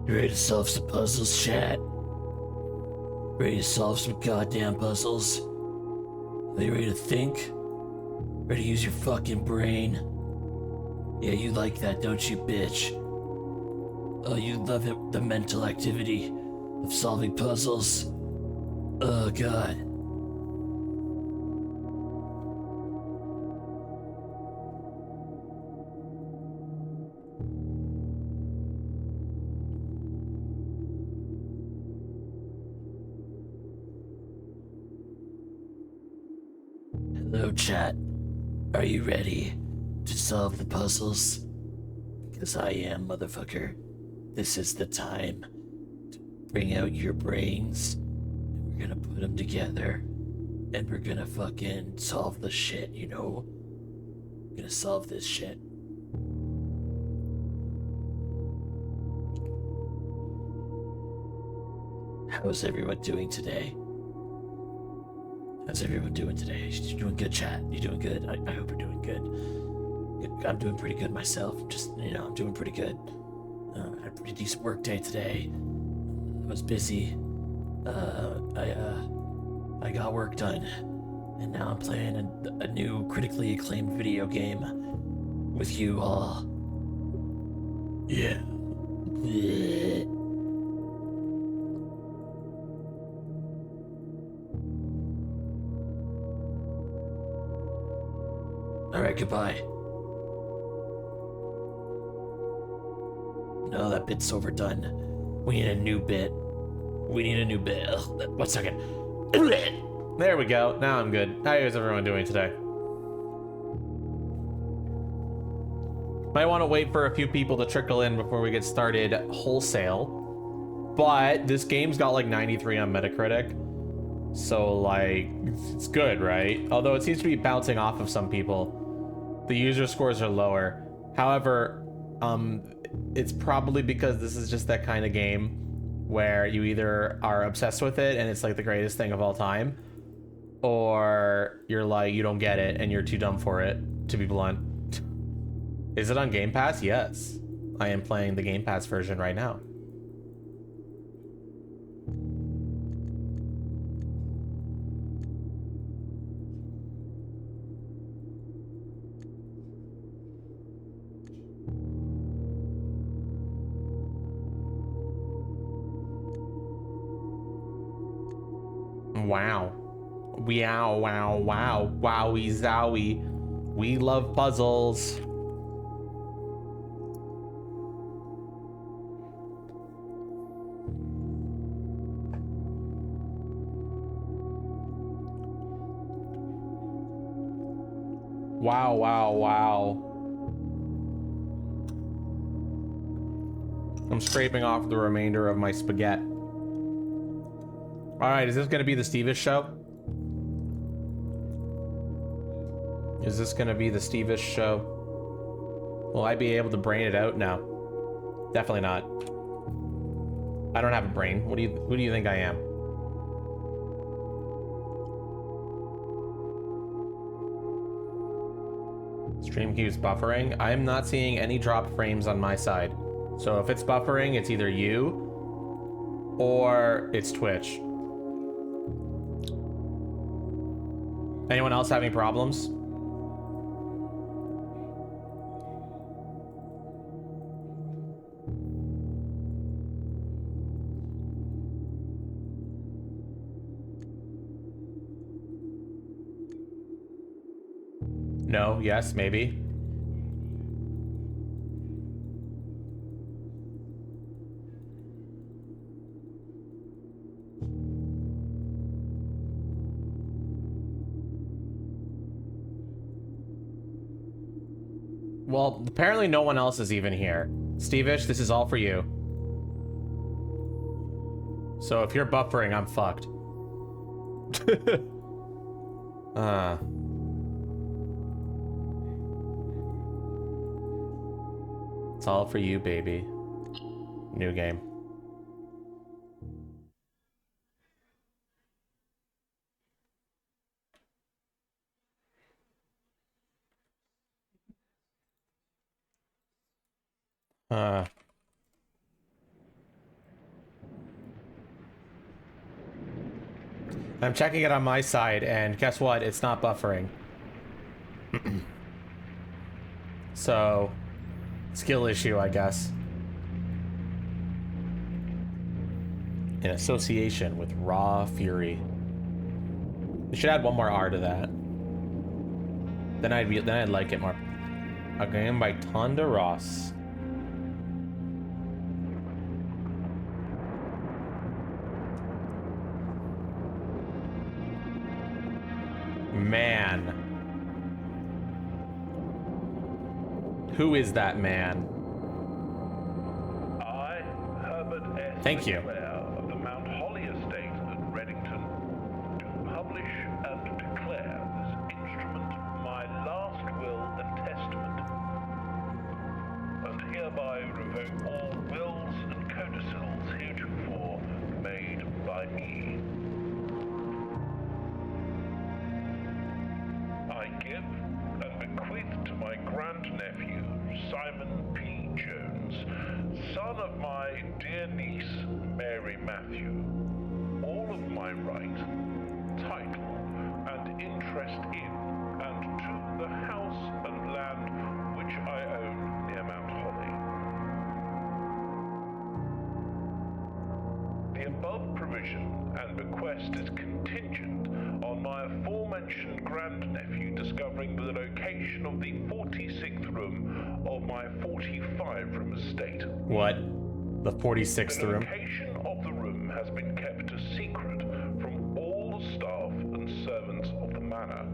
You ready to solve some puzzles, chat? Ready to solve some goddamn puzzles? Are you ready to think? Ready to use your fucking brain? Yeah, you like that, don't you, bitch? Oh, you love it, the mental activity of solving puzzles. Oh, God. Hello, chat. Are you ready to solve the puzzles? Because I am, motherfucker. This is the time to bring out your brains, and we're gonna put them together, and we're gonna fucking solve the shit, you know? We're gonna solve this shit. How's everyone doing today? How's everyone doing today? You doing good, chat? You doing good? I hope you're doing good. I'm doing pretty good myself. I'm doing pretty good. I had a pretty decent work day today. I was busy. I got work done. And now I'm playing a new critically acclaimed video game with you all. Yeah. Blech. Alright, goodbye. No, that bit's overdone. We need a new bit. Ugh, 1 second. There we go. Now I'm good. How is everyone doing today? Might want to wait for a few people to trickle in before we get started wholesale. But this game's got like 93 on Metacritic. So like, it's good, right? Although it seems to be bouncing off of some people. The user scores are lower. However, it's probably because this is just that kind of game where you either are obsessed with it and it's like the greatest thing of all time, or you're like, you don't get it and you're too dumb for it, to be blunt. Is it on Game Pass? Yes. I am playing the Game Pass version right now. Wow. Wow, wow, wow, wowie zowie. We love puzzles. Wow, wow, wow. I'm scraping off the remainder of my spaghetti. All right, is this gonna be the Stevish show? Is this gonna be the Stevish show? Will I be able to brain it out? No. Definitely not. I don't have a brain. Who do you think I am? Stream keeps buffering. I'm not seeing any drop frames on my side. So if it's buffering, it's either you or it's Twitch. Anyone else having problems? No, yes, maybe. Well, apparently no one else is even here. Stevish, this is all for you. So if you're buffering, I'm fucked. It's all for you, baby. New game. I'm checking it on my side, and guess what? It's not buffering. So, skill issue, I guess. In association with raw fury. We should add one more R to that. Then I'd like it more. A game by Tonda Ross. Man. Who is that man? I, Herbert S. Thank you. Sinclair of the Mount Holly Estate at Reddington, do publish and declare this instrument my last will and testament, and hereby revoke all wills and codicils heretofore made by me. I give and bequeath to my grandnephew, Simon P. Jones, son of my dear niece, Mary Matthew, all of my right, title, and interest in, and to the house and land which I own near Mount Holly. The above provision and bequest is contingent on my aforementioned grandnephew discovering the location of the 46th room of my 45-room estate. What? The 46th The room? location of the room has been kept a secret from all the staff and servants of the manor,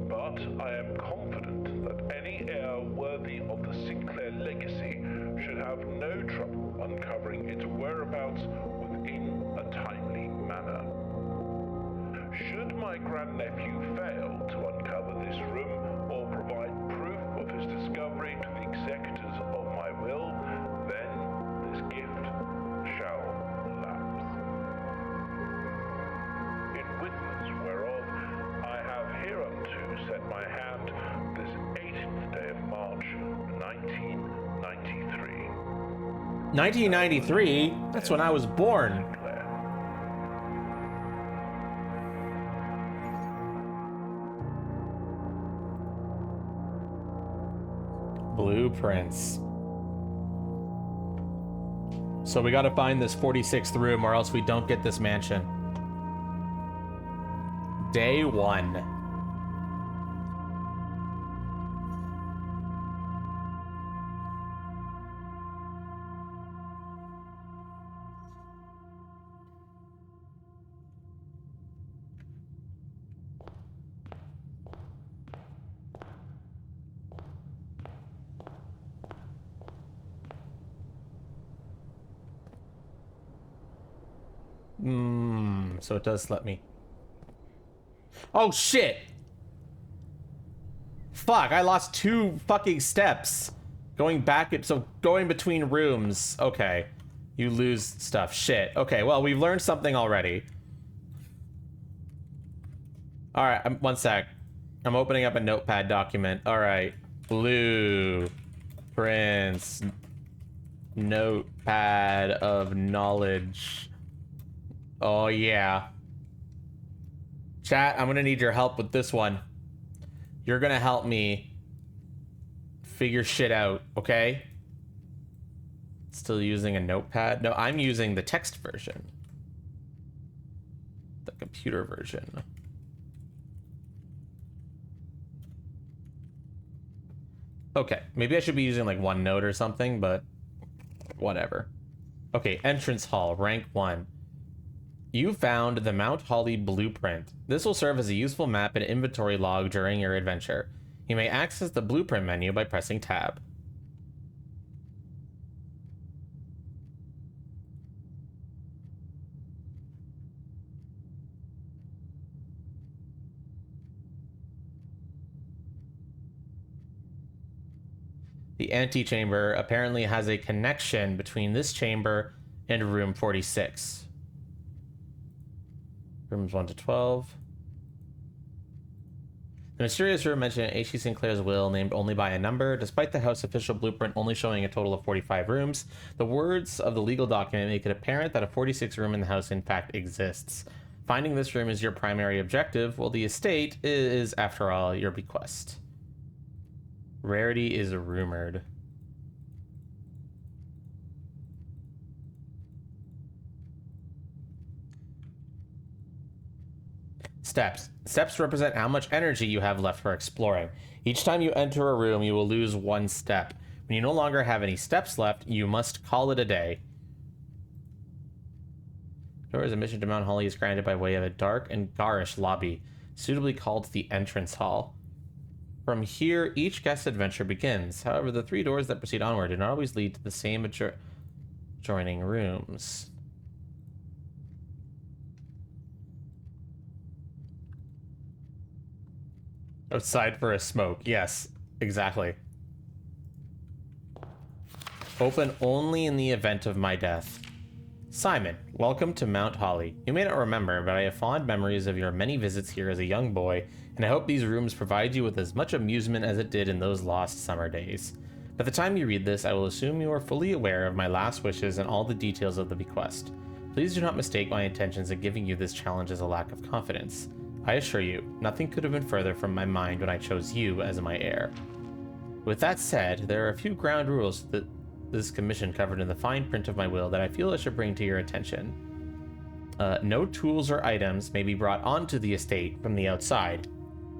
but I am confident that any heir worthy of the Sinclair legacy should have no trouble uncovering its whereabouts within a timely manner. Should my grandnephew fail to uncover this room or provide proof of his discovery to the executors of my will, then this gift shall lapse. In witness whereof I have hereunto set my hand this 18th day of March, 1993. 1993? That's when I was born. Sinclair. Blueprints. So we gotta find this 46th room or else we don't get this mansion. Day 1. So it does let me. Oh shit! Fuck, I lost 2 fucking steps. Going back, so going between rooms. Okay. You lose stuff. Shit. Okay, well, we've learned something already. Alright, one sec. I'm opening up a notepad document. Alright. Blue. Prince. Notepad of knowledge. Oh, yeah. Chat, I'm gonna need your help with this one. You're gonna help me figure shit out, okay? Still using a notepad? No, I'm using the text version. The computer version. Okay, maybe I should be using like OneNote or something, but whatever. Okay, entrance hall, rank 1. You found the Mount Holly blueprint. This will serve as a useful map and inventory log during your adventure. You may access the blueprint menu by pressing tab. The antechamber apparently has a connection between this chamber and room 46. Rooms 1 to 12. The mysterious room mentioned in H.C. Sinclair's will, named only by a number, despite the house official blueprint only showing a total of 45 rooms. The words of the legal document make it apparent that a 46th room in the house in fact exists. Finding this room is your primary objective, while the estate is, after all, your bequest. Rarity is rumored. Steps. Steps represent how much energy you have left for exploring. Each time you enter a room, you will lose 1 step. When you no longer have any steps left, you must call it a day. Doors admission to Mount Holly is granted by way of a dark and garish lobby, suitably called the entrance hall. From here, each guest adventure begins. However, the 3 doors that proceed onward do not always lead to the same adjoining rooms. Outside for a smoke. Yes, exactly. Open only in the event of my death. Simon, welcome to Mount Holly. You may not remember, but I have fond memories of your many visits here as a young boy, and I hope these rooms provide you with as much amusement as it did in those lost summer days. By the time you read this, I will assume you are fully aware of my last wishes and all the details of the bequest. Please do not mistake my intentions in giving you this challenge as a lack of confidence. I assure you, nothing could have been further from my mind when I chose you as my heir. With that said, there are a few ground rules that this commission covered in the fine print of my will that I feel I should bring to your attention. No tools or items may be brought onto the estate from the outside.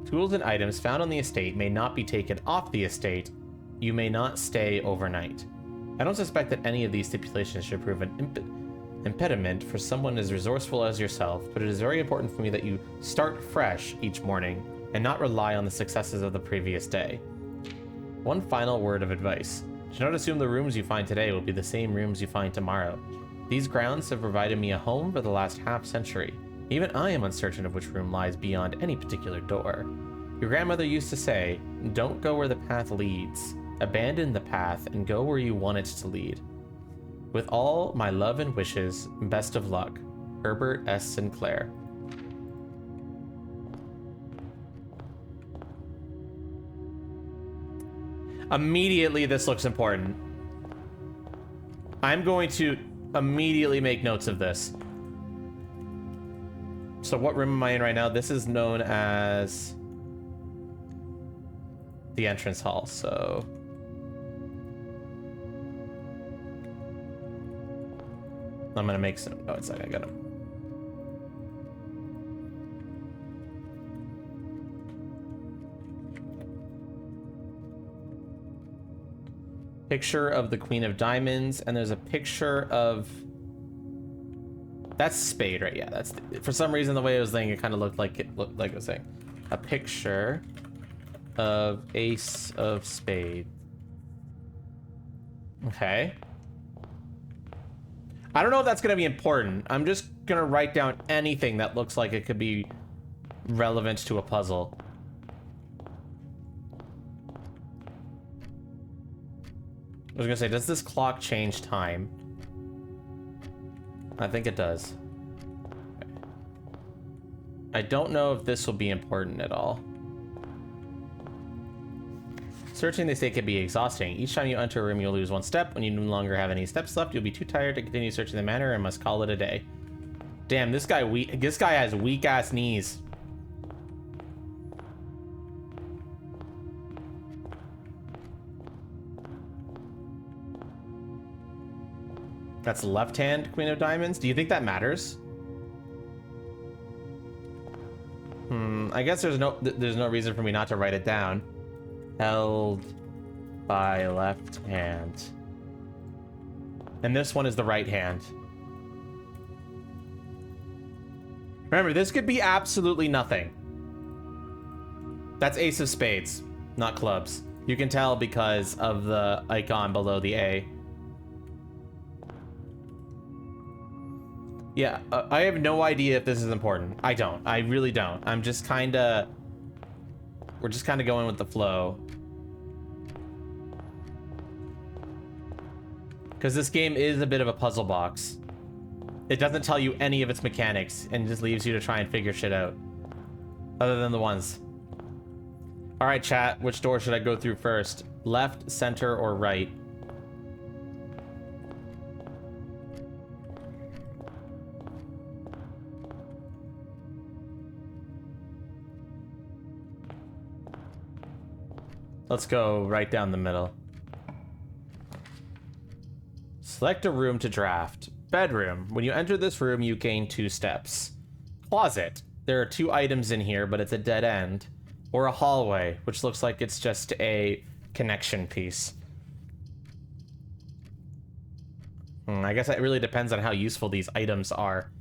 Tools and items found on the estate may not be taken off the estate. You may not stay overnight. I don't suspect that any of these stipulations should prove an impediment for someone as resourceful as yourself, but it is very important for me that you start fresh each morning and not rely on the successes of the previous day. One final word of advice. Do not assume the rooms you find today will be the same rooms you find tomorrow. These grounds have provided me a home for the last half-century. Even I am uncertain of which room lies beyond any particular door. Your grandmother used to say, "Don't go where the path leads. Abandon the path and go where you want it to lead." With all my love and wishes, best of luck. Herbert S. Sinclair. Immediately, this looks important. I'm going to immediately make notes of this. So what room am I in right now? This is known as the entrance hall, so... I'm gonna make some notes. I got them. Picture of the Queen of Diamonds, and there's a picture of... That's spade, right? Yeah, that's... For some reason, the way I was laying it kind of looked like I was saying. A picture of Ace of Spade. Okay. I don't know if that's going to be important. I'm just going to write down anything that looks like it could be relevant to a puzzle. I was going to say, does this clock change time? I think it does. Okay. I don't know if this will be important at all. Searching the estate can be exhausting. Each time you enter a room, you'll lose 1 step. When you no longer have any steps left, you'll be too tired to continue searching the manor and must call it a day. Damn, this guy has weak ass knees. That's left hand Queen of Diamonds. Do you think that matters? I guess there's no reason for me not to write it down. Held by left hand. And this one is the right hand. Remember, this could be absolutely nothing. That's Ace of Spades, not clubs. You can tell because of the icon below the A. Yeah, I have no idea if this is important. I don't. I really don't. I'm just kind of... We're just kind of going with the flow. Because this game is a bit of a puzzle box. It doesn't tell you any of its mechanics and just leaves you to try and figure shit out. Other than the ones. Alright, chat. Which door should I go through first? Left, center, or right? Let's go right down the middle. Select a room to draft. Bedroom. When you enter this room, you gain 2 steps. Closet. There are 2 items in here, but it's a dead end. Or a hallway, which looks like it's just a connection piece. I guess it really depends on how useful these items are.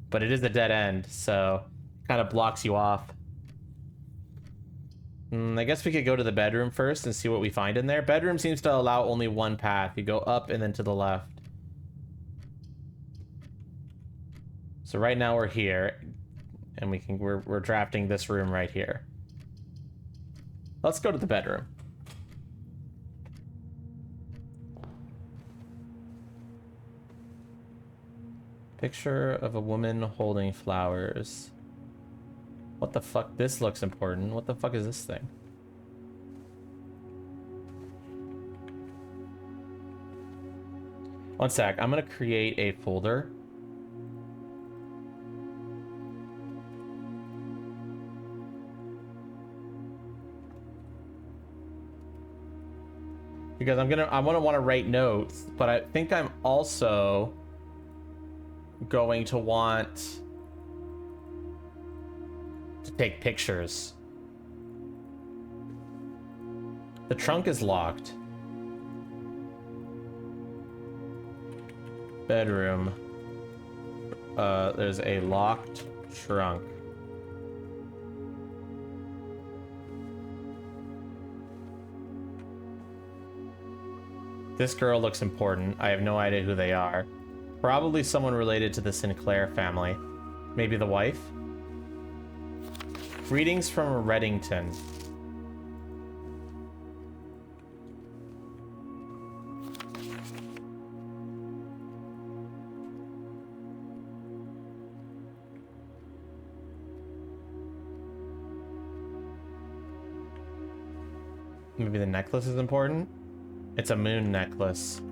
But it is a dead end, so kind of blocks you off. I guess we could go to the bedroom first and see what we find in there. Bedroom seems to allow only one path. You go up and then to the left. So right now we're here, and we're drafting this room right here. Let's go to the bedroom. Picture of a woman holding flowers. What the fuck? This looks important. What the fuck is this thing? One sec. I'm gonna create a folder. Because I'm gonna want to write notes, but I think I'm also going to want to take pictures. The trunk is locked. Bedroom. There's a locked trunk. This girl looks important. I have no idea who they are. Probably someone related to the Sinclair family. Maybe the wife? Greetings from Reddington. Maybe the necklace is important? It's a moon necklace.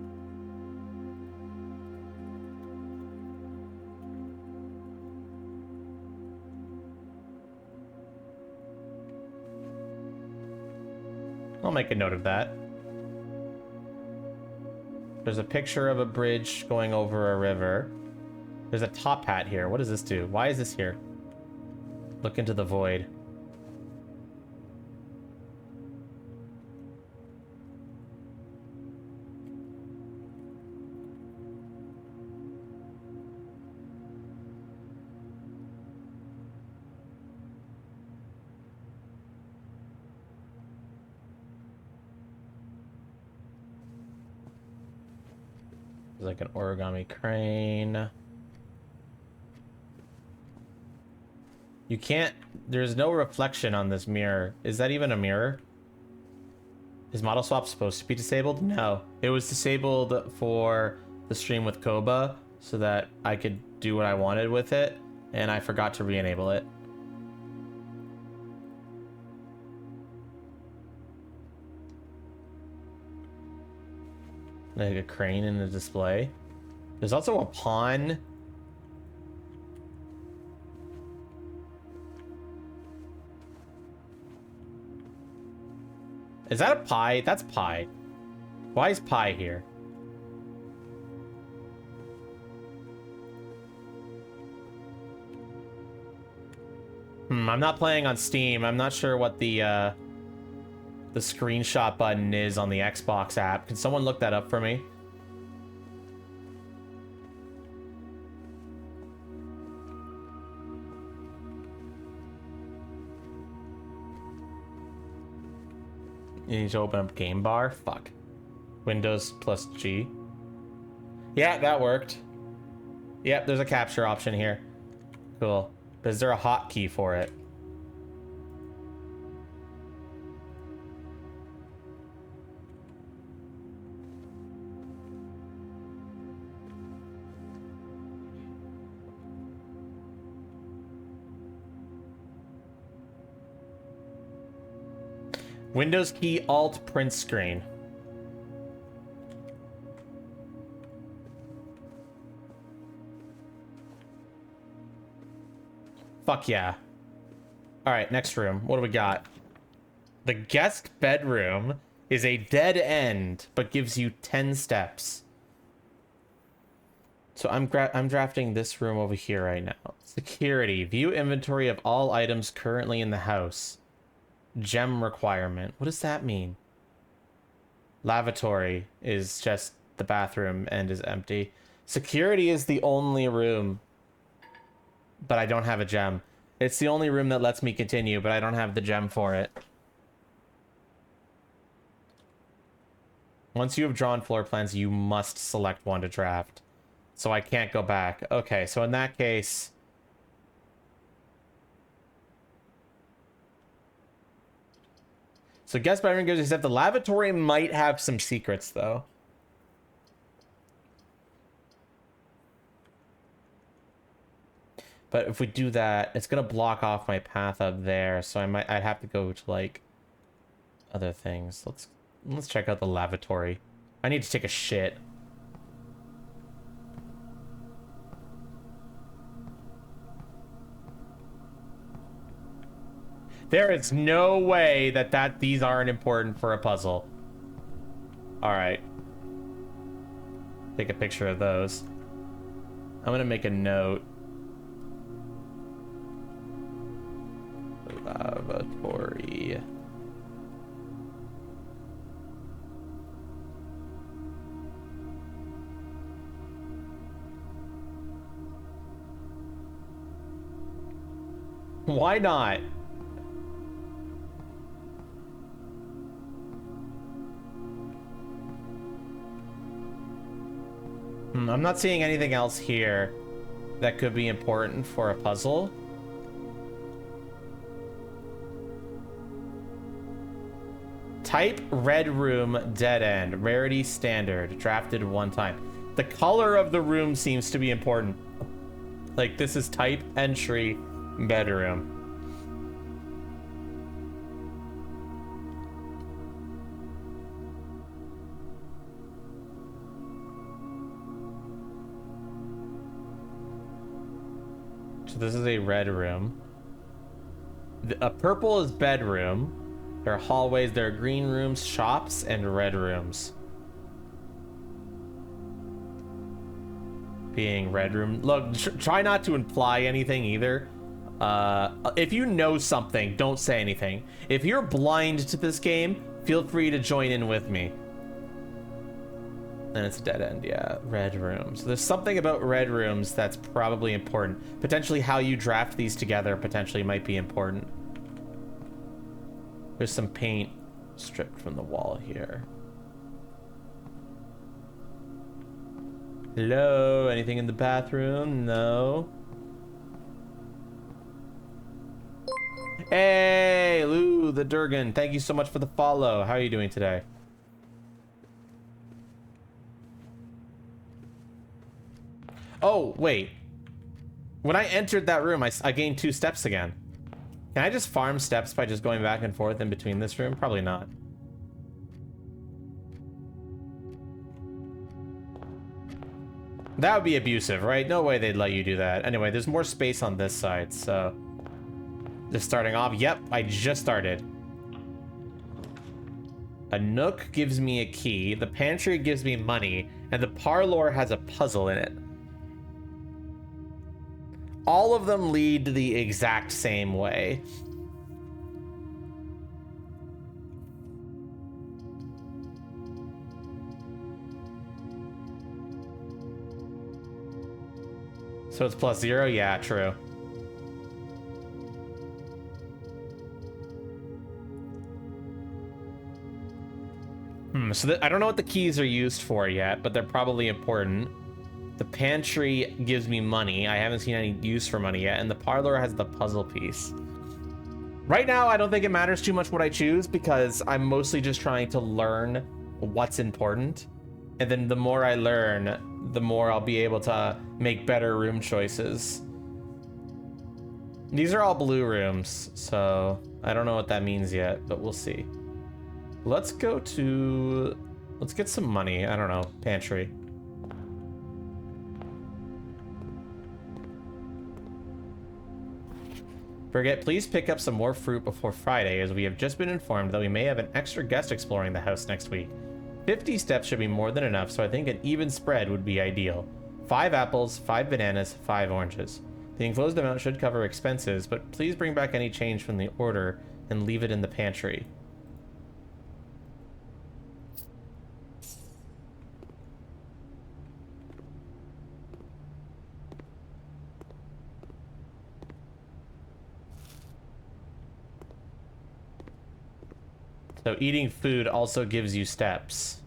I'll make a note of that. There's a picture of a bridge going over a river. There's a top hat here. What does this do? Why is this here? Look into the void. Like an origami crane. You can't, there's no reflection on this mirror. Is that even a mirror? Is model swap supposed to be disabled? No. It was disabled for the stream with Koba so that I could do what I wanted with it, and I forgot to re-enable it. Like a crane in the display. There's also a pawn. Is that a pie? That's pie. Why is pie here? I'm not playing on Steam. I'm not sure what the screenshot button is on the Xbox app. Can someone look that up for me? You need to open up game bar? Fuck. Windows plus G. Yeah, that worked. Yep, there's a capture option here. Cool. But is there a hotkey for it? Windows key Alt print screen. Fuck yeah. All right, next room. What do we got? The guest bedroom is a dead end, but gives you 10 steps. So I'm drafting this room over here right now. Security. View inventory of all items currently in the house. Gem requirement. What does that mean? Lavatory is just the bathroom and is empty. Security is the only room, but I don't have a gem. It's the only room that lets me continue, but I don't have the gem for it. Once you have drawn floor plans, you must select one to draft. So I can't go back. Okay, so in that case... So guest bedroom gives except the lavatory might have some secrets, though. But if we do that, it's gonna block off my path up there, so I'd have to go to, like, other things. Let's check out the lavatory. I need to take a shit. There is no way that these aren't important for a puzzle. All right. Take a picture of those. I'm gonna make a note. Lavatory. Why not? I'm not seeing anything else here that could be important for a puzzle. Type red room dead end. Rarity standard. Drafted one time. The color of the room seems to be important. Like, this is type entry bedroom. So this is a red room. A purple is bedroom. There are hallways, there are green rooms, shops, and red rooms. Being red room. Look, try not to imply anything either. If you know something, don't say anything. If you're blind to this game, feel free to join in with me. And it's a dead end, yeah. Red rooms. So there's something about red rooms that's probably important. Potentially how you draft these together potentially might be important. There's some paint stripped from the wall here. Hello? Anything in the bathroom? No. Hey, Lou the Durgan. Thank you so much for the follow. How are you doing today? Oh, wait. When I entered that room, I gained 2 steps again. Can I just farm steps by just going back and forth in between this room? Probably not. That would be abusive, right? No way they'd let you do that. Anyway, there's more space on this side, so... Just starting off. Yep, I just started. A nook gives me a key, the pantry gives me money, and the parlor has a puzzle in it. All of them lead the exact same way. So it's +0? Yeah, true. So I don't know what the keys are used for yet, but they're probably important. The pantry gives me money. I haven't seen any use for money yet. And the parlor has the puzzle piece. Right now, I don't think it matters too much what I choose because I'm mostly just trying to learn what's important. And then the more I learn, the more I'll be able to make better room choices. These are all blue rooms, so I don't know what that means yet, but we'll see. Let's get some money. I don't know, pantry. Forget, please pick up some more fruit before Friday, as we have just been informed that we may have an extra guest exploring the house next week. 50 steps should be more than enough, so I think an even spread would be ideal. 5 apples, 5 bananas, 5 oranges. The enclosed amount should cover expenses, but please bring back any change from the order and leave it in the pantry. So eating food also gives you steps.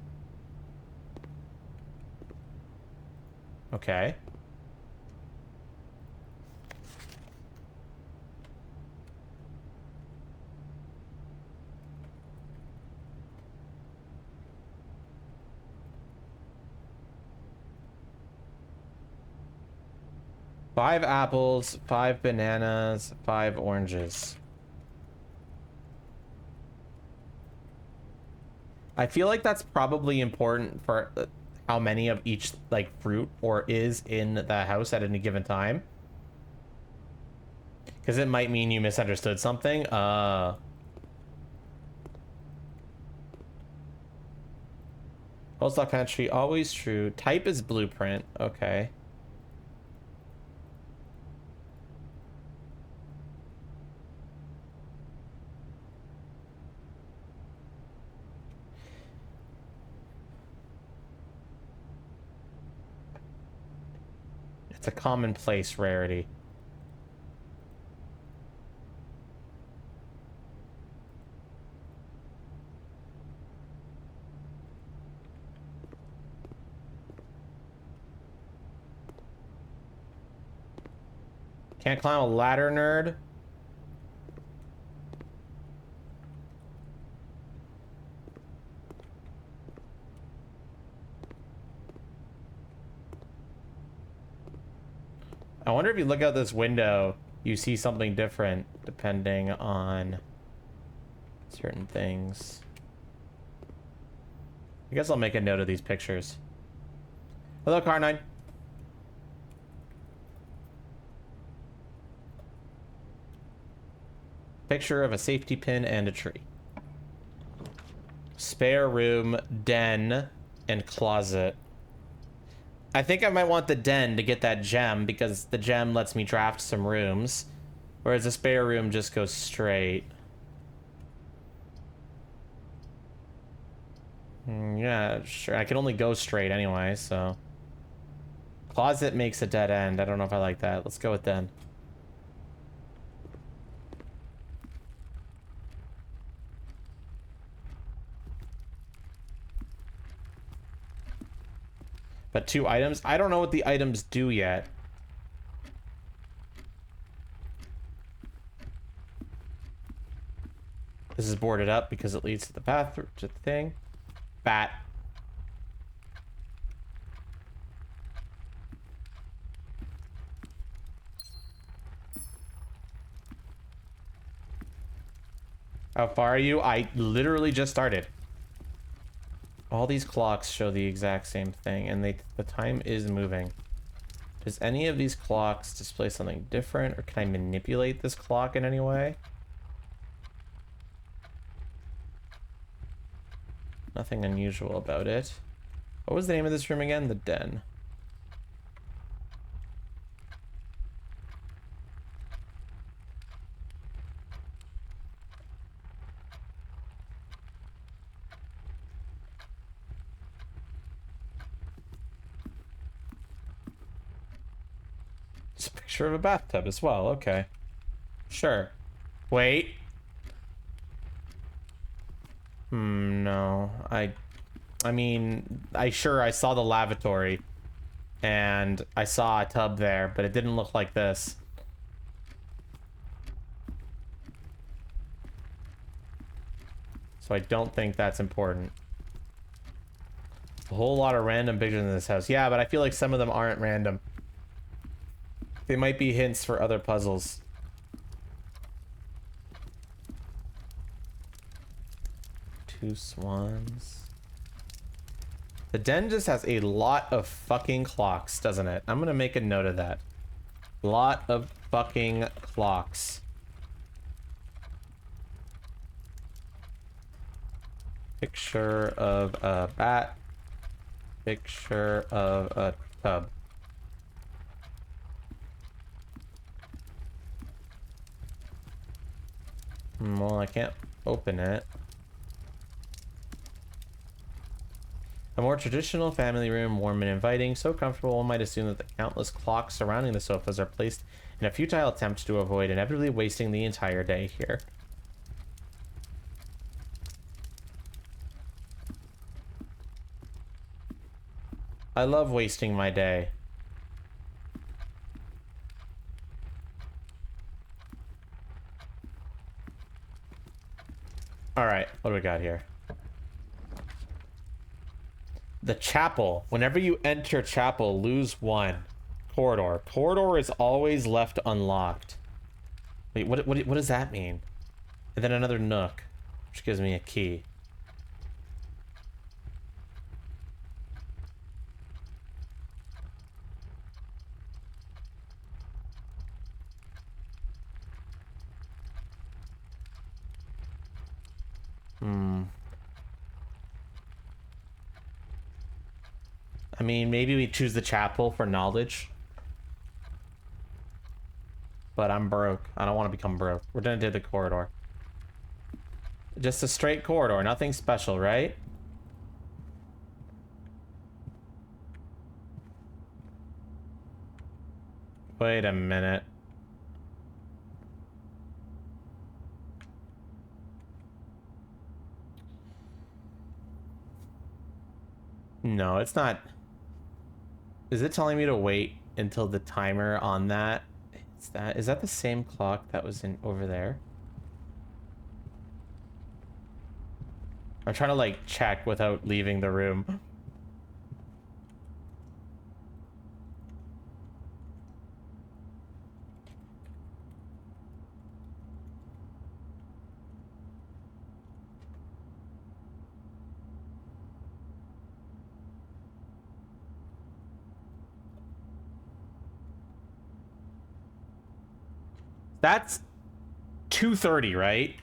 Okay. Five apples, 5 bananas, 5 oranges. I feel like that's probably important for how many of each like fruit or is in the house at any given time. Because it might mean you misunderstood something. Whole-stock pantry, always true. Type is blueprint. Okay. It's a commonplace rarity. Can't climb a ladder, nerd. I wonder if you look out this window, you see something different depending on certain things. I guess I'll make a note of these pictures. Hello, Car9. Picture of a safety pin and a tree. Spare room, den, and closet. I think I might want the den to get that gem because the gem lets me draft some rooms, whereas the spare room just goes straight. Yeah, sure. I can only go straight anyway, so. Closet makes a dead end. I don't know if I like that. Let's go with den. But 2 items? I don't know what the items do yet. This is boarded up because it leads to the bathroom, to the thing. Bat. How far are you? I literally just started. All these clocks show the exact same thing, and the time is moving. Does any of these clocks display something different, or can I manipulate this clock in any way? Nothing unusual about it. What was the name of this room again? The den. It's a picture of a bathtub as well. Okay. Sure. Wait. No. I mean, I saw the lavatory and I saw a tub there, but it didn't look like this. So I don't think that's important. A whole lot of random pictures in this house. Yeah, but I feel like some of them aren't random. They might be hints for other puzzles. Two swans. The den just has a lot of fucking clocks, doesn't it? I'm gonna make a note of that. Lot of fucking clocks. Picture of a bat. Picture of a tub. Well, I can't open it. A more traditional family room, warm and inviting, so comfortable one might assume that the countless clocks surrounding the sofas are placed in a futile attempt to avoid inevitably wasting the entire day here. I love wasting my day. Alright, what do we got here? The chapel. Whenever you enter chapel, lose 1. Corridor. Corridor is always left unlocked. Wait, what does that mean? And then another nook, which gives me a key. I mean, maybe we choose the chapel for knowledge. But I'm broke. I don't want to become broke. We're gonna do the corridor. Just a straight corridor. Nothing special, right? Wait a minute. No, it's not. Is it telling me to wait until the timer on that? Is that the same clock that was in over there? I'm trying to like check without leaving the room. That's 2:30, right?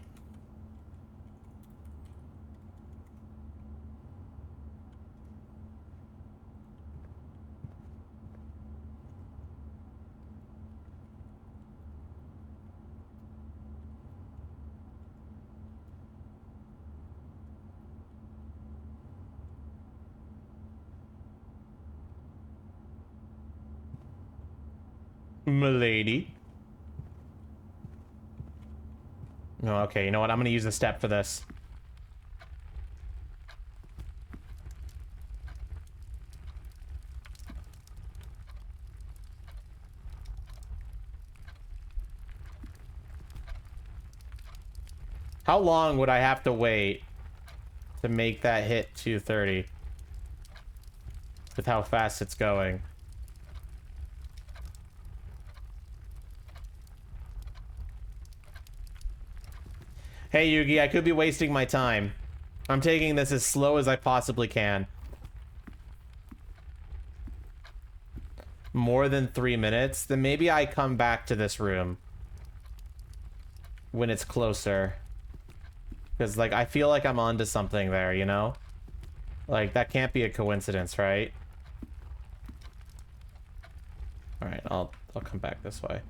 Milady. No, okay, you know what? I'm gonna use the step for this. How long would I have to wait to make that hit 2:30? With how fast it's going. Hey, Yugi, I could be wasting my time. I'm taking this as slow as I possibly can. More than 3 minutes? Then maybe I come back to this room when it's closer. Because, like, I feel like I'm onto something there, you know? Like, that can't be a coincidence, right? Alright, I'll come back this way.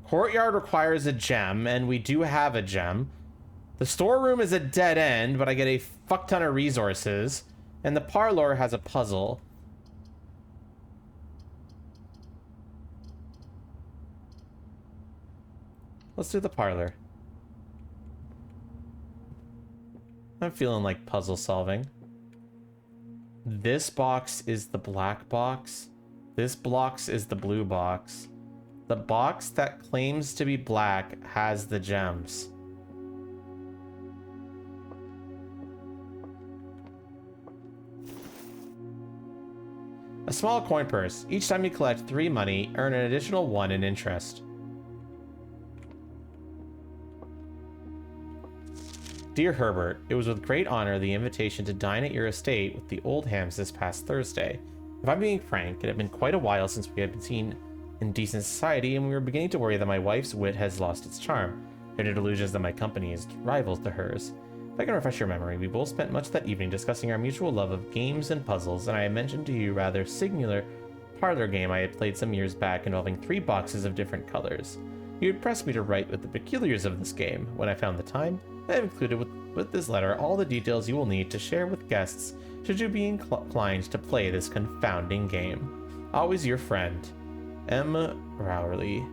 Courtyard requires a gem, and we do have a gem. The storeroom is a dead end, but I get a fuck ton of resources. And the parlor has a puzzle. Let's do the parlor. I'm feeling like puzzle solving. This box is the black box. This box is the blue box. The box that claims to be black has the gems. A small coin purse. Each time you collect 3 money, earn an additional 1 in interest. Dear Herbert, it was with great honor the invitation to dine at your estate with the Oldhams this past Thursday. If I'm being frank, it had been quite a while since we had been seen in decent society, and we were beginning to worry that my wife's wit has lost its charm. Under delusions that my company is rivals to hers. If I can refresh your memory, we both spent much of that evening discussing our mutual love of games and puzzles, and I had mentioned to you a rather singular parlor game I had played some years back involving 3 boxes of different colors. You had pressed me to write with the peculiars of this game. When I found the time, I have included with this letter all the details you will need to share with guests should you be inclined to play this confounding game. Always your friend, M. Rowley.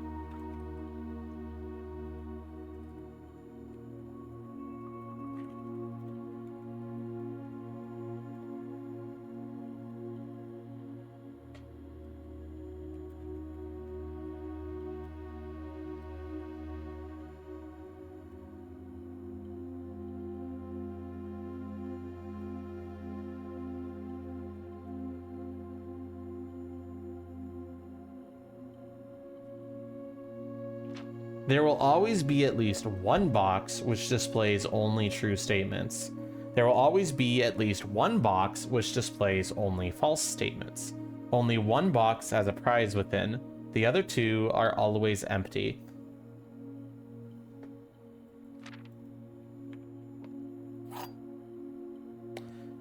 There will always be at least one box which displays only true statements. There will always be at least one box which displays only false statements. Only one box has a prize within. The other 2 are always empty.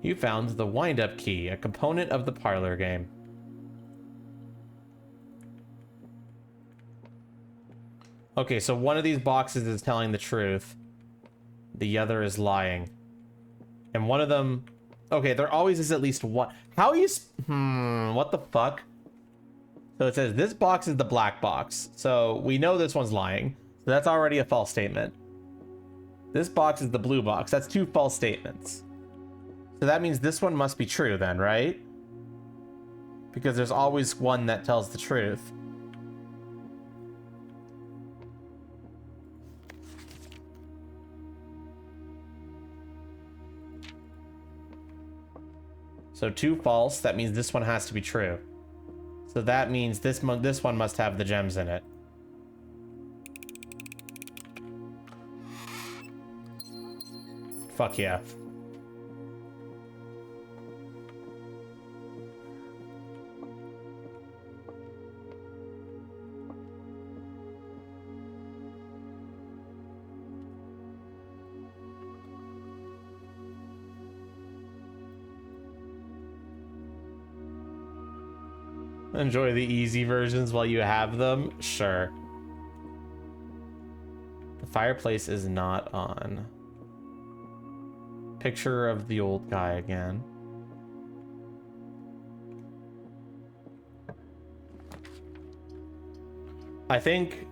You found the wind-up key, a component of the parlor game. Okay, so one of these boxes is telling the truth. The other is lying. And one of them... Okay, there always is at least one... How are you... what the fuck? So it says this box is the black box. So we know this one's lying. So that's already a false statement. This box is the blue box. That's 2 false statements. So that means this one must be true then, right? Because there's always one that tells the truth. So 2 false, that means this one has to be true. So that means this one must have the gems in it. Fuck yeah. Enjoy the easy versions while you have them? Sure. The fireplace is not on. Picture of the old guy again. I think...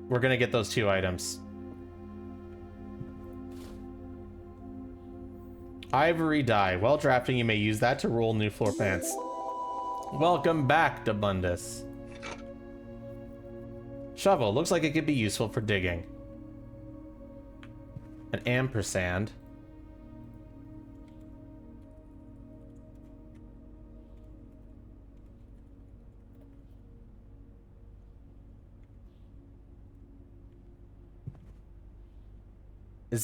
we're gonna get those 2 items. Ivory dye. While drafting, you may use that to roll new floor plans. Welcome back, Debundus. Shovel. Looks like it could be useful for digging. An ampersand.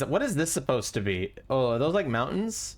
What is this supposed to be? Oh, are those like mountains?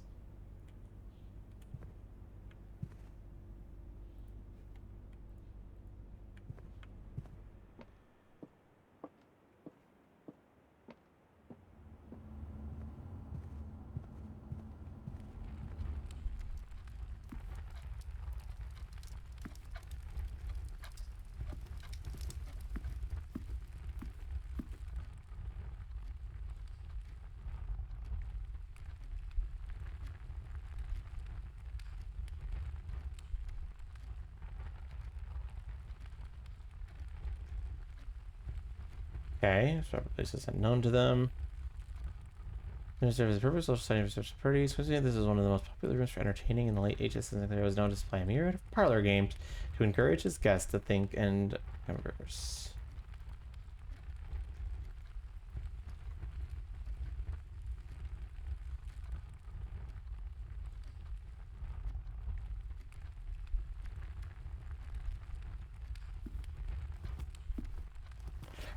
Okay, so places unknown to them. Serves the purpose of studying research parties. This is one of the most popular rooms for entertaining in the late ages, and there was known to display a myriad of parlor games to encourage his guests to think and converse.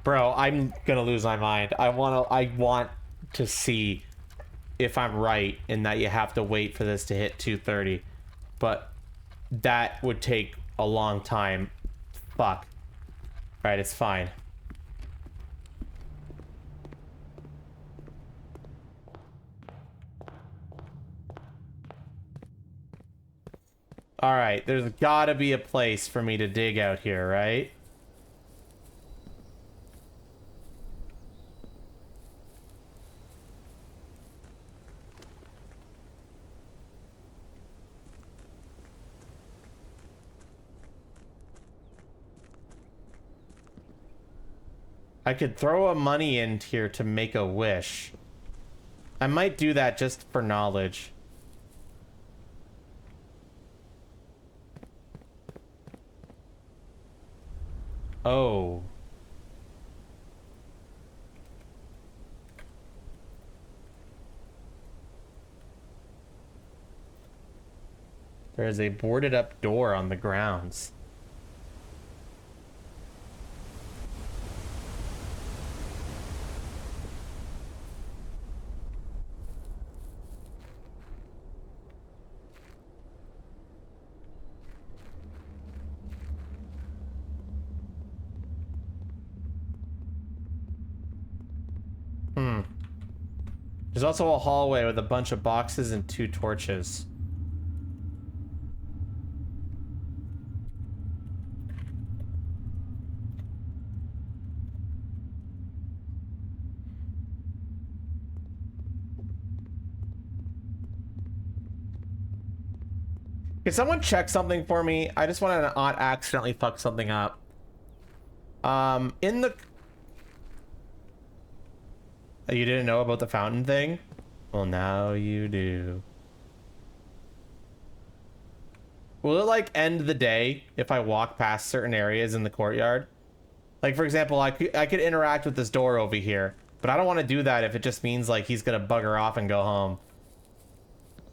Bro, I'm gonna lose my mind. I want to see if I'm right in that you have to wait for this to hit 230. But that would take a long time Fuck. Alright, it's fine. Alright, there's gotta be a place for me to dig out here, right? I could throw a money in here to make a wish. I might do that just for knowledge. Oh. There is a boarded up door on the grounds. There's also a hallway with a bunch of boxes and 2 torches. Can someone check something for me? I just want to not accidentally fuck something up. In the... Oh, you didn't know about the fountain thing? Well, now you do. Will it, like, end the day if I walk past certain areas in the courtyard? Like, for example, I could interact with this door over here, but I don't want to do that if it just means, like, he's gonna bugger off and go home.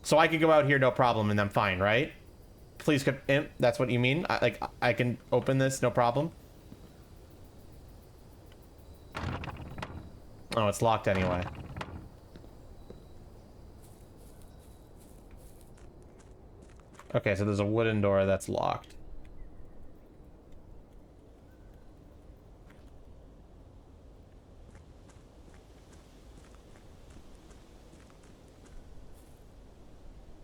So I could go out here, no problem, and I'm fine, right? Please, that's what you mean? I can open this, no problem? Oh, it's locked anyway. Okay, so there's a wooden door that's locked.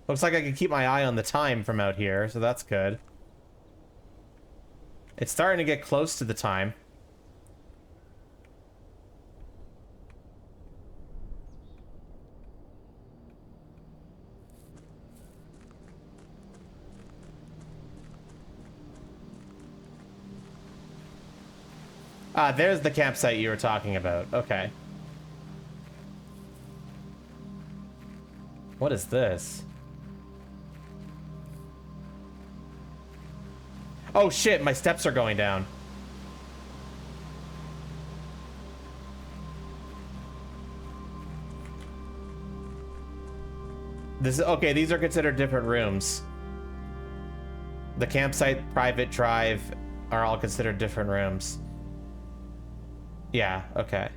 Looks like I can keep my eye on the time from out here, so that's good. It's starting to get close to the time. Ah, there's the campsite you were talking about. Okay. What is this? Oh shit, my steps are going down. This is okay, these are considered different rooms. The campsite, private drive are all considered different rooms. Yeah, okay.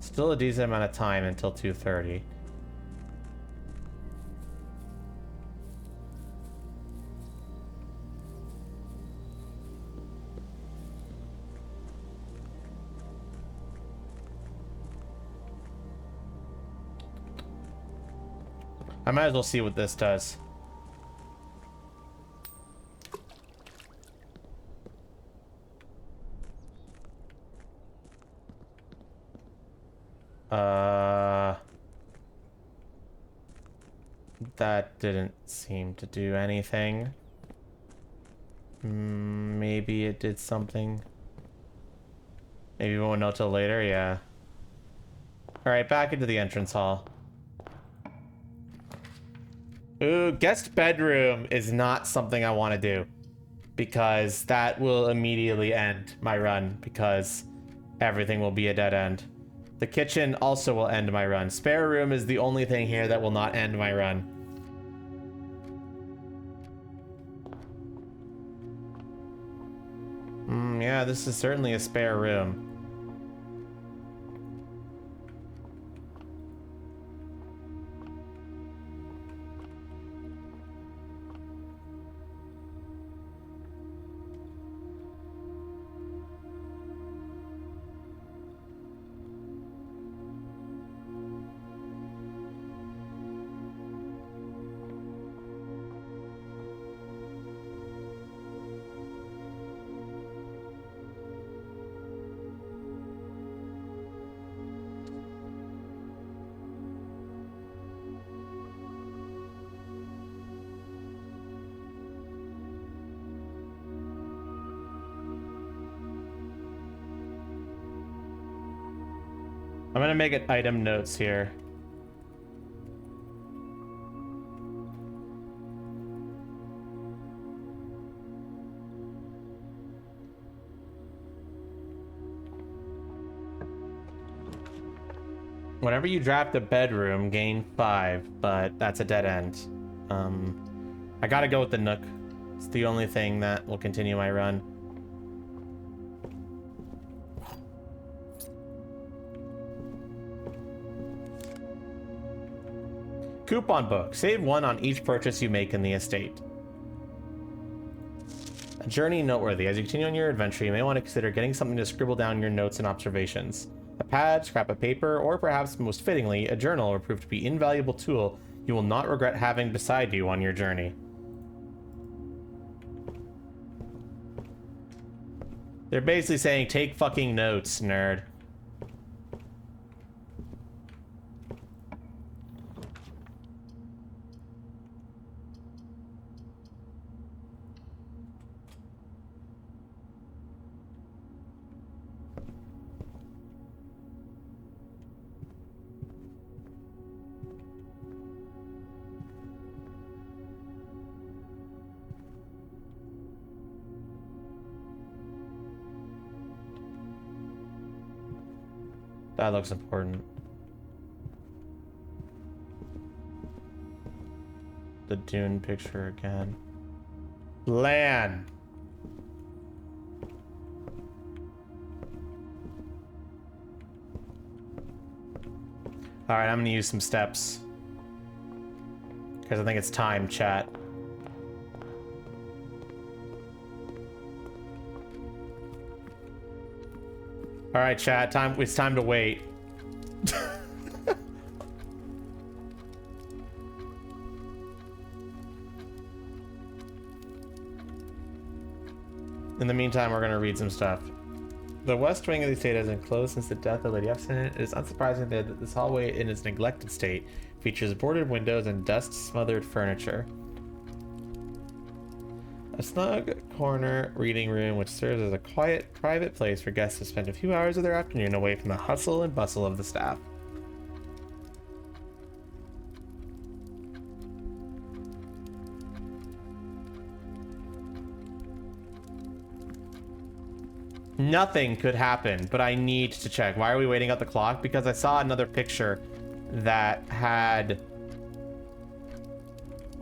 Still a decent amount of time until 2:30. I might as well see what this does. That didn't seem to do anything. Maybe it did something. Maybe we won't know till later, yeah. Alright, back into the entrance hall. Ooh, guest bedroom is not something I want to do. Because that will immediately end my run, because everything will be a dead end. The kitchen also will end my run. Spare room is the only thing here that will not end my run. Yeah, this is certainly a spare room. I'm gonna make it item notes here. Whenever you draft a bedroom, gain 5, but that's a dead end. I gotta go with the Nook. It's the only thing that will continue my run. Coupon book. Save 1 on each purchase you make in the estate. A journey noteworthy. As you continue on your adventure, you may want to consider getting something to scribble down your notes and observations. A pad, scrap of paper, or perhaps most fittingly, a journal will prove to be an invaluable tool you will not regret having beside you on your journey. They're basically saying, take fucking notes, nerd. That looks important. The Dune picture again. Lan! Alright, I'm gonna use some steps. Because I think it's time, chat. All right, chat. It's time to wait. In the meantime, we're gonna read some stuff. The west wing of the estate has been closed since the death of Lady Epson. It is unsurprising that this hallway, in its neglected state, features boarded windows and dust-smothered furniture. A snug corner reading room which serves as a quiet, private place for guests to spend a few hours of their afternoon away from the hustle and bustle of the staff. Nothing could happen, but I need to check. Why are we waiting at the clock? Because I saw another picture that had...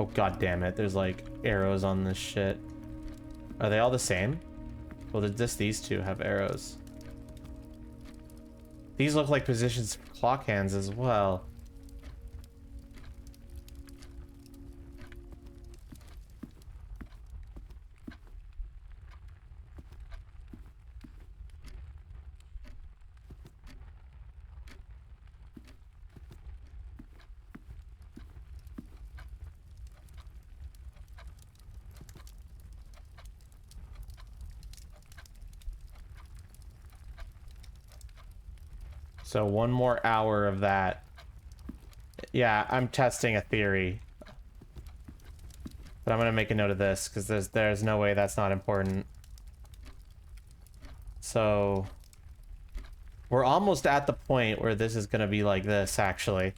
Oh, god damn it. There's like arrows on this shit. Are they all the same? Well, just these two have arrows. These look like positions for clock hands as well. So 1 more hour of that. Yeah, I'm testing a theory. But I'm gonna make a note of this, because there's no way that's not important. So... we're almost at the point where this is gonna be like this, actually.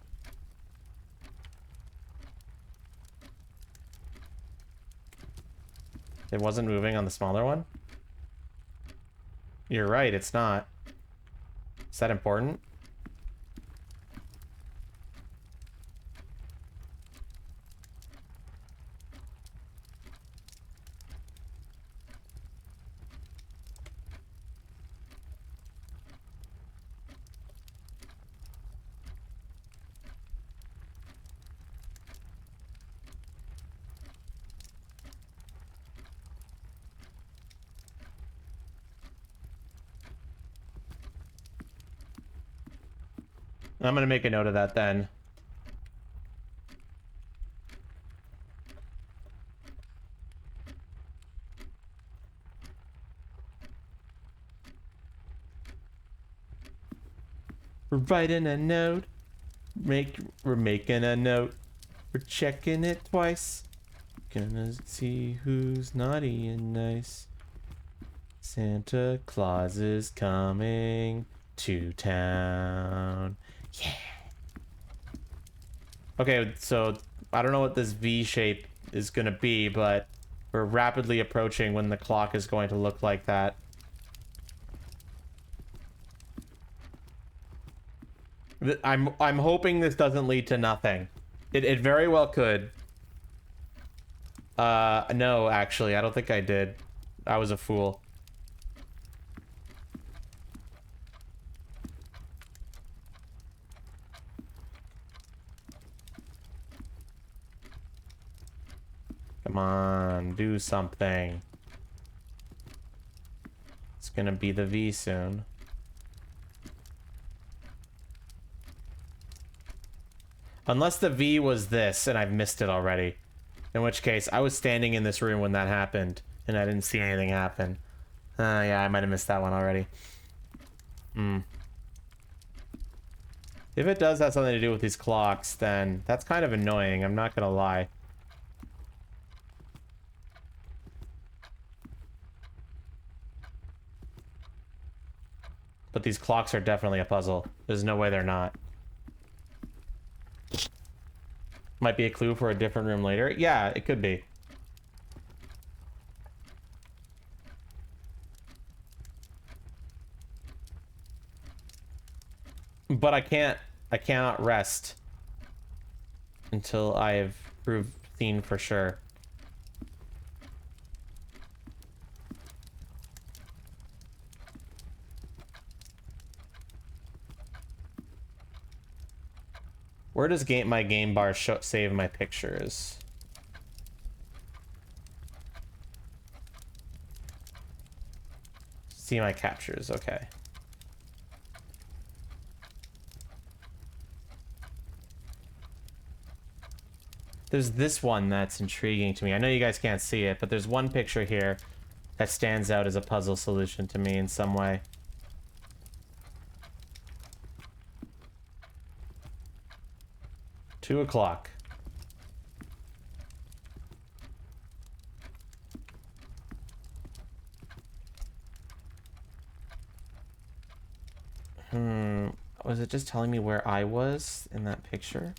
It wasn't moving on the smaller one? You're right, it's not. Is that important? I'm gonna make a note of that then. We're writing a note. We're making a note. We're checking it twice. Gonna see who's naughty and nice. Santa Claus is coming. To town. Yeah. Okay, so I don't know what this V shape is gonna be, but we're rapidly approaching when the clock is going to look like that. I'm hoping this doesn't lead to nothing. It very well could. No, actually, I don't think I did. I was a fool. Come on, do something. It's gonna be the V soon. Unless the V was this and I've missed it already. In which case, I was standing in this room when that happened and I didn't see anything happen. Yeah, I might have missed that one already. If it does have something to do with these clocks, then that's kind of annoying, I'm not gonna lie. But these clocks are definitely a puzzle. There's no way they're not. Might be a clue for a different room later. Yeah, it could be. But I cannot rest until I have seen for sure. Where does my game bar save my pictures? See my captures, okay. There's this one that's intriguing to me. I know you guys can't see it, but there's one picture here that stands out as a puzzle solution to me in some way. Two o'clock. Was it just telling me where I was in that picture?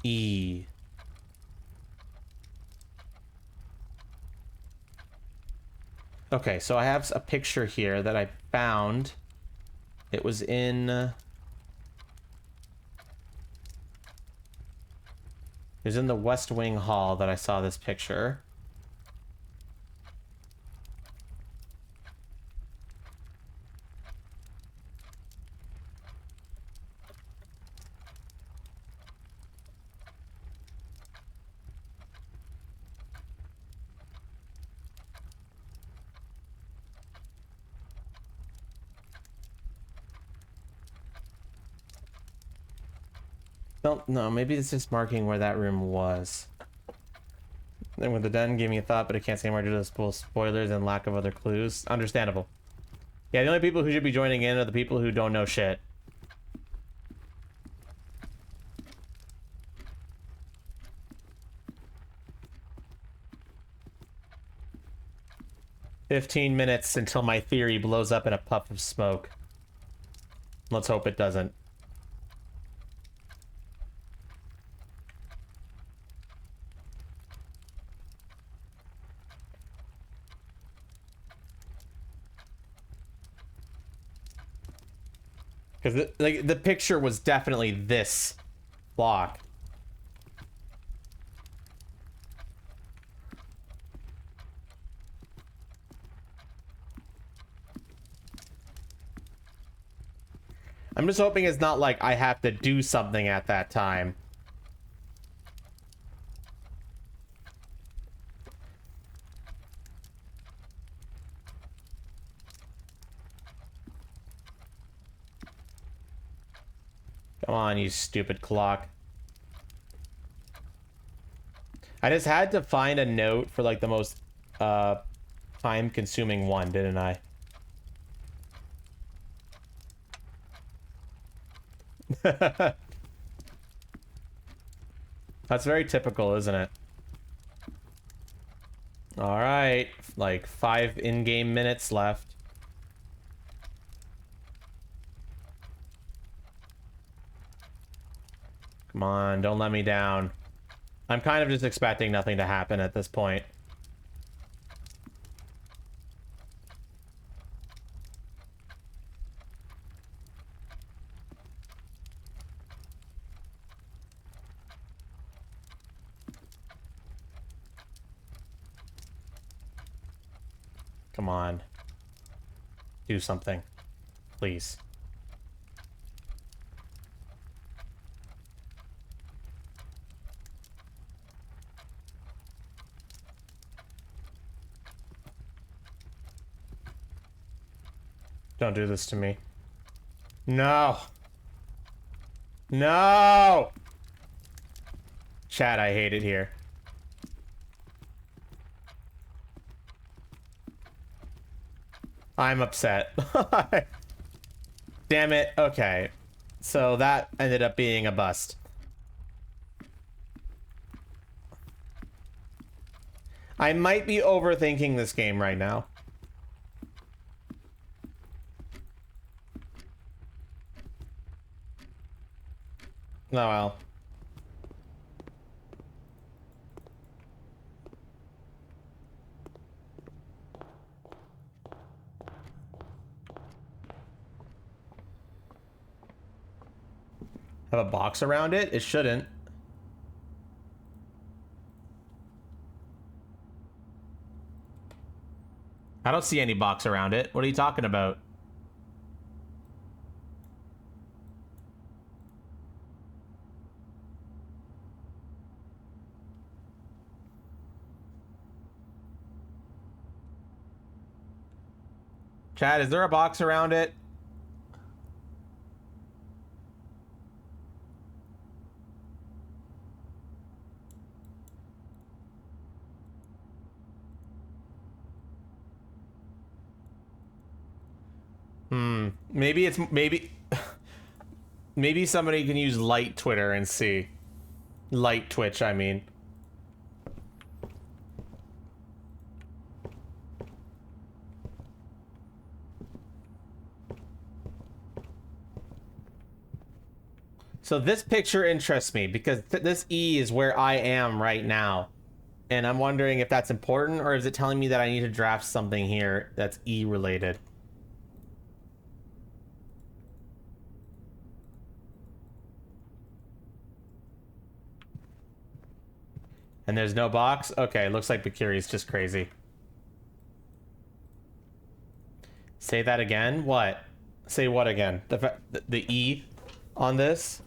E. Okay, so I have a picture here that I found. It was in... It was in the West Wing Hall that I saw this picture. No, maybe it's just marking where that room was. And with the den gave me a thought, but I can't say more due to the spoilers and lack of other clues. Understandable. Yeah, the only people who should be joining in are the people who don't know shit. "15 minutes until my theory blows up in a puff of smoke." Let's hope it doesn't. Because the picture was definitely this block. I'm just hoping it's not like I have to do something at that time. Come on, you stupid clock. I just had to find a note for like the most time-consuming one, didn't I? That's very typical, isn't it? All right, like 5 in-game minutes left. Come on, don't let me down. I'm kind of just expecting nothing to happen at this point. Come on. Do something. Please. Don't do this to me. No! No! Chat, I hate it here. I'm upset. Damn it. Okay. So that ended up being a bust. I might be overthinking this game right now. Oh well. Have a box around it? It shouldn't. I don't see any box around it. What are you talking about? Chad, is there a box around it? Maybe it's maybe somebody can use light Twitter and see. Light Twitch, I mean. So this picture interests me because this E is where I am right now. And I'm wondering if that's important or is it telling me that I need to draft something here that's E related? And there's no box? Okay, looks like Bakiri's just crazy. Say that again? What? Say what again? The E on this?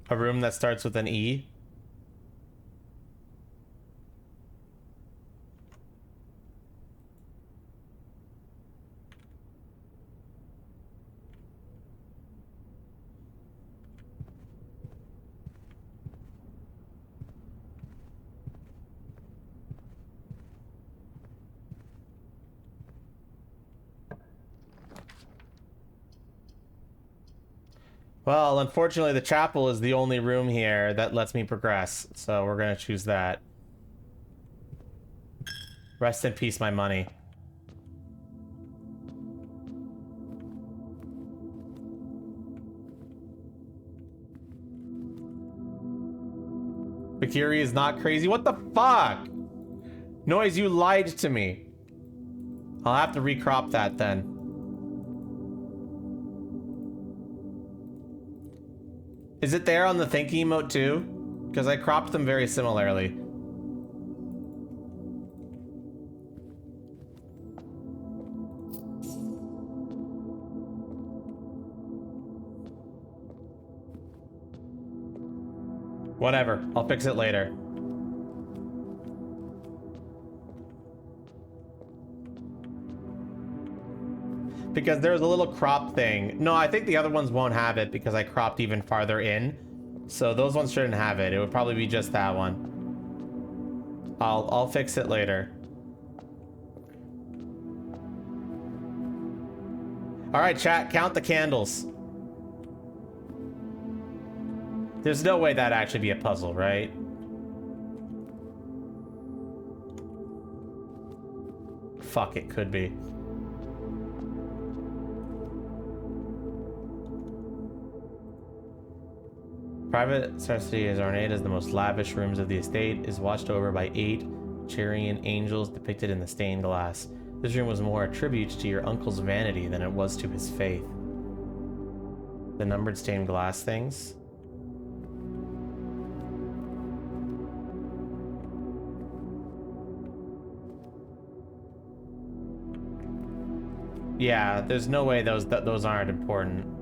A room that starts with an E? Well, unfortunately, the chapel is the only room here that lets me progress, so we're gonna choose that. Rest in peace, my money. Bakiri is not crazy. What the fuck? Noise, you lied to me. I'll have to recrop that then. Is it there on the thinking emote too? Because I cropped them very similarly. Whatever, I'll fix it later. Because there's a little crop thing. No, I think the other ones won't have it because I cropped even farther in. So those ones shouldn't have it. It would probably be just that one. I'll fix it later. All right, chat, count the candles. There's no way that'd actually be a puzzle, right? Fuck, it could be. Private Sarcity is ornate as the most lavish rooms of the estate, is watched over by 8 Charian angels depicted in the stained glass. This room was more a tribute to your uncle's vanity than it was to his faith. The numbered stained glass things. Yeah, there's no way those aren't important.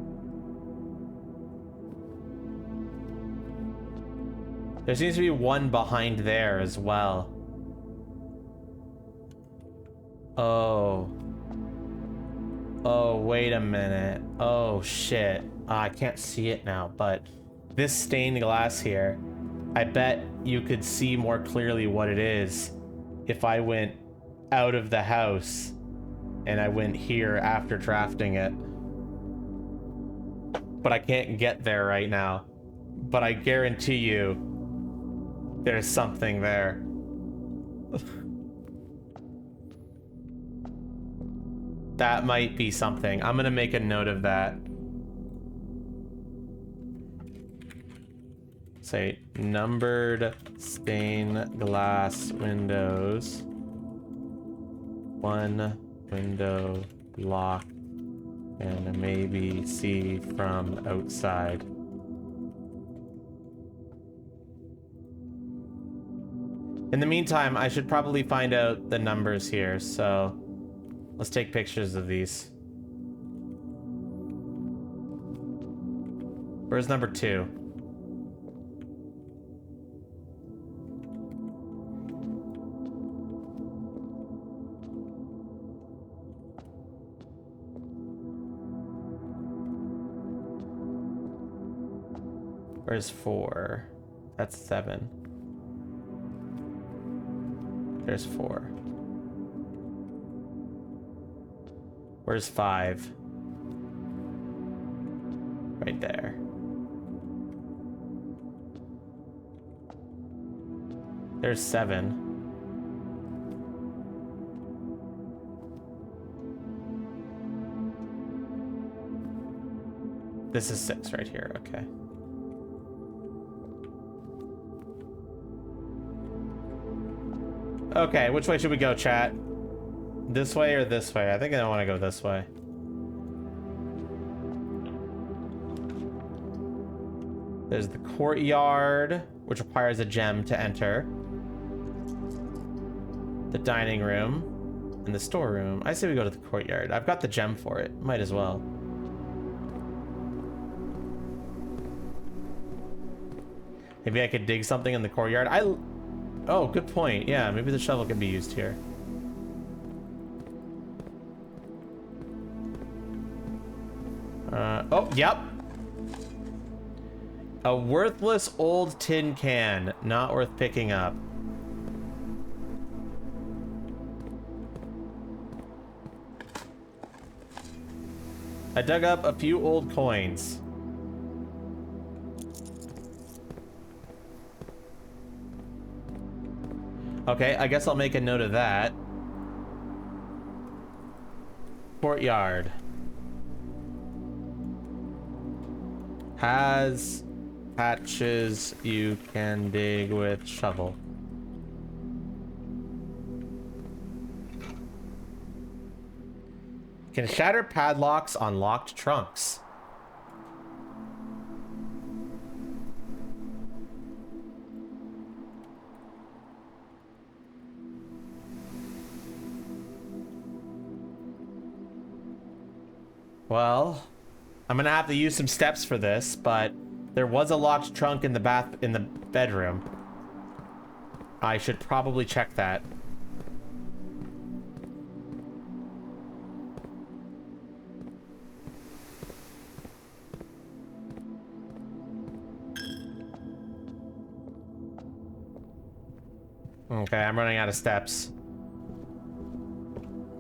There seems to be one behind there as well. Oh. Oh, wait a minute. Oh, shit. I can't see it now, but this stained glass here, I bet you could see more clearly what it is if I went out of the house and I went here after drafting it. But I can't get there right now. But I guarantee you, there's something there. That might be something. I'm gonna make a note of that. Say, numbered stained glass windows. 1 window locked and maybe see from outside. In the meantime, I should probably find out the numbers here, so let's take pictures of these. Where's number 2? Where's 4? That's 7. There's 4. Where's 5? Right there. There's 7. This is 6 right here, okay. Okay, which way should we go, chat? This way or this way? I think I want to go this way. There's the courtyard, which requires a gem to enter. The dining room and the storeroom. I say we go to the courtyard. I've got the gem for it. Might as well. Maybe I could dig something in the courtyard. Oh, good point. Yeah, maybe the shovel can be used here. Oh, yep. A worthless old tin can. Not worth picking up. I dug up a few old coins. Okay, I guess I'll make a note of that. Courtyard. Has patches you can dig with shovel. Can shatter padlocks on locked trunks. Well, I'm gonna have to use some steps for this, but there was a locked trunk in the bedroom. I should probably check that. Okay, I'm running out of steps.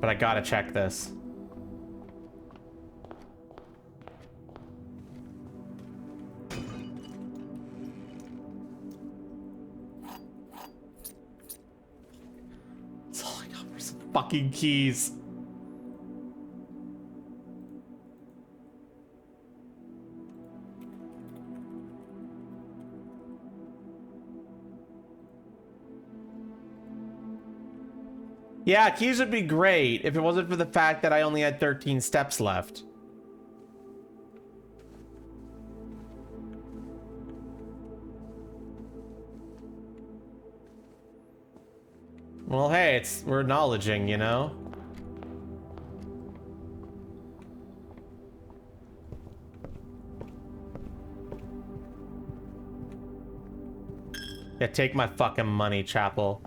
But I gotta check this. That's all I got for some fucking keys. Yeah, keys would be great if it wasn't for the fact that I only had 13 steps left. Well, hey, we're acknowledging, you know? Yeah, take my fucking money, Chapel.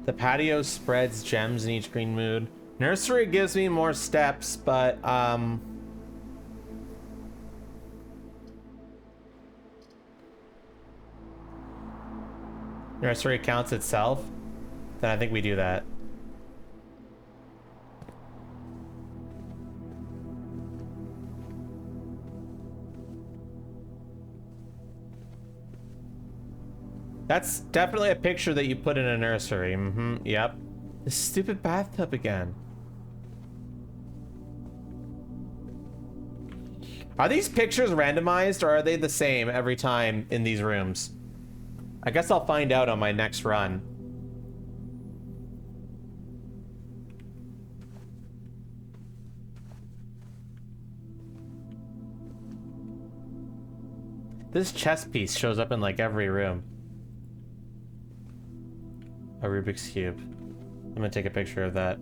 The patio spreads gems in each green mood. Nursery gives me more steps, but, nursery counts itself? Then I think we do that. That's definitely a picture that you put in a nursery. Mm-hmm, yep. This stupid bathtub again. Are these pictures randomized or are they the same every time in these rooms? I guess I'll find out on my next run. This chess piece shows up in like every room. A Rubik's Cube. I'm gonna take a picture of that.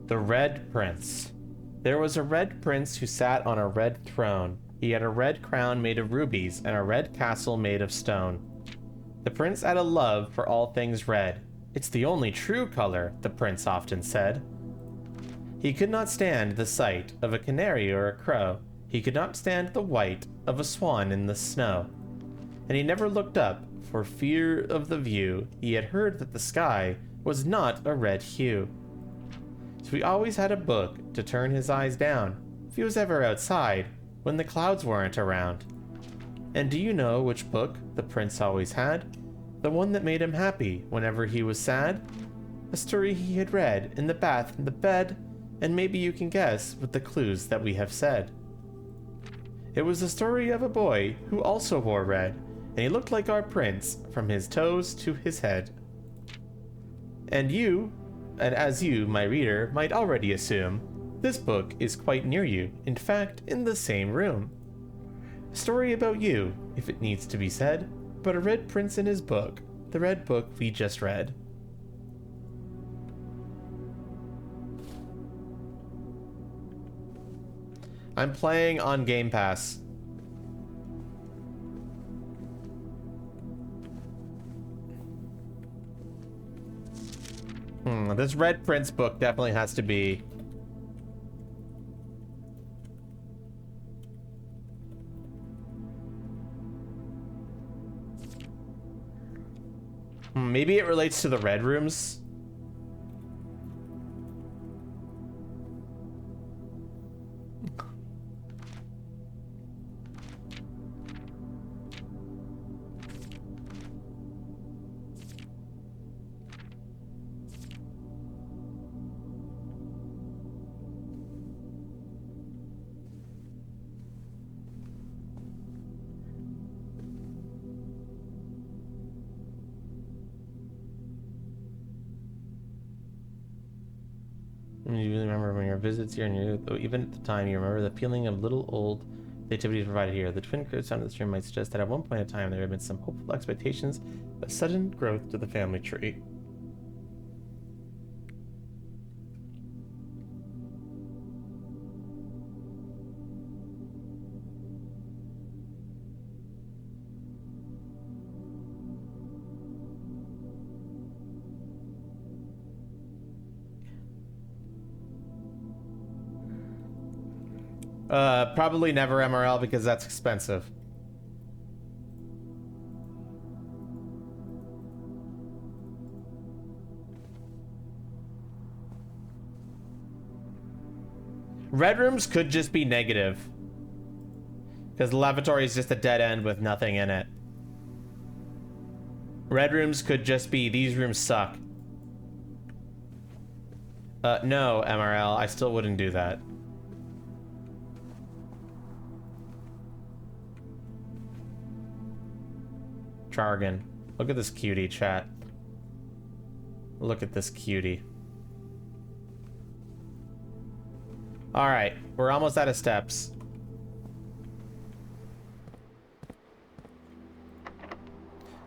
The Red Prince. There was a red prince who sat on a red throne. He had a red crown made of rubies and a red castle made of stone. The prince had a love for all things red. It's the only true color, the prince often said. He could not stand the sight of a canary or a crow. He could not stand the white of a swan in the snow. And he never looked up for fear of the view. He had heard that the sky was not a red hue. So he always had a book to turn his eyes down if he was ever outside when the clouds weren't around. And do you know which book the prince always had? The one that made him happy whenever he was sad? A story he had read in the bath and the bed, and maybe you can guess with the clues that we have said. It was the story of a boy who also wore red, and he looked like our prince from his toes to his head. And as you, my reader, might already assume, this book is quite near you, in fact, in the same room. A story about you, if it needs to be said, but a red prince in his book, the red book we just read. I'm playing on Game Pass. This Red Prince book definitely has to be... Maybe it relates to the red rooms. You really remember when your visits here, and even at the time, you remember the feeling of little old activities provided here. The twin cribs found in this room might suggest that at one point in time there had been some hopeful expectations, but sudden growth to the family tree. Probably never MRL because that's expensive. Red rooms could just be negative. Because the lavatory is just a dead end with nothing in it. Red rooms could just be, these rooms suck. No, MRL, I still wouldn't do that. Jargon. Look at this cutie, chat. Look at this cutie. Alright, we're almost out of steps.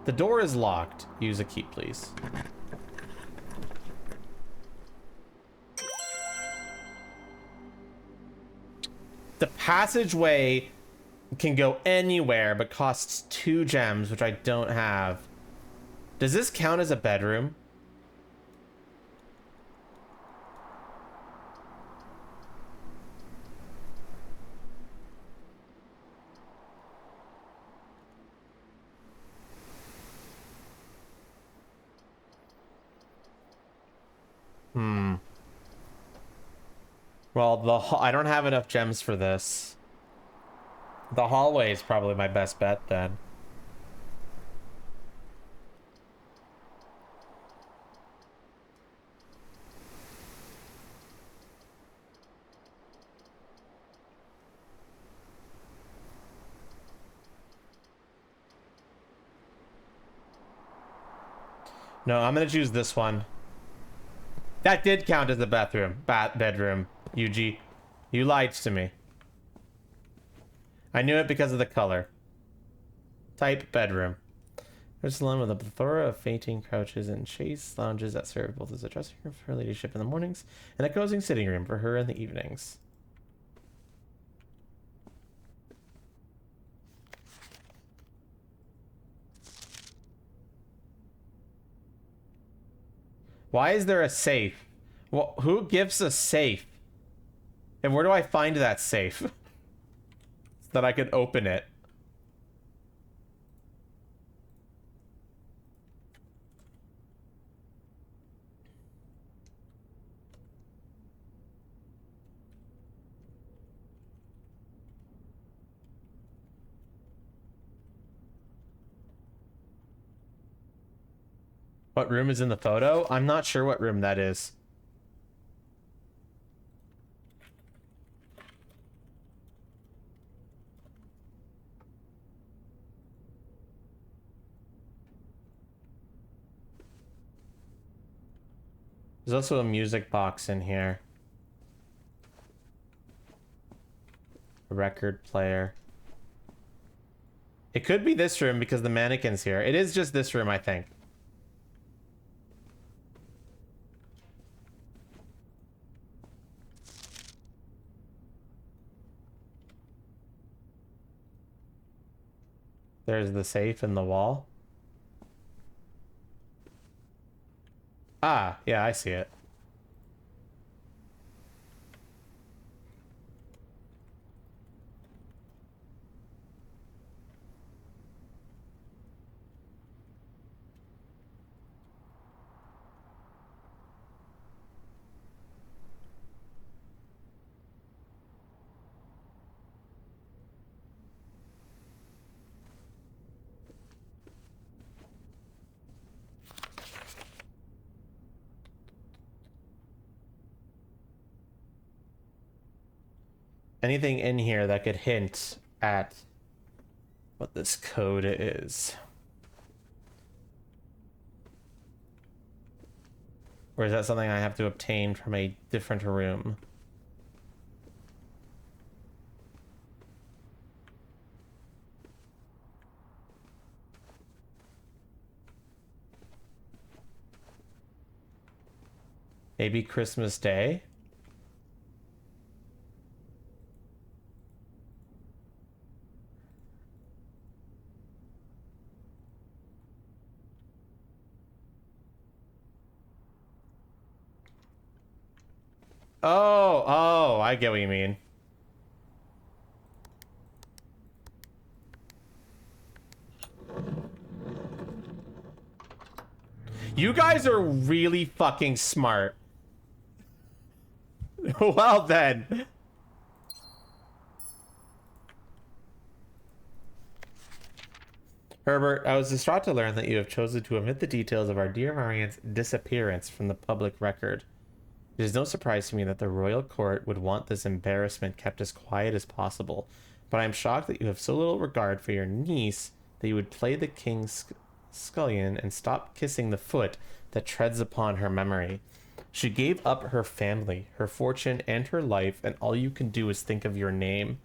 The door is locked. Use a key, please. The passageway can go anywhere, but costs 2 gems, which I don't have. Does this count as a bedroom? Well, I don't have enough gems for this. The hallway is probably my best bet then. No, I'm gonna choose this one. That did count as a bedroom, UG. You lied to me. I knew it because of the color. Type bedroom. There's a salon with a plethora of fainting couches and chaise lounges that serve both as a dressing room for her ladyship in the mornings and a cozy sitting room for her in the evenings. Why is there a safe? Well, who gives a safe? And where do I find that safe? So that I could open it. What room is in the photo? I'm not sure what room that is. There's also a music box in here. A record player. It could be this room because the mannequin's here. It is just this room, I think. There's the safe in the wall. Ah, yeah, I see it. Anything in here that could hint at what this code is? Or is that something I have to obtain from a different room? Maybe Christmas Day? Oh, I get what you mean. You guys are really fucking smart. Well then. Herbert, I was distraught to learn that you have chosen to omit the details of our dear Marian's disappearance from the public record. It is no surprise to me that the royal court would want this embarrassment kept as quiet as possible, but I am shocked that you have so little regard for your niece that you would play the king's scullion and stop kissing the foot that treads upon her memory. She gave up her family, her fortune, and her life, and all you can do is think of your name.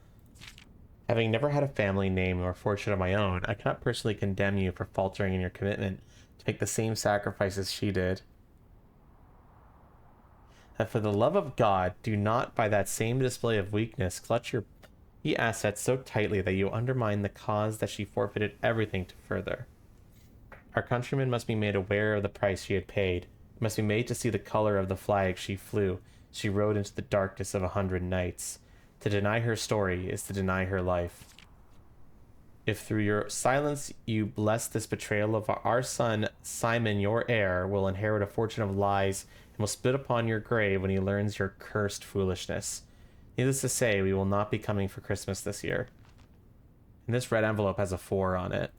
Having never had a family name or fortune of my own, I cannot personally condemn you for faltering in your commitment to make the same sacrifices she did. And for the love of God, do not, by that same display of weakness, clutch your assets so tightly that you undermine the cause that she forfeited everything to further. Our countrymen must be made aware of the price she had paid, must be made to see the color of the flag she flew. She rode into the darkness of 100 nights. To deny her story is to deny her life. If through your silence you bless this betrayal of our son, Simon, your heir, will inherit a fortune of lies and will spit upon your grave when he learns your cursed foolishness. Needless to say, we will not be coming for Christmas this year. And this red envelope has a 4 on it.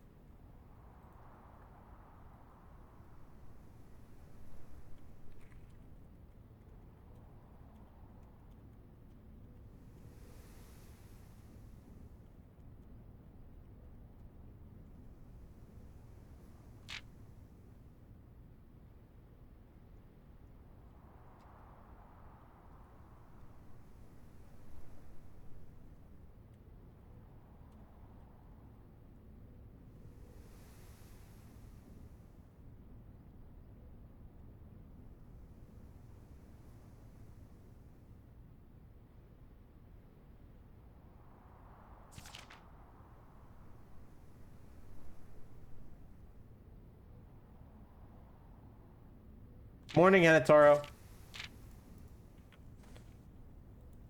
Morning, Anatoro.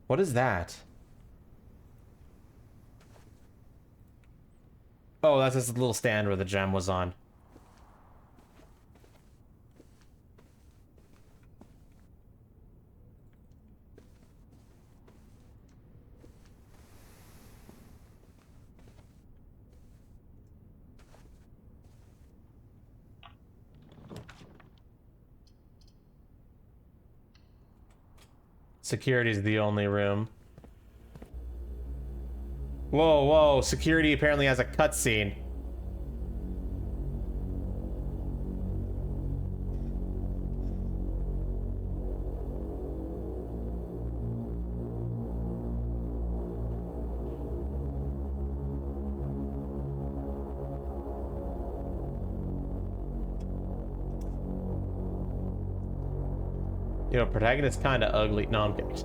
What is that? Oh, that's this little stand where the gem was on. Security's the only room. Whoa, whoa, security apparently has a cutscene. You know, protagonist's kind of ugly. No, I'm kidding.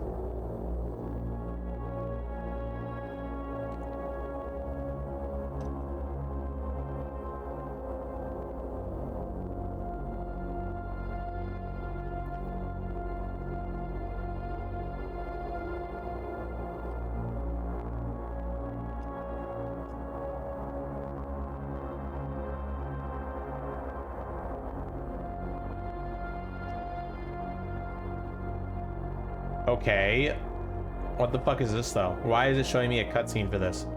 Okay. What the fuck is this, though? Why is it showing me a cutscene for this?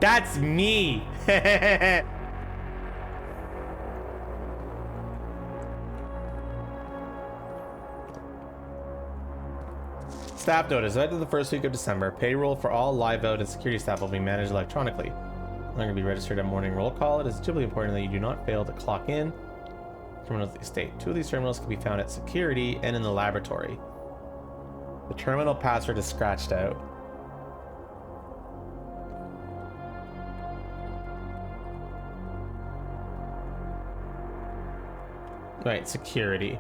That's me. Staff notice, after the first week of December, payroll for all live out and security staff will be managed electronically. I'm going to be registered at morning roll call. It is doubly important that you do not fail to clock in. Terminals of the estate. 2 of these terminals can be found at security and in the laboratory. The terminal password is scratched out. Right, security.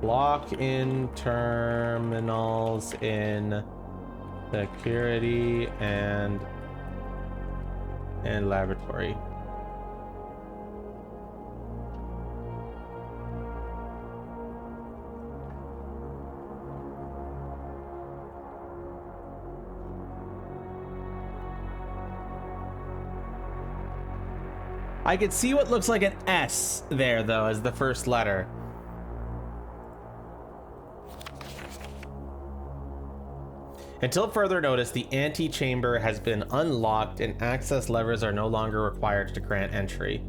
Lock in terminals in security and laboratory. I could see what looks like an S there, though, as the first letter. Until further notice, the antechamber has been unlocked and access levers are no longer required to grant entry.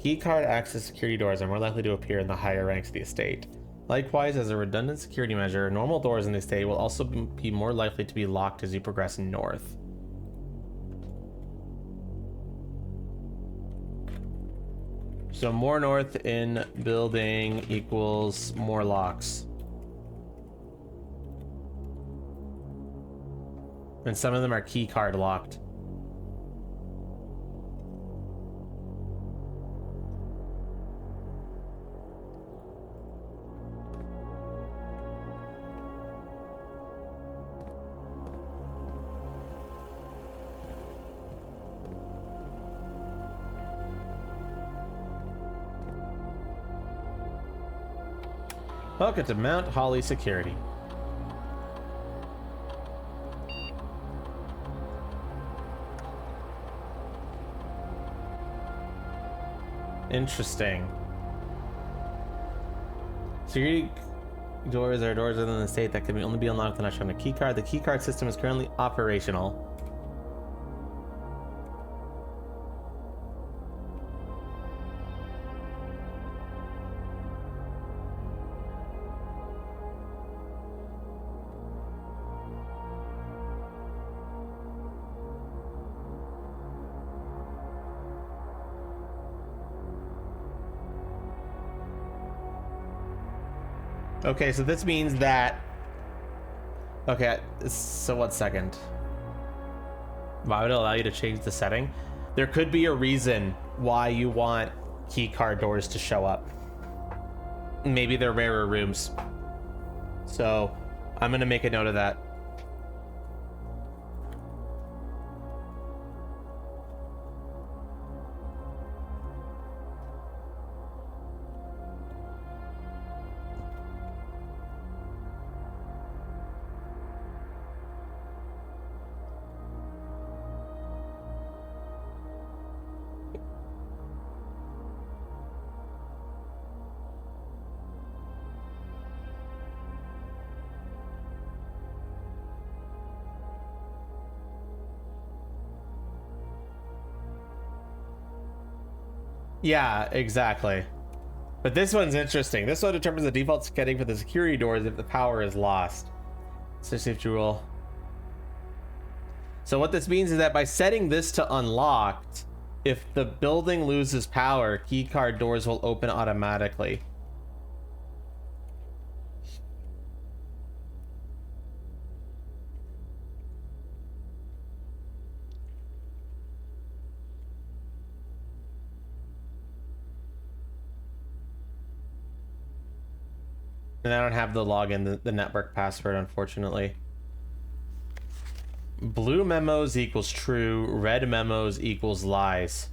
Keycard access security doors are more likely to appear in the higher ranks of the estate. Likewise, as a redundant security measure, normal doors in the estate will also be more likely to be locked as you progress north. So more north in building equals more locks. And some of them are key card locked. Welcome to Mount Holly Security. Interesting. Security doors are doors within the state that can only be unlocked when I show a key card. The key card system is currently operational. Okay, so this means that... Okay, so 1 second. Why would it allow you to change the setting? There could be a reason why you want keycard doors to show up. Maybe they're rarer rooms. So, I'm gonna make a note of that. Yeah, exactly. But this one's interesting. This one determines the default setting for the security doors if the power is lost. So safety rule. So what this means is that by setting this to unlocked, if the building loses power, keycard doors will open automatically. And I don't have the login, the network password, unfortunately. Blue memos equals true, red memos equals lies.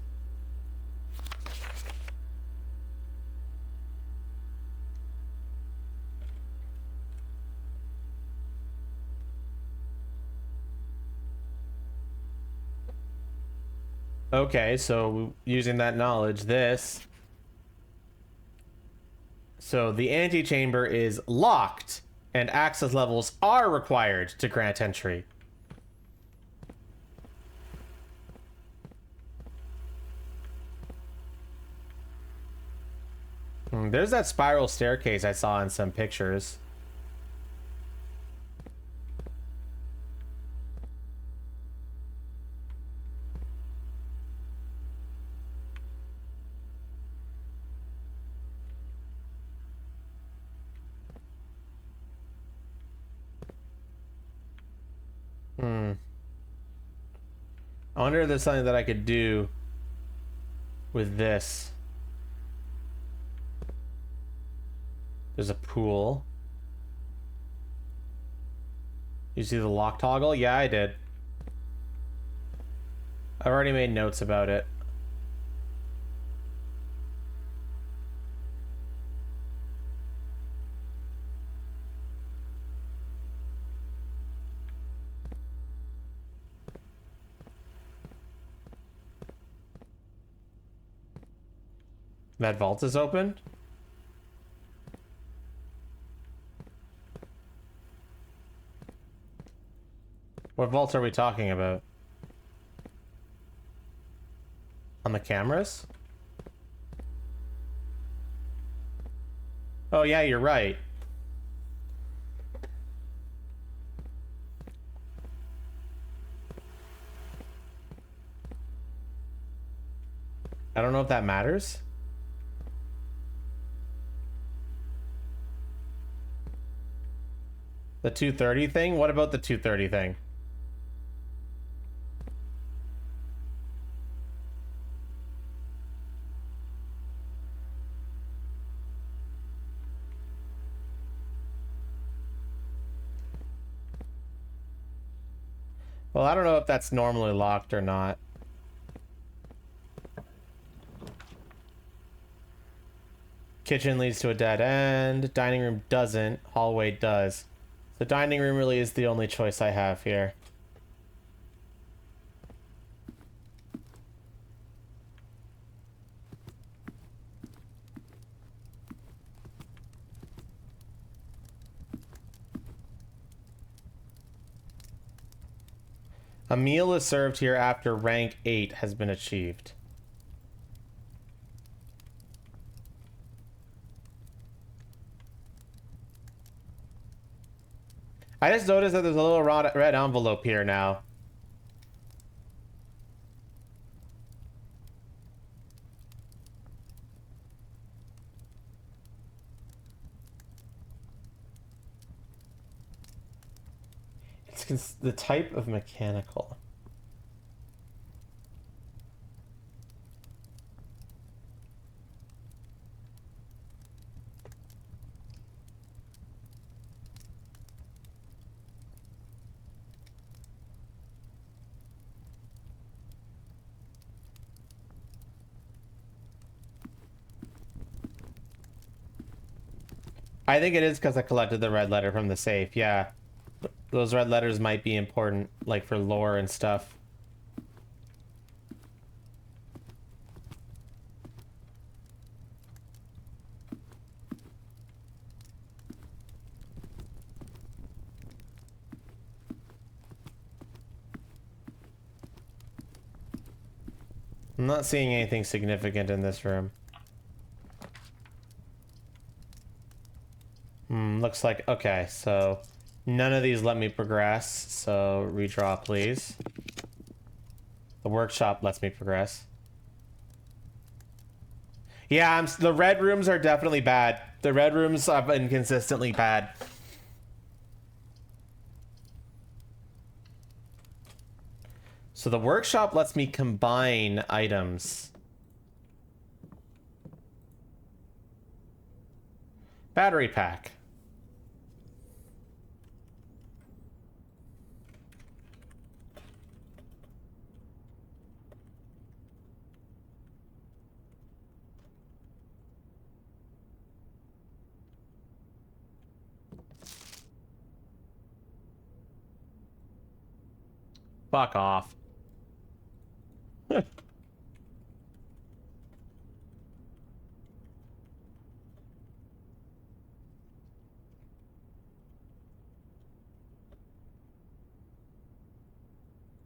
Okay, so using that knowledge, this... So the antechamber is locked, and access levels are required to grant entry. There's that spiral staircase I saw in some pictures. I wonder if there's something that I could do with this. There's a pool. You see the lock toggle? Yeah, I did. I've already made notes about it. That vault is open? What vaults are we talking about? On the cameras? Oh yeah, you're right. I don't know if that matters. The 230 thing? What about the 230 thing? Well, I don't know if that's normally locked or not. Kitchen leads to a dead end. Dining room doesn't. Hallway does. The dining room really is the only choice I have here. A meal is served here after rank 8 has been achieved. I just noticed that there's a little red envelope here now. It's the type of mechanical. I think it is because I collected the red letter from the safe, yeah. Those red letters might be important, like for lore and stuff. I'm not seeing anything significant in this room. Looks like, okay, so none of these let me progress, so redraw please. The workshop lets me progress. Yeah, the red rooms are definitely bad. The red rooms have been consistently bad. So the workshop lets me combine items. Battery pack. Fuck off.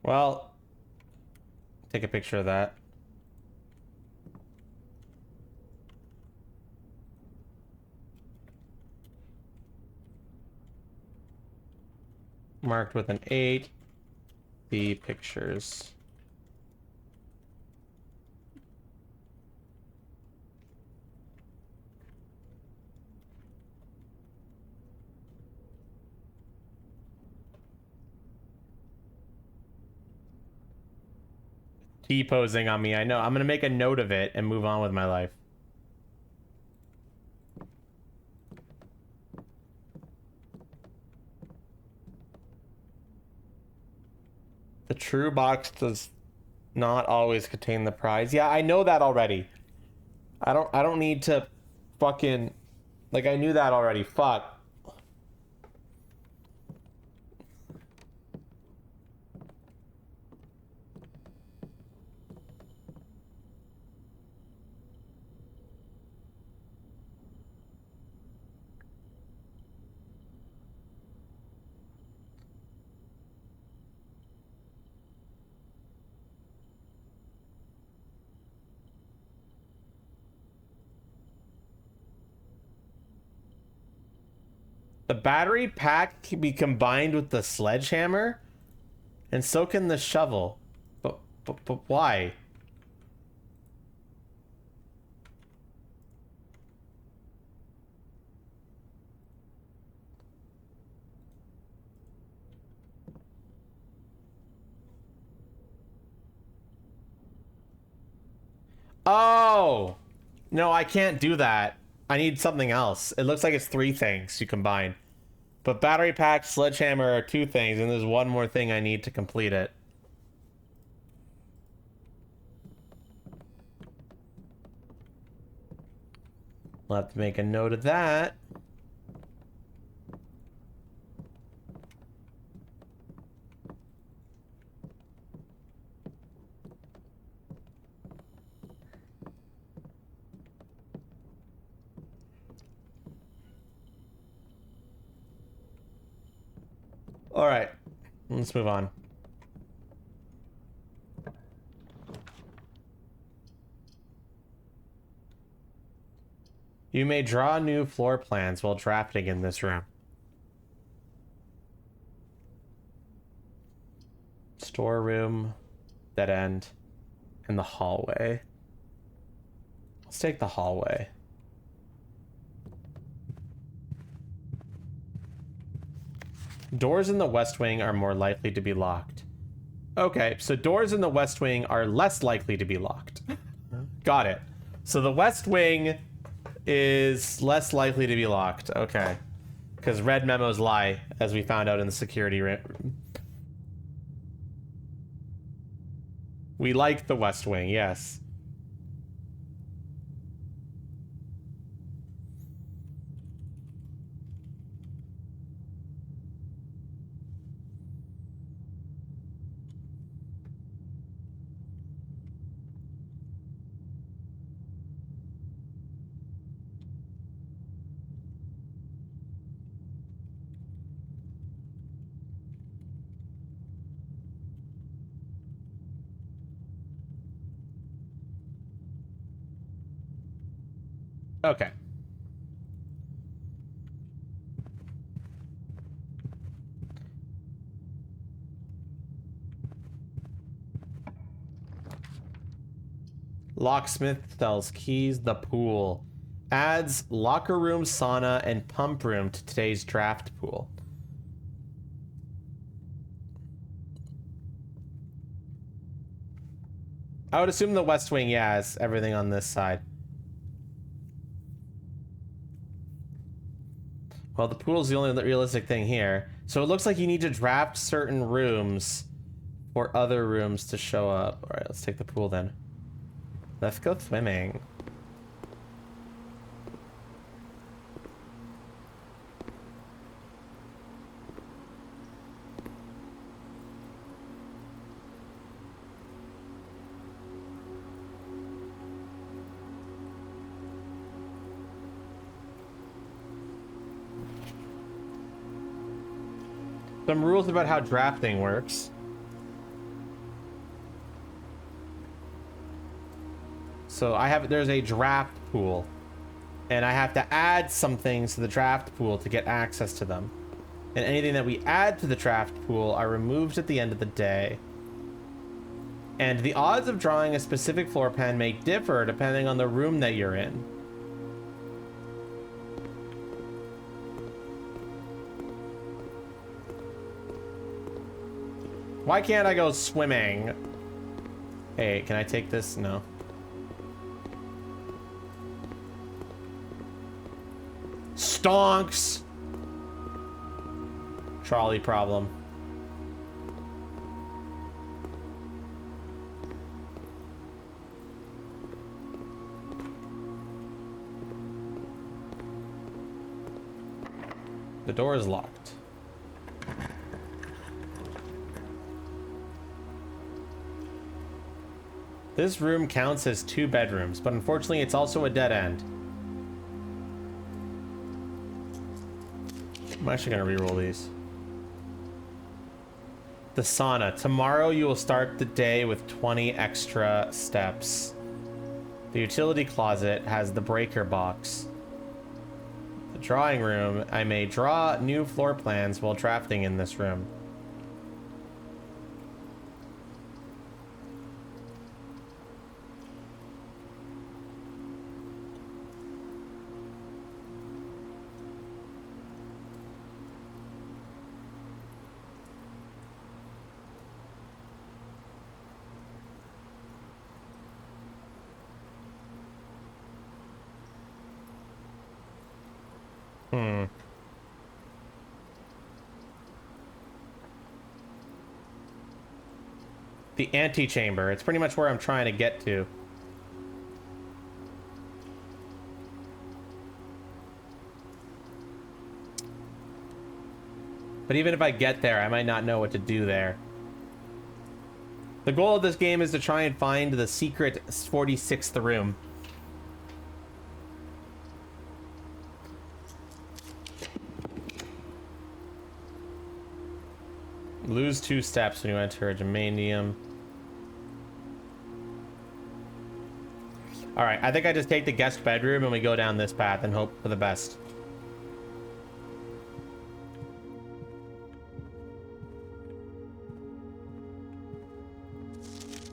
Well, take a picture of that. Marked with an 8. The pictures. T-posing on me, I know. I'm gonna make a note of it and move on with my life. The true box does not always contain the prize. Yeah, I know that already. I don't need to fucking, like, I knew that already. Fuck. The battery pack can be combined with the sledgehammer, and so can the shovel. But why? Oh! No, I can't do that. I need something else. It looks like it's 3 things you combine. But battery pack, sledgehammer are 2 things, and there's one more thing I need to complete it. We'll have to make a note of that. All right, let's move on. You may draw new floor plans while drafting in this room. Storeroom, dead end, and the hallway. Let's take the hallway. Doors in the West Wing are more likely to be locked. Okay, so doors in the West Wing are less likely to be locked. Got it. So the West Wing is less likely to be locked. Okay. Because red memos lie, as we found out in the security room. We like the West Wing, yes. Okay. Locksmith sells keys, the pool. Adds locker room, sauna, and pump room to today's draft pool. I would assume the West Wing, yeah, has everything on this side. Well, the pool's the only realistic thing here. So it looks like you need to draft certain rooms for other rooms to show up. All right, let's take the pool then. Let's go swimming. Some rules about how drafting works. So there's a draft pool, and I have to add some things to the draft pool to get access to them. And anything that we add to the draft pool are removed at the end of the day. And the odds of drawing a specific floor plan may differ depending on the room that you're in. Why can't I go swimming? Hey, can I take this? No. Stonks! Trolley problem. The door is locked. This room counts as 2 bedrooms, but unfortunately it's also a dead end. I'm actually gonna reroll these. The sauna. Tomorrow you will start the day with 20 extra steps. The utility closet has the breaker box. The drawing room. I may draw new floor plans while drafting in this room. The antechamber. It's pretty much where I'm trying to get to. But even if I get there, I might not know what to do there. The goal of this game is to try and find the secret 46th room. Lose 2 steps when you enter a gymnasium. Alright, I think I just take the guest bedroom and we go down this path and hope for the best.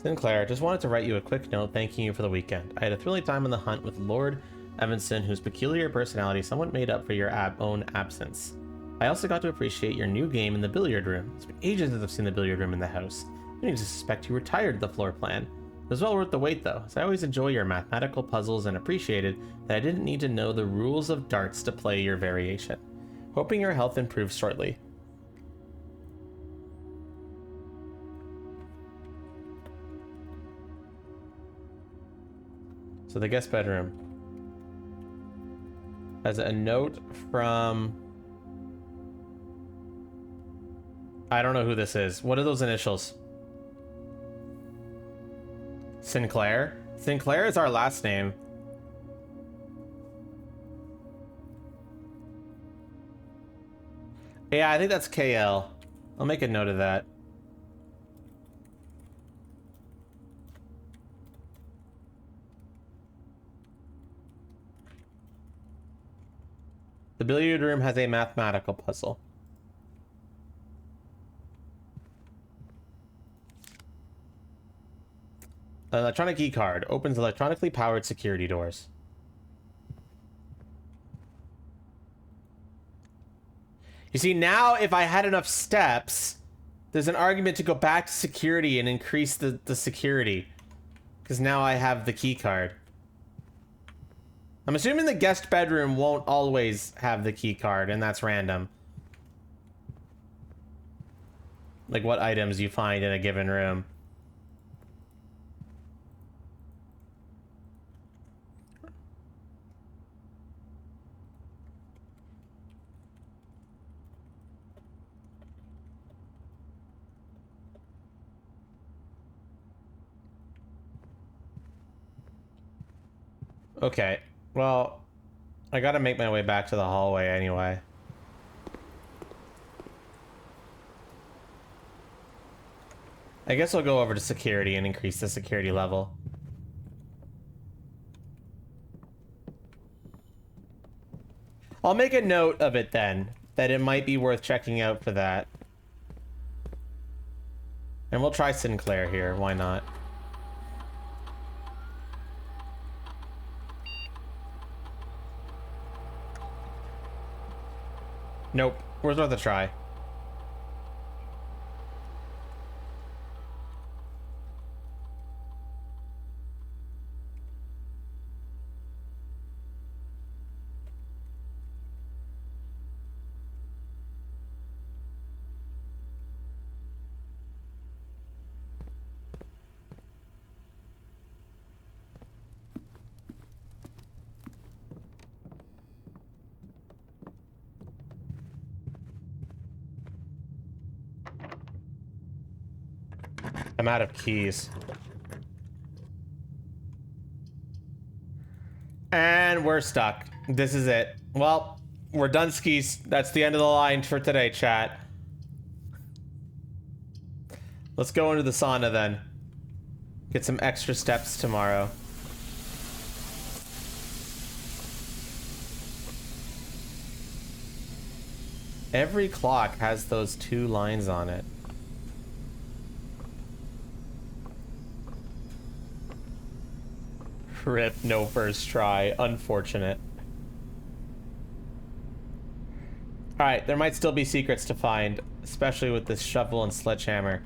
Sinclair, just wanted to write you a quick note thanking you for the weekend. I had a thrilling time on the hunt with Lord Evanson, whose peculiar personality somewhat made up for your own absence. I also got to appreciate your new game in the billiard room. It's been ages since I've seen the billiard room in the house. I didn't suspect you retired the floor plan. It was well worth the wait though, as I always enjoy your mathematical puzzles and appreciated that I didn't need to know the rules of darts to play your variation. Hoping your health improves shortly. So the guest bedroom has a note from... I don't know who this is. What are those initials? Sinclair? Sinclair is our last name. Yeah, I think that's KL. I'll make a note of that. The billiard room has a mathematical puzzle. An electronic key card opens electronically powered security doors. You see, now if I had enough steps, there's an argument to go back to security and increase the security. Because now I have the key card. I'm assuming the guest bedroom won't always have the key card, and that's random. Like what items you find in a given room. Okay, well, I gotta make my way back to the hallway anyway. I guess I'll go over to security and increase the security level. I'll make a note of it then, that it might be worth checking out for that. And we'll try Sinclair here, why not? Nope. Worth a try. I'm out of keys. And we're stuck. This is it. Well, we're done skis. That's the end of the line for today, chat. Let's go into the sauna then. Get some extra steps tomorrow. Every clock has those 2 lines on it. Rip, no first try. Unfortunate. Alright, there might still be secrets to find, especially with this shovel and sledgehammer.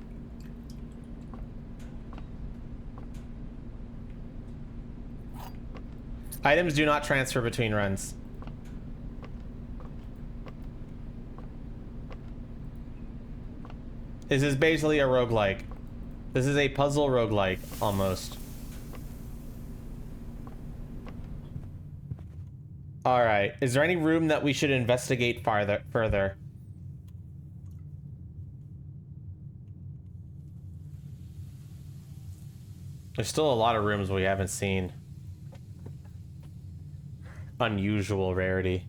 Items do not transfer between runs. This is basically a roguelike. This is a puzzle roguelike, almost. Alright, is there any room that we should investigate further? There's still a lot of rooms we haven't seen. Unusual rarity.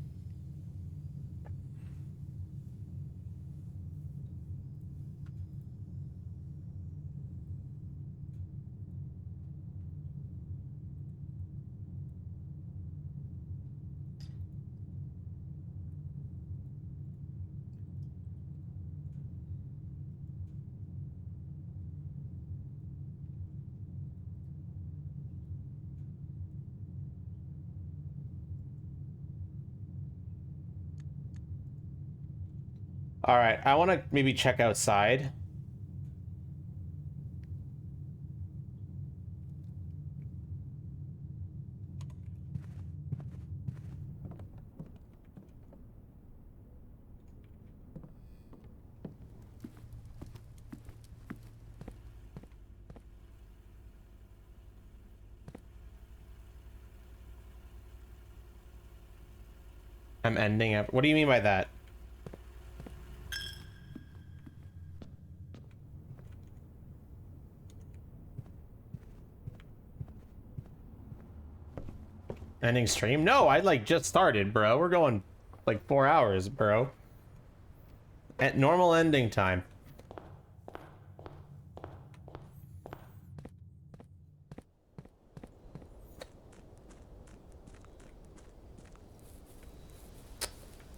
All right, I want to maybe check outside. I'm ending up. What do you mean by that? Ending stream? No, I like just started, bro. We're going like 4 hours, bro. At normal ending time.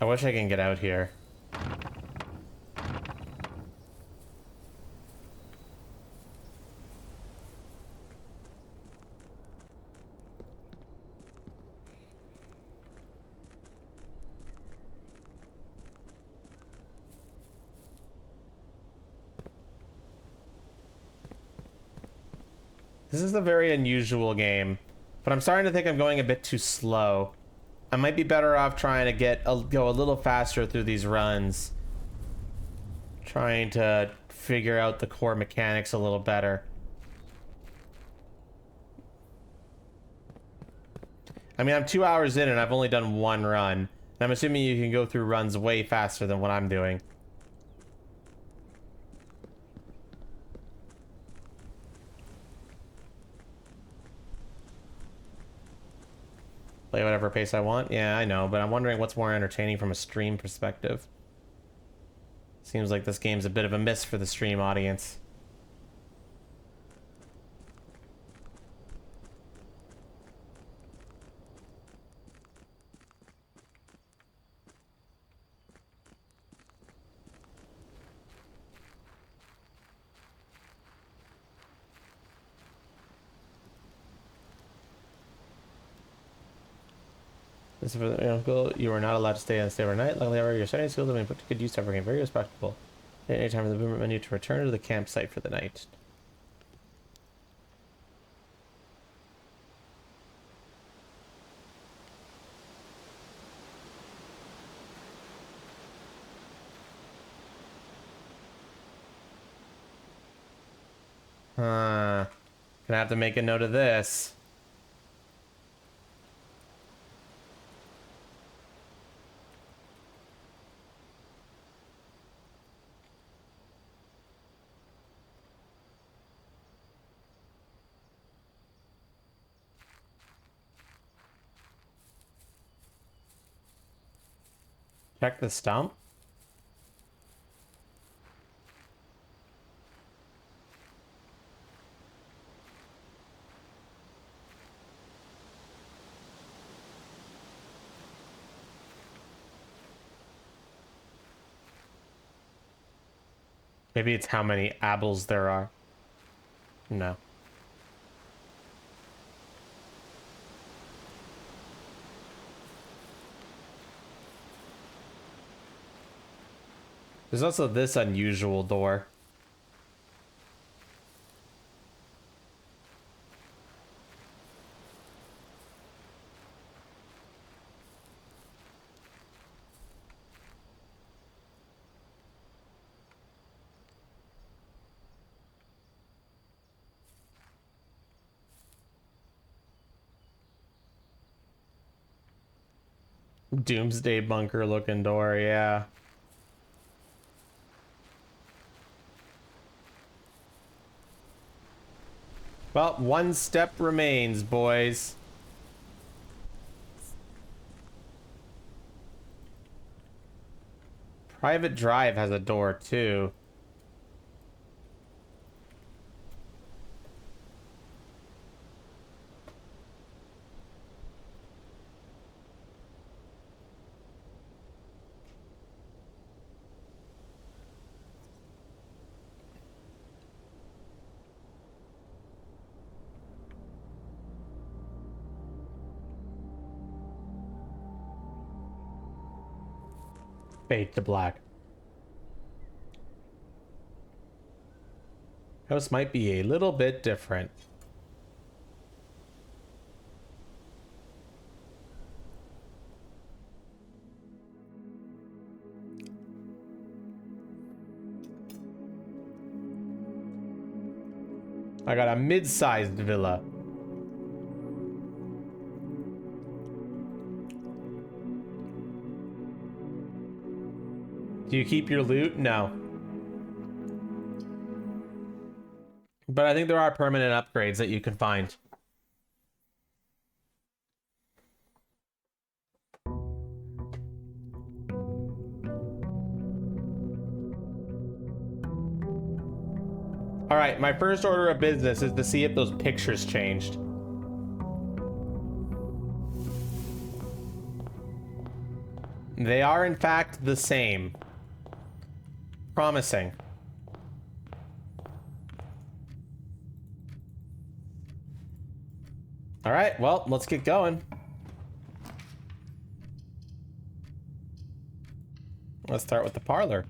I wish I can get out here. This is a very unusual game, but I'm starting to think I'm going a bit too slow. I might be better off trying to go a little faster through these runs. Trying to figure out the core mechanics a little better. I mean, I'm 2 hours in and I've only done 1 run. And I'm assuming you can go through runs way faster than what I'm doing. Play whatever pace I want? Yeah, I know, but I'm wondering what's more entertaining from a stream perspective. Seems like this game's a bit of a miss for the stream audience. This is for the uncle. You are not allowed to stay overnight. Luckily, however, your studying skills have been put to good use to become very respectable. Any time for the movement menu to return to the campsite for the night. Gonna have to make a note of this. Check the stump. Maybe it's how many apples there are. No. There's also this unusual door. Doomsday bunker looking door, yeah. Well, one step remains, boys. Private drive has a door too. Fade to black. House might be a little bit different. I got a mid-sized villa. Do you keep your loot? No. But I think there are permanent upgrades that you can find. All right, my first order of business is to see if those pictures changed. They are in fact the same. Promising. All right, well, let's get going. Let's start with the parlor.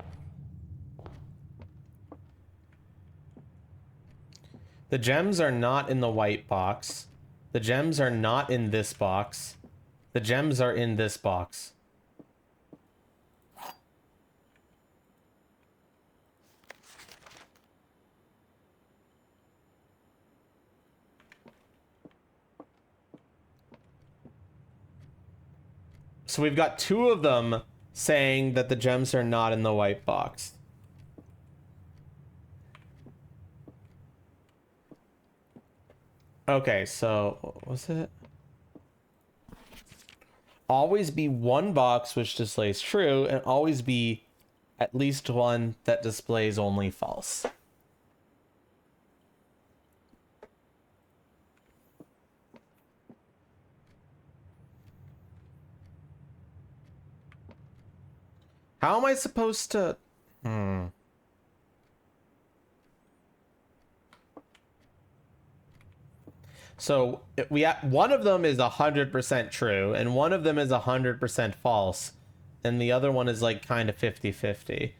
The gems are not in the white box. The gems are not in this box. The gems are in this box. So we've got two of them saying that the gems are not in the white box. Okay, so what was it? Always be one box which displays true, and always be at least one that displays only false. How am I supposed to... So one of them is 100% true, and one of them is 100% false, and the other one is like kind of 50-50.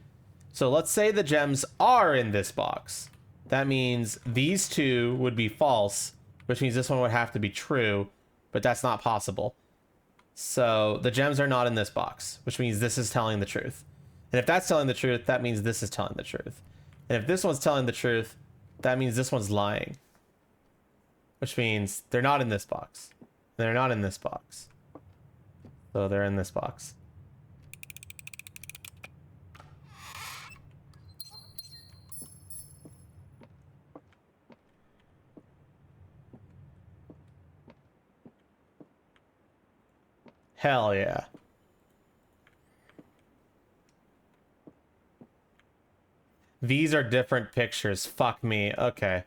So let's say the gems are in this box. That means these two would be false, which means this one would have to be true, but that's not possible. So the gems are not in this box, which means this is telling the truth. And if that's telling the truth, that means this is telling the truth. And if this one's telling the truth, that means this one's lying. Which means they're not in this box. They're not in this box. So they're in this box. Hell yeah. These are different pictures. Fuck me. Okay.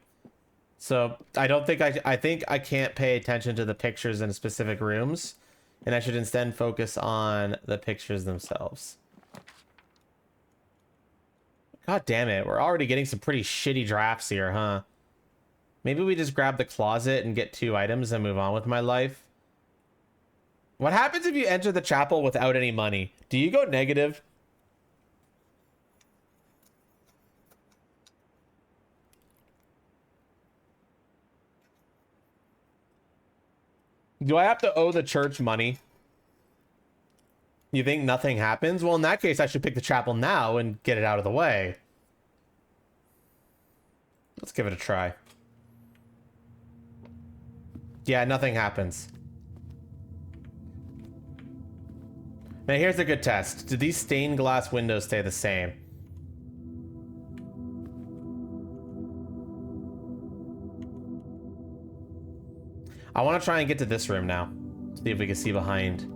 So I don't think I think I can't pay attention to the pictures in specific rooms, and I should instead focus on the pictures themselves. God damn it. We're already getting some pretty shitty drafts here, huh? Maybe we just grab the closet and get 2 items and move on with my life. What happens if you enter the chapel without any money? Do you go negative? Do I have to owe the church money? You think nothing happens? Well, in that case, I should pick the chapel now and get it out of the way. Let's give it a try. Yeah, nothing happens. Now here's a good test. Do these stained glass windows stay the same? I want to try and get to this room now. See if we can see behind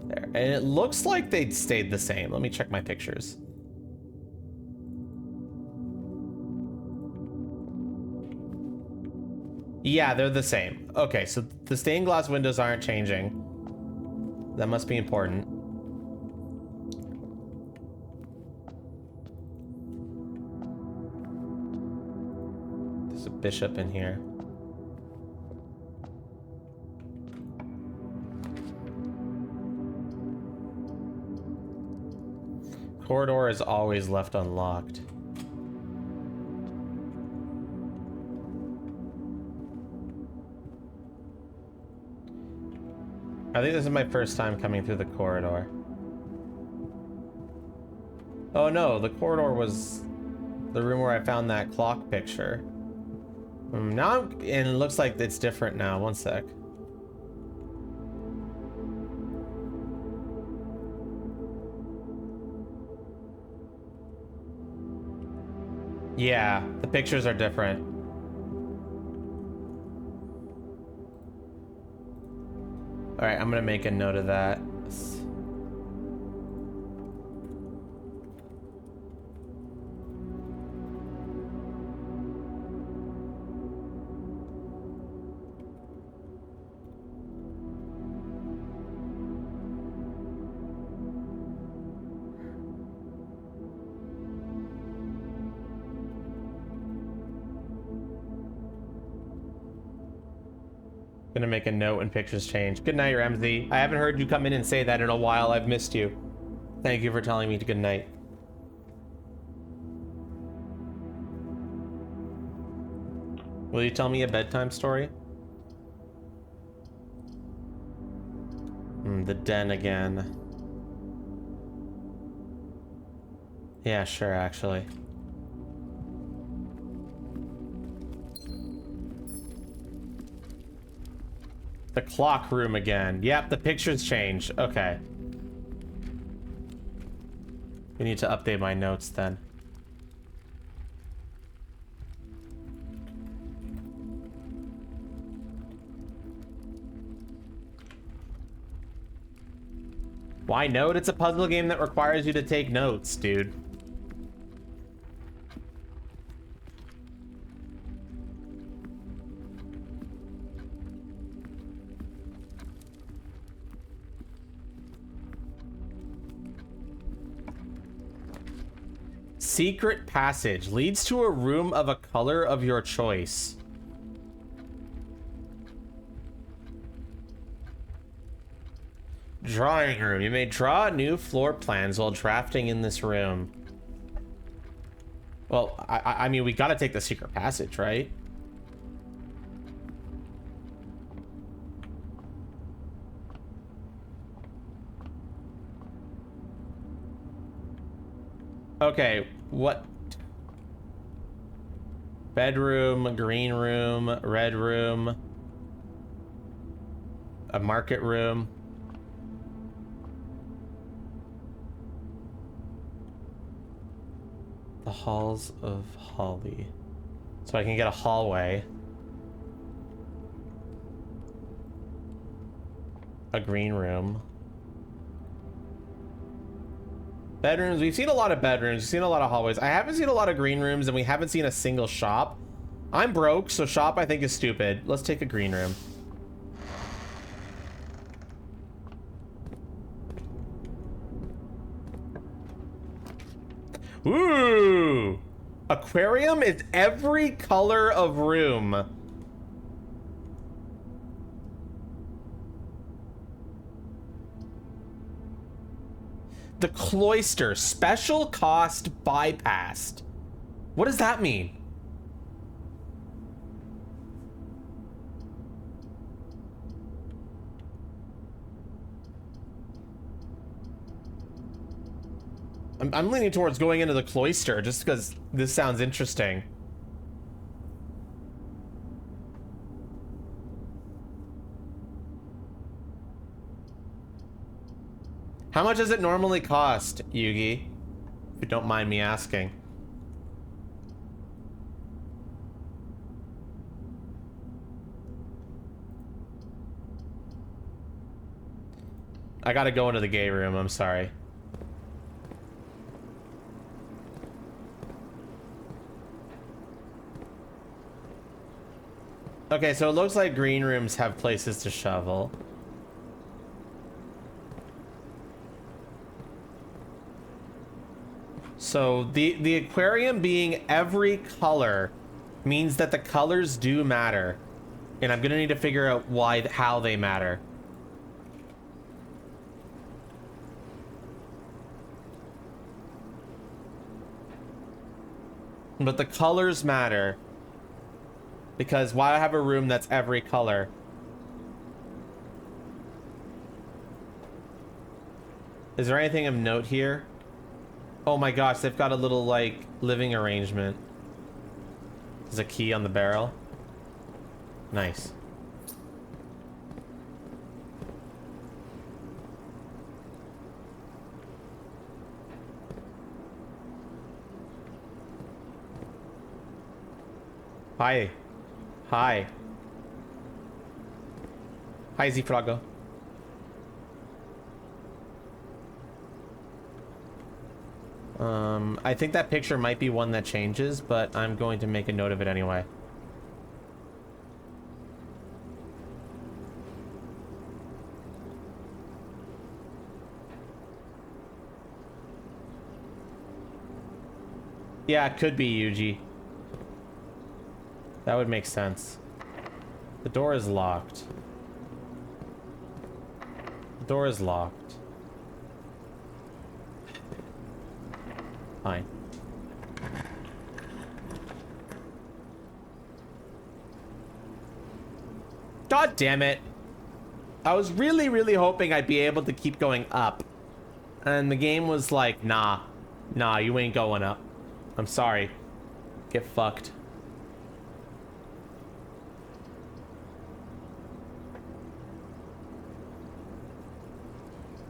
there. And it looks like they stayed the same. Let me check my pictures. Yeah, they're the same. Okay, so the stained glass windows aren't changing. That must be important. There's a bishop in here. Corridor is always left unlocked. I think this is my first time coming through the corridor. Oh no, the corridor was the room where I found that clock picture. Now and it looks like it's different now. One sec. Yeah, the pictures are different. All right, I'm gonna make a note of that. Gonna make a note when pictures change. Good night, Ramsey. I haven't heard you come in and say that in a while. I've missed you. Thank you for telling me good night. Will you tell me a bedtime story? The den again. Yeah, sure, actually. The clock room again. Yep, the pictures change. Okay. We need to update my notes then. Why note? It's a puzzle game that requires you to take notes, dude. Secret passage leads to a room of a color of your choice. Drawing room. You may draw new floor plans while drafting in this room. Well, I mean, we gotta take the secret passage, right? Okay, what? Bedroom, green room, red room, a market room. The halls of Holly. So I can get a hallway. A green room. Bedrooms. We've seen a lot of bedrooms. We've seen a lot of hallways. I haven't seen a lot of green rooms, and we haven't seen a single shop. I'm broke, so shop I think is stupid. Let's take a green room. Ooh! Aquarium is every color of room. The cloister, special cost bypassed. What does that mean? I'm leaning towards going into the cloister just because this sounds interesting. How much does it normally cost, Yugi? If you don't mind me asking. I gotta go into the gay room, I'm sorry. Okay, so it looks like green rooms have places to shovel. So the aquarium being every color means that the colors do matter. And I'm gonna need to figure out how they matter. But the colors matter. Because why have a room that's every color? Is there anything of note here? Oh my gosh, they've got a little, like, living arrangement. There's a key on the barrel. Nice. Hi. Hi. Hi, Zfrago. I think that picture might be one that changes, but I'm going to make a note of it anyway. Yeah, it could be Yuji. That would make sense. The door is locked. The door is locked. Fine. God damn it. I was really, really hoping I'd be able to keep going up. And the game was like, nah. Nah, you ain't going up. I'm sorry. Get fucked.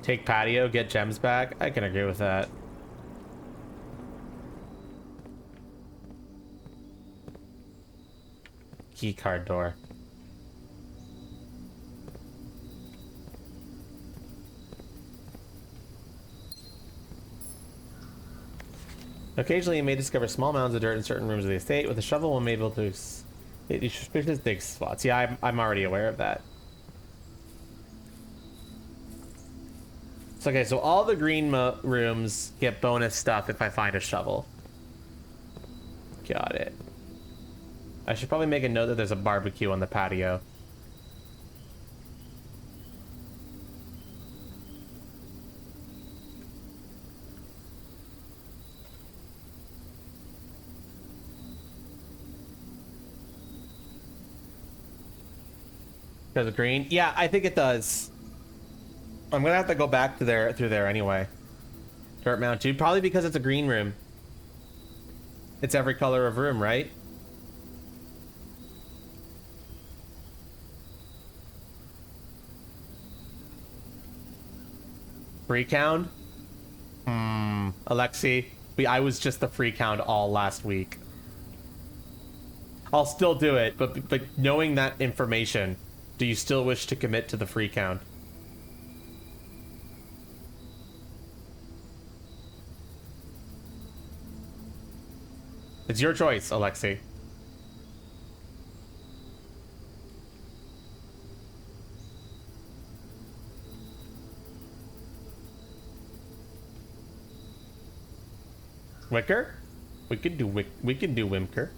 Take patio, get gems back. I can agree with that. Key card door. Occasionally you may discover small mounds of dirt in certain rooms of the estate. With a shovel one may be able to hit these suspicious dig spots. Yeah, I'm already aware of that. So, okay, so all the green rooms get bonus stuff if I find a shovel. Got it. I should probably make a note that there's a barbecue on the patio. Does it green? Yeah, I think it does. I'm gonna have to go back to through there anyway. Dirt Mound 2, probably because it's a green room. It's every color of room, right? Free count? Alexi, I was just the free count all last week. I'll still do it, but knowing that information, do you still wish to commit to the free count? It's your choice, Alexei. Wicker? We can do Wimker.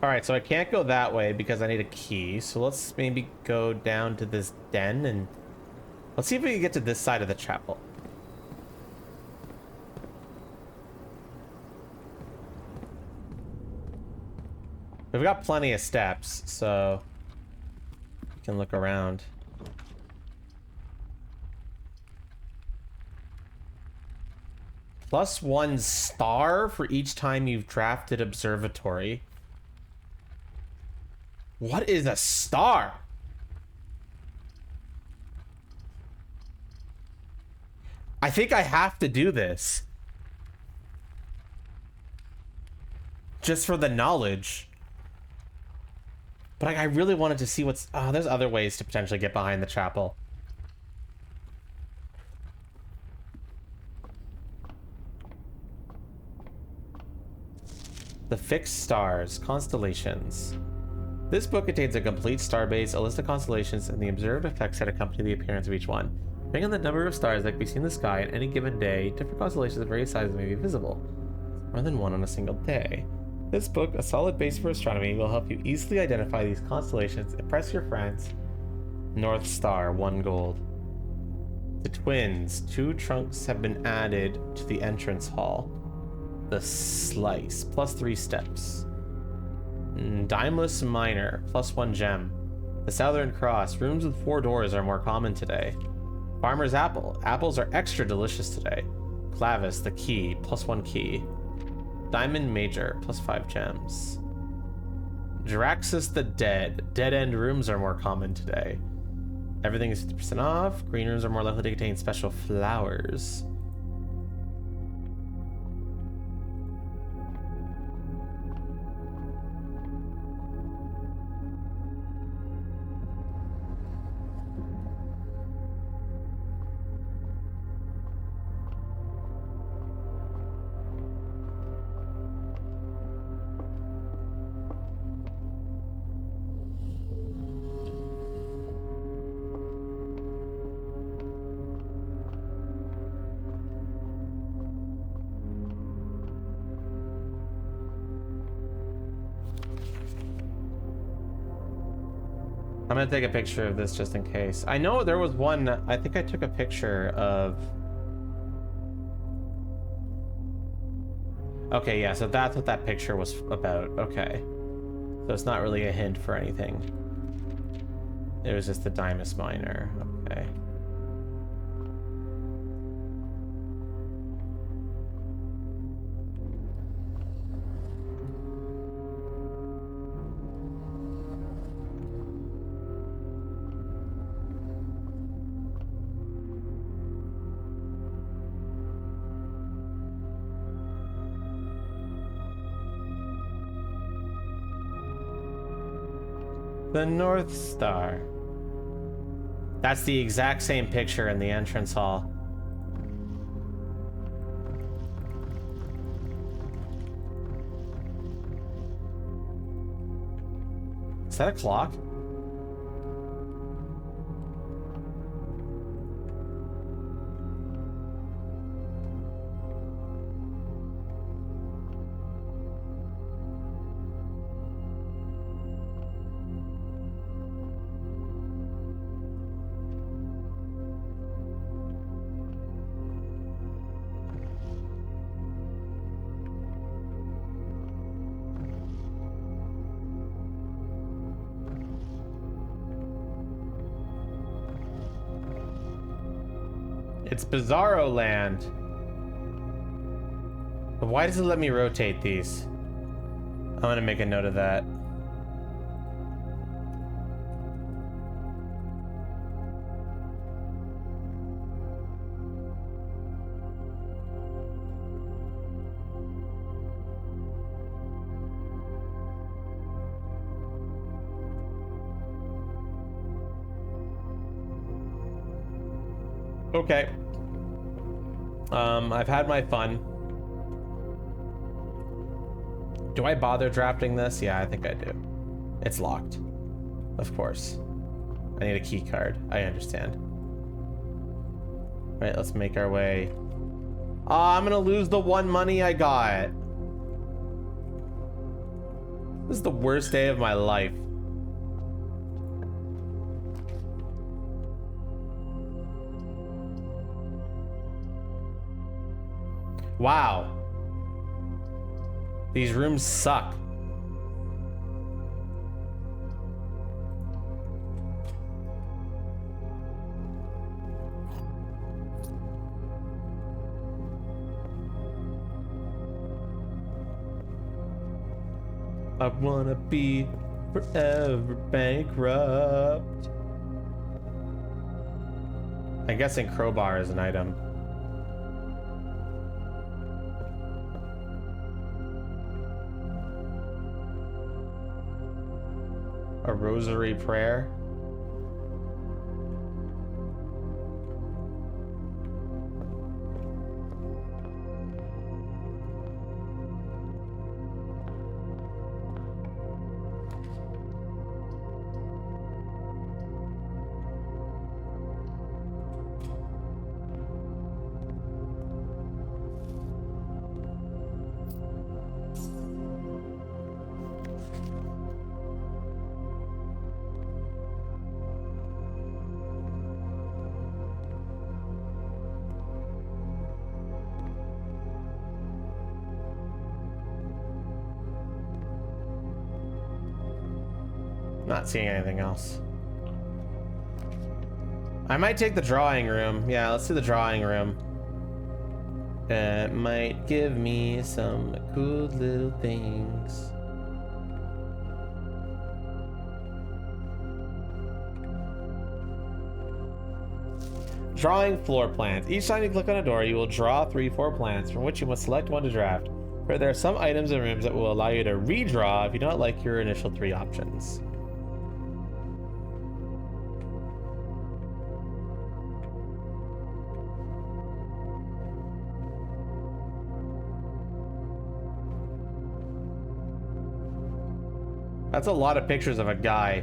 All right, so I can't go that way because I need a key. So let's maybe go down to this den and let's see if we can get to this side of the chapel. We've got plenty of steps, so we can look around. +1 star for each time you've drafted observatory. What is a star? I think I have to do this. Just for the knowledge. But I really wanted to see what's... Oh, there's other ways to potentially get behind the chapel. The fixed stars, constellations. This book contains a complete starbase, a list of constellations, and the observed effects that accompany the appearance of each one. Depending on the number of stars that can be seen in the sky on any given day, different constellations of various sizes may be visible. More than one on a single day. This book, a solid base for astronomy, will help you easily identify these constellations. Impress your friends. North Star, 1 gold. The twins, 2 trunks have been added to the entrance hall. The slice, +3 steps. Dimeless Miner, +1 gem. The Southern Cross, rooms with 4 doors are more common today. Farmer's Apple, apples are extra delicious today. Clavis, the key, +1 key. Diamond Major, +5 gems. Draxus the Dead, dead end rooms are more common today. Everything is 50% off. Green rooms are more likely to contain special flowers. I'm gonna take a picture of this just in case. I know there was one, I think I took a picture of... Okay, yeah, so that's what that picture was about. Okay. So it's not really a hint for anything. It was just the Dimus Miner. Okay. The North Star. That's the exact same picture in the entrance hall. Is that a clock? It's Bizarro Land. But why does it let me rotate these? I'm gonna make a note of that. Okay. I've had my fun. Do I bother drafting this? Yeah, I think I do. It's locked. Of course. I need a key card. I understand. Right, let's make our way. I'm gonna lose the 1 money I got. This is the worst day of my life. Wow. These rooms suck. I wanna be forever bankrupt. I'm guessing crowbar is an item. A rosary prayer. Not seeing anything else. I might take the drawing room. Yeah, let's do the drawing room. It might give me some cool little things. Drawing floor plans. Each time you click on a door, you will draw 3 floor plans from which you must select one to draft. But there are some items and rooms that will allow you to redraw if you don't like your initial 3 options. That's a lot of pictures of a guy.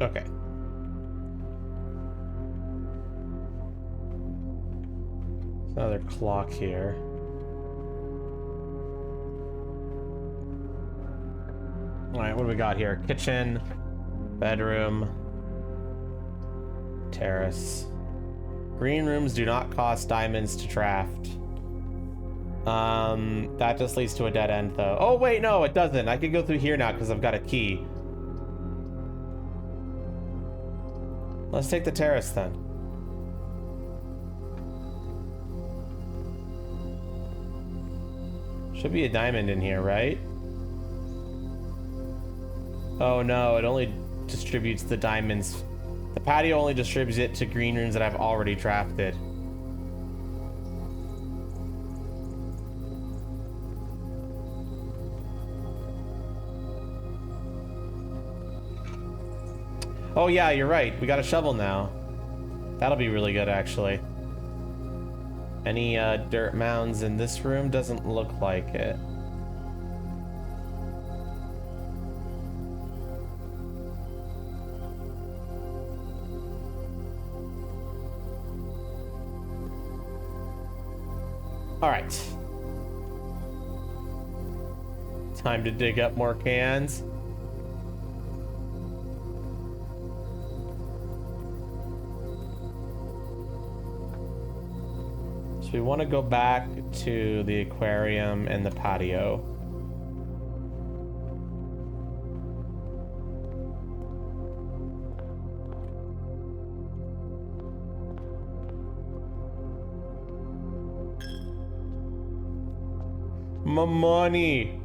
Okay. There's another clock here. Alright, what do we got here? Kitchen, bedroom, terrace. Green rooms do not cost diamonds to draft. That just leads to a dead end though. Oh wait, no, it doesn't. I can go through here now because I've got a key. Let's take the terrace then. Should be a diamond in here, right? Oh no, it only distributes the diamonds. The patio only distributes it to green rooms that I've already drafted. Oh yeah, you're right. We got a shovel now. That'll be really good, actually. Any dirt mounds in this room? Doesn't look like it. All right. Time to dig up more cans. So we want to go back to the aquarium and the patio. My money.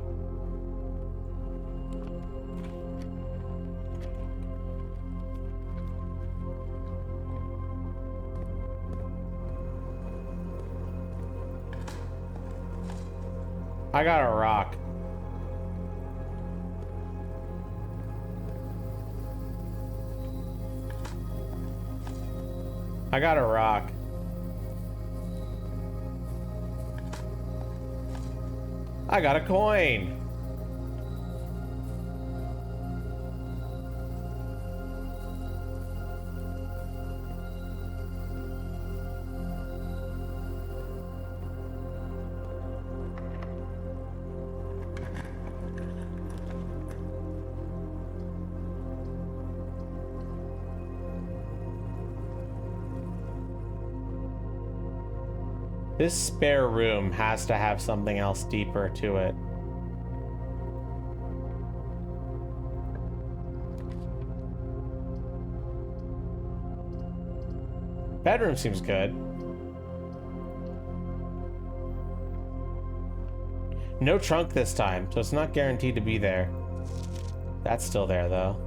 I got a rock. I got a rock. I got a coin. This spare room has to have something else deeper to it. Bedroom seems good. No trunk this time, so it's not guaranteed to be there. That's still there, though.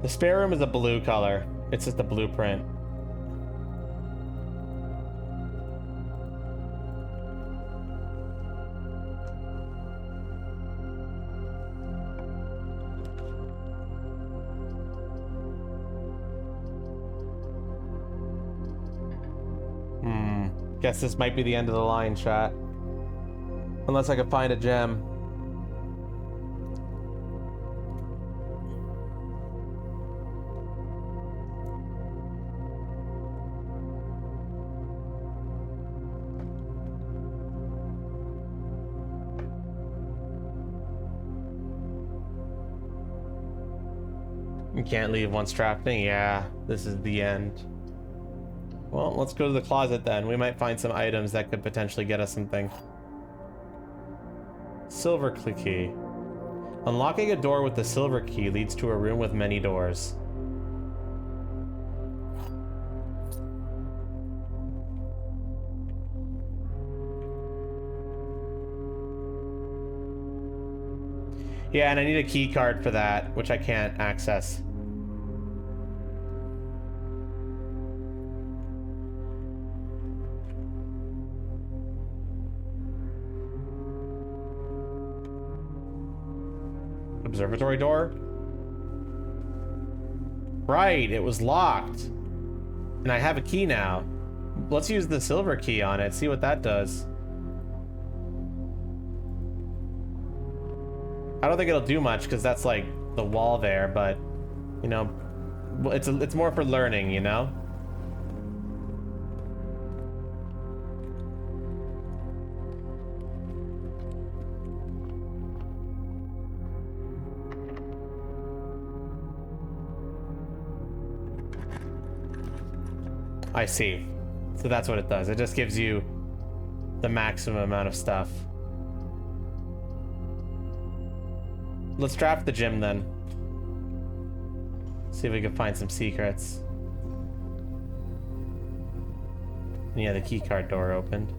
The spare room is a blue color. It's just a blueprint. Guess this might be the end of the line, chat. Unless I can find a gem. You can't leave once trapped in? Yeah, this is the end. Well, let's go to the closet then. We might find some items that could potentially get us something. Silver key. Unlocking a door with the silver key leads to a room with many doors. Yeah, and I need a key card for that, which I can't access. Observatory door? Right, it was locked. And I have a key now. Let's use the silver key on it, see what that does. I don't think it'll do much because that's like the wall there, but you know, it's more for learning, you know? I see. So that's what it does. It just gives you the maximum amount of stuff. Let's draft the gym then. See if we can find some secrets. And yeah, the keycard door opened.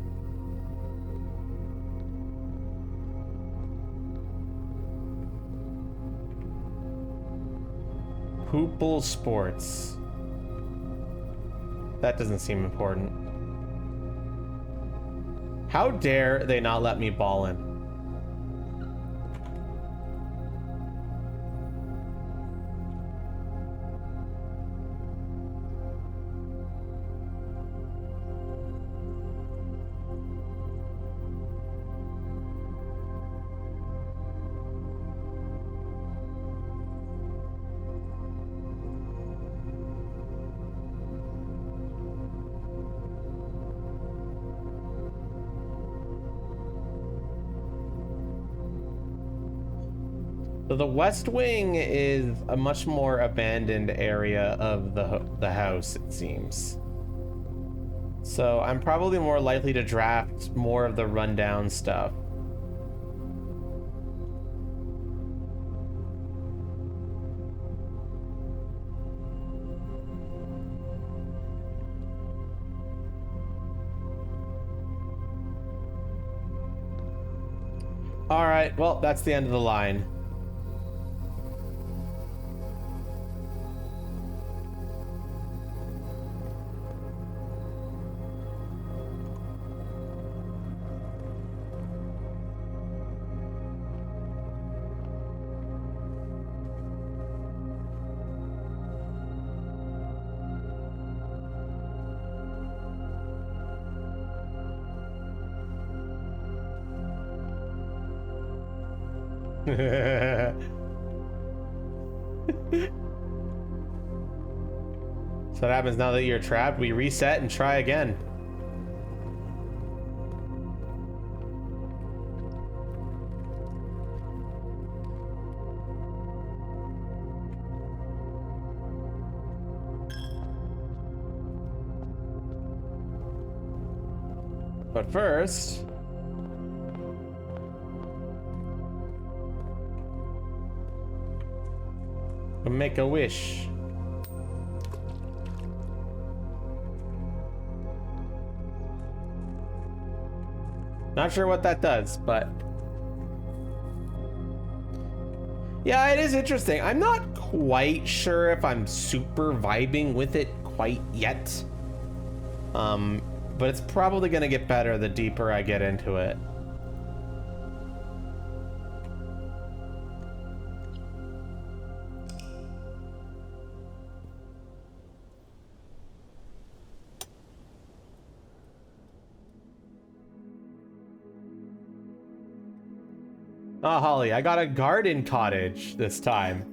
Hoople Sports. That doesn't seem important. How dare they not let me ball in? So the West Wing is a much more abandoned area of the house, it seems. So I'm probably more likely to draft more of the rundown stuff. All right, well, that's the end of the line. So what happens now that you're trapped? We reset and try again. But first, we'll make a wish. Not sure what that does, but yeah, it is interesting. I'm not quite sure if I'm super vibing with it quite yet. But it's probably gonna get better the deeper I get into it. Oh, Holly, I got a garden cottage this time.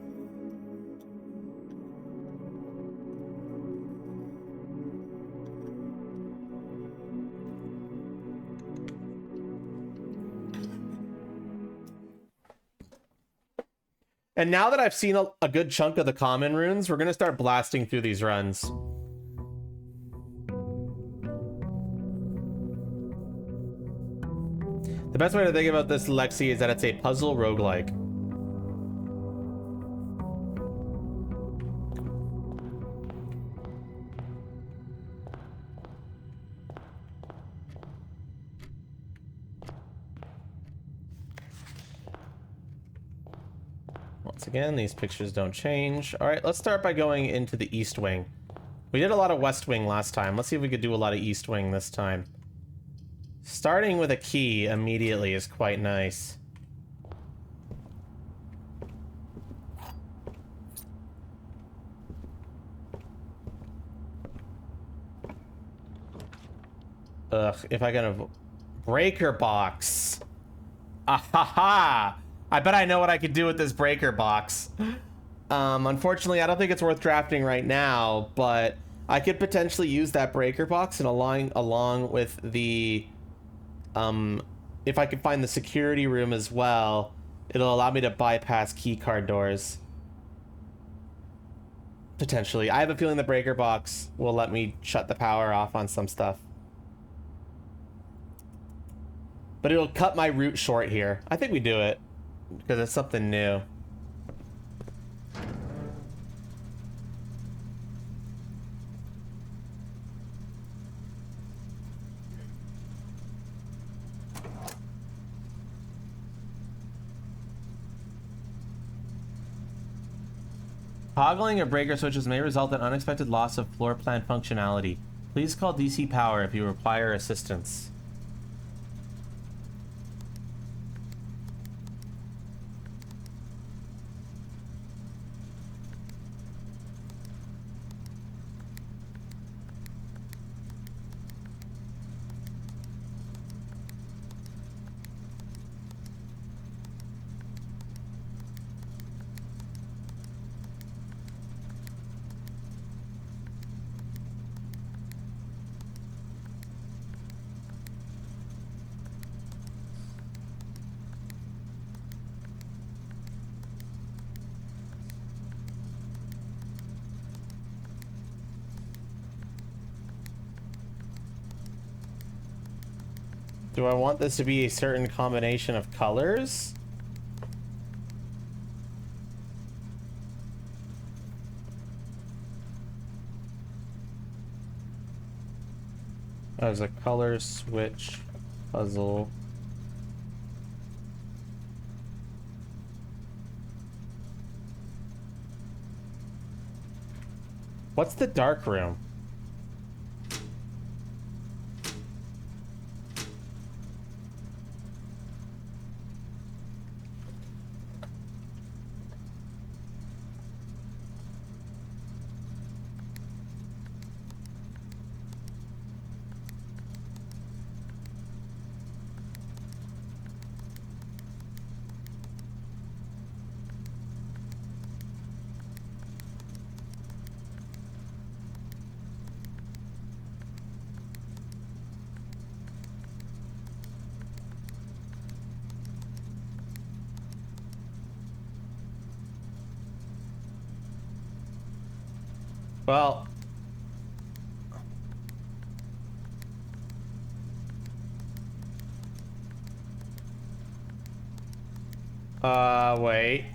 And now that I've seen a good chunk of the common runes, we're gonna start blasting through these runs. The best way to think about this, Lexi, is that it's a puzzle roguelike. Once again, these pictures don't change. All right, let's start by going into the East Wing. We did a lot of West Wing last time. Let's see if we could do a lot of East Wing this time. Starting with a key immediately is quite nice. Ugh, if I can breaker box. Ahaha! I bet I know what I could do with this breaker box. Unfortunately, I don't think it's worth drafting right now, but I could potentially use that breaker box and along with the if I could find the security room as well, it'll allow me to bypass keycard doors. Potentially. I have a feeling the breaker box will let me shut the power off on some stuff. But it'll cut my route short here. I think we do it, because it's something new. Toggling of breaker switches may result in unexpected loss of floor plan functionality. Please call DC Power if you require assistance. Do I want this to be a certain combination of colors? There's a color switch puzzle. What's the dark room? Well, wait.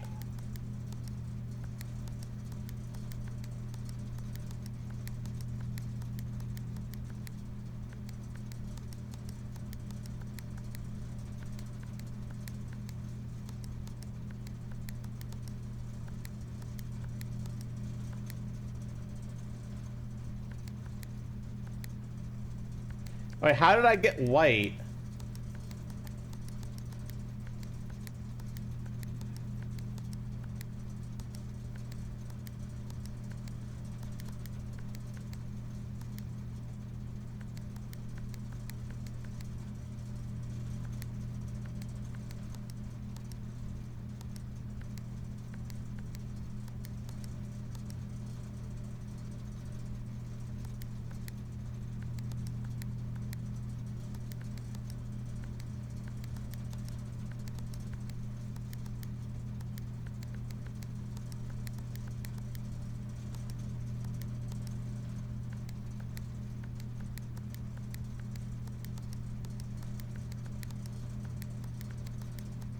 Wait, how did I get white?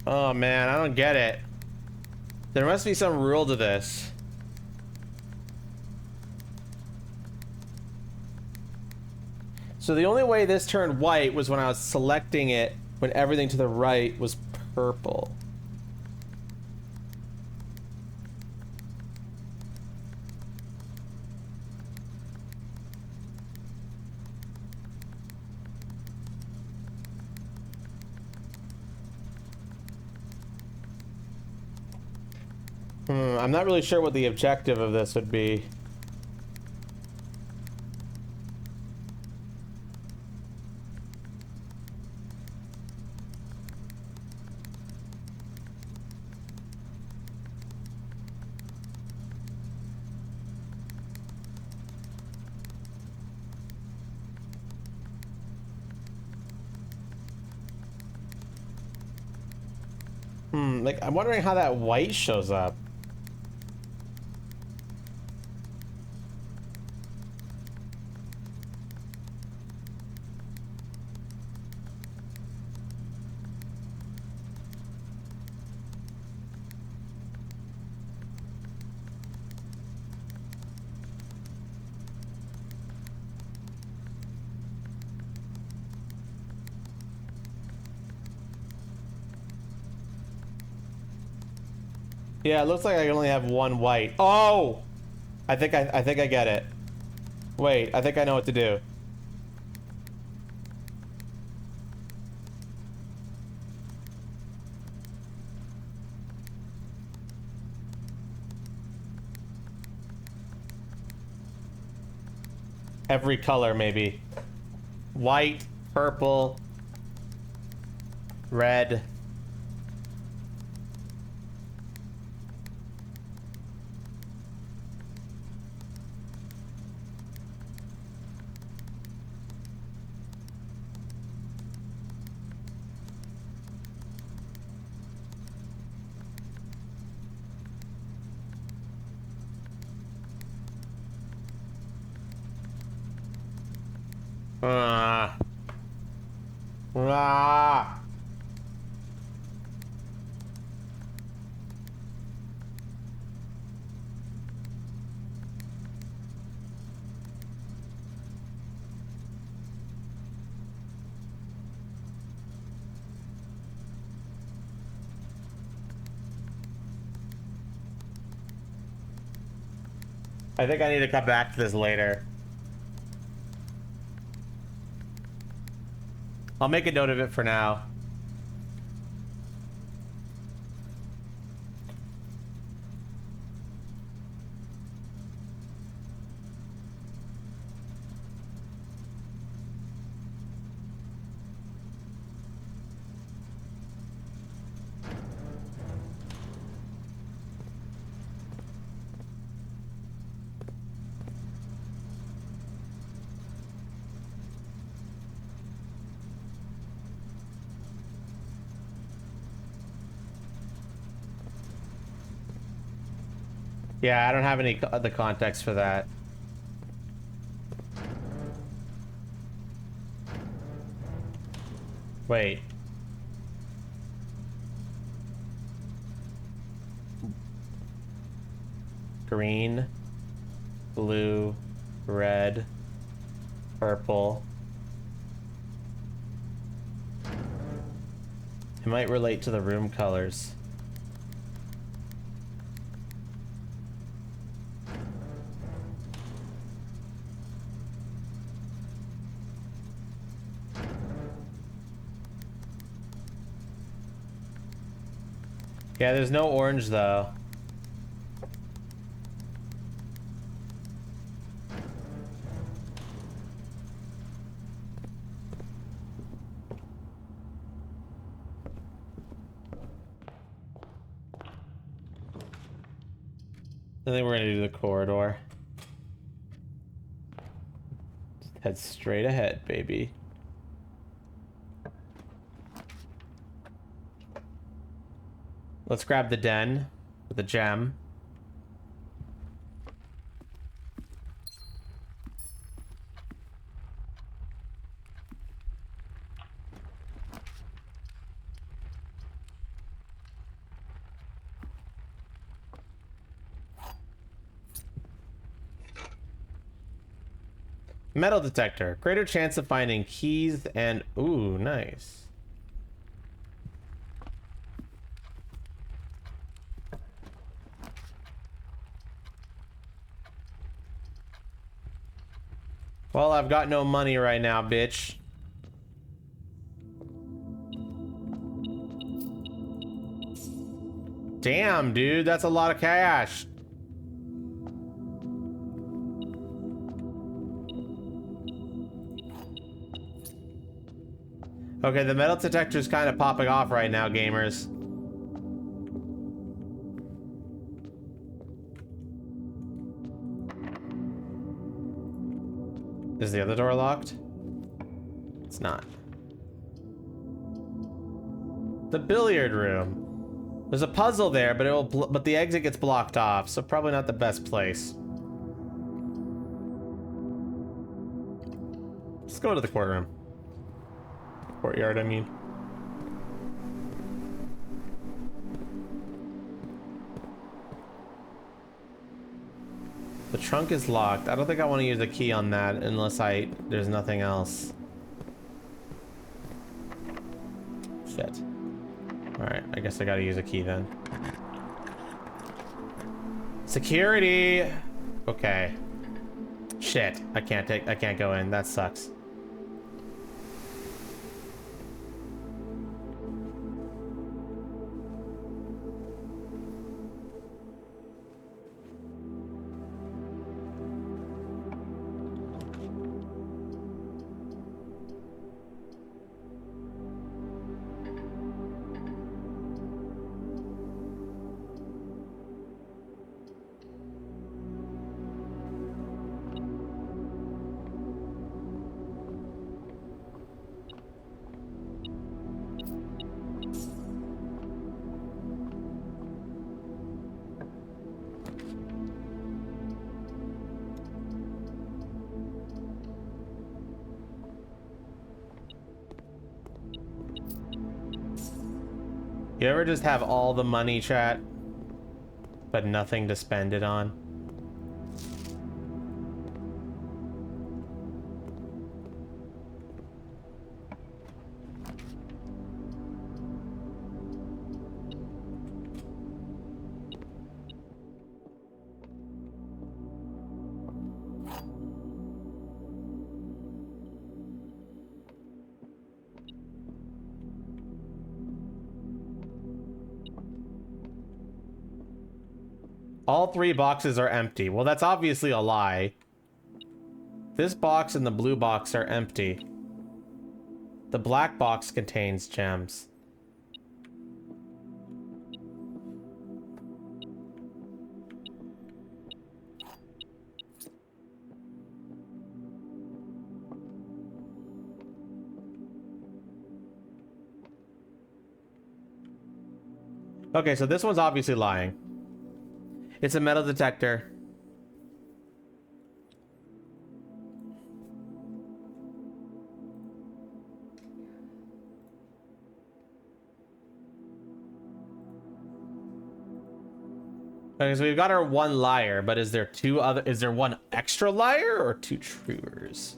Oh man, I don't get it. There must be some rule to this. So the only way this turned white was when I was selecting it when everything to the right was purple. I'm not really sure what the objective of this would be. Like, I'm wondering how that white shows up. Yeah, it looks like I only have one white. Oh! I think I get it. Wait, I think I know what to do. Every color, maybe. White, purple, red. Ah. Ah. I think I need to come back to this later. I'll make a note of it for now. Yeah, I don't have any the context for that. Wait. Green, blue, red, purple. It might relate to the room colors. Yeah, there's no orange though. I think we're gonna do the corridor. Just head straight ahead, baby. Let's grab the den with the gem. Metal detector. Greater chance of finding keys and... Ooh, nice. Well, I've got no money right now, bitch. Damn, dude, that's a lot of cash. Okay, the metal detector's kind of popping off right now, gamers. Is the other door locked? It's not. The billiard room. There's a puzzle there, but the exit gets blocked off, so probably not the best place. Let's go to the courtroom. Courtyard, I mean. The trunk is locked. I don't think I want to use a key on that unless there's nothing else. Shit. Alright, I guess I gotta use a key then. Security! Okay. Shit, I can't go in. That sucks. You ever just have all the money, chat, but nothing to spend it on? All 3 boxes are empty. Well, that's obviously a lie. This box and the blue box are empty. The black box contains gems. Okay, so this one's obviously lying. It's a metal detector. Okay, so we've got our one liar, but is there one extra liar or 2 truers?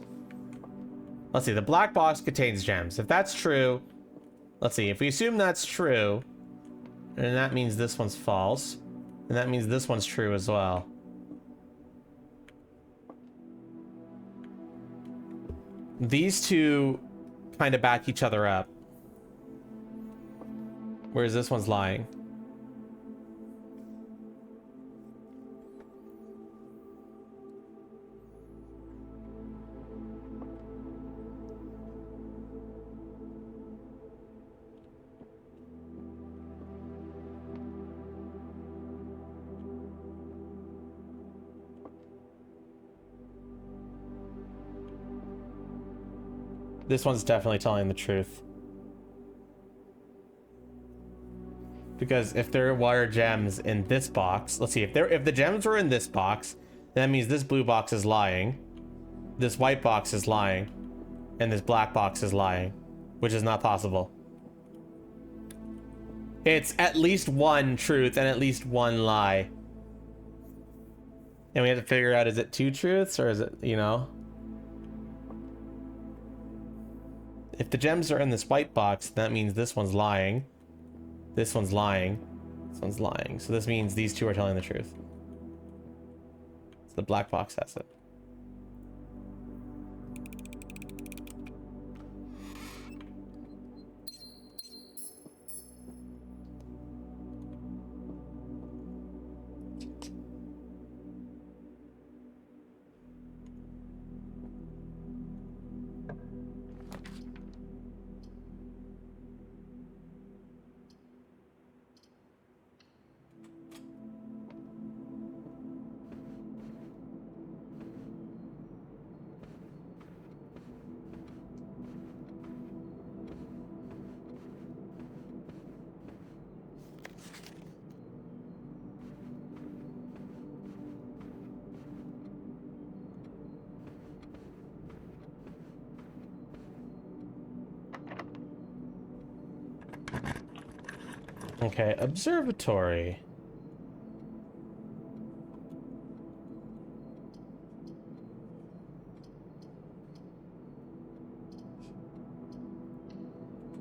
Let's see, the black box contains gems. If that's true, let's see, if we assume that's true, then that means this one's false. And that means this one's true as well. These two kind of back each other up. Whereas this one's lying. This one's definitely telling the truth. Because if there were gems in this box, let's see, if the gems were in this box, that means this blue box is lying, this white box is lying, and this black box is lying, which is not possible. It's at least one truth and at least one lie. And we have to figure out, is it 2 truths or is it, you know? If the gems are in this white box, that means this one's lying. This one's lying. This one's lying. So this means these 2 are telling the truth. So the black box has it. Okay, observatory.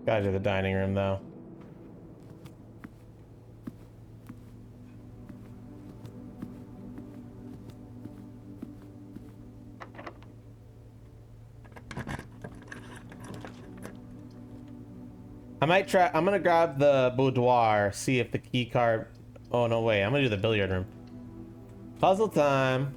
Gotta do the dining room though. might try. I'm gonna grab the boudoir, see if the key card. Oh no, wait. I'm gonna do the billiard room. Puzzle time.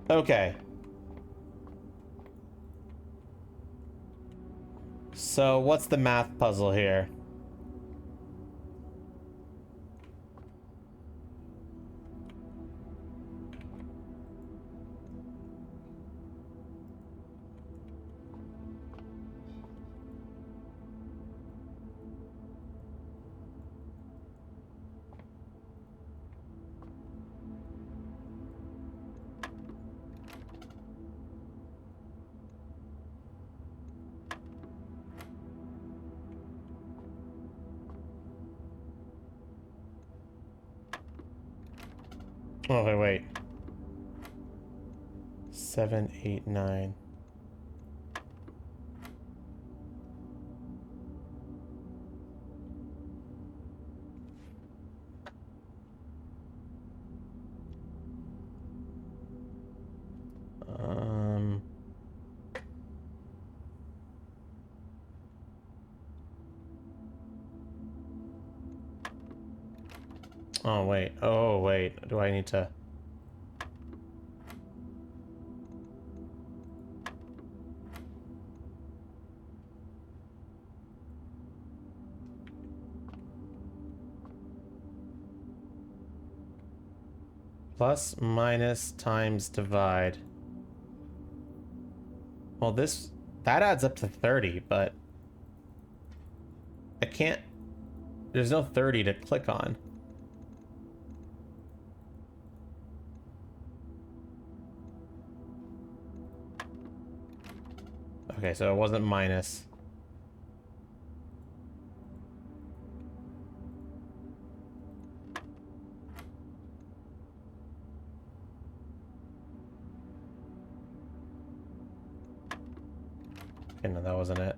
Okay. So what's the math puzzle here? Oh, wait. 7, 8, 9. Um. Oh, wait. Oh, wait. Do I need to... Plus, minus, times, divide. Well, this... That adds up to 30, but... I can't... There's no 30 to click on. Okay, so it wasn't minus. Okay, no, that wasn't it.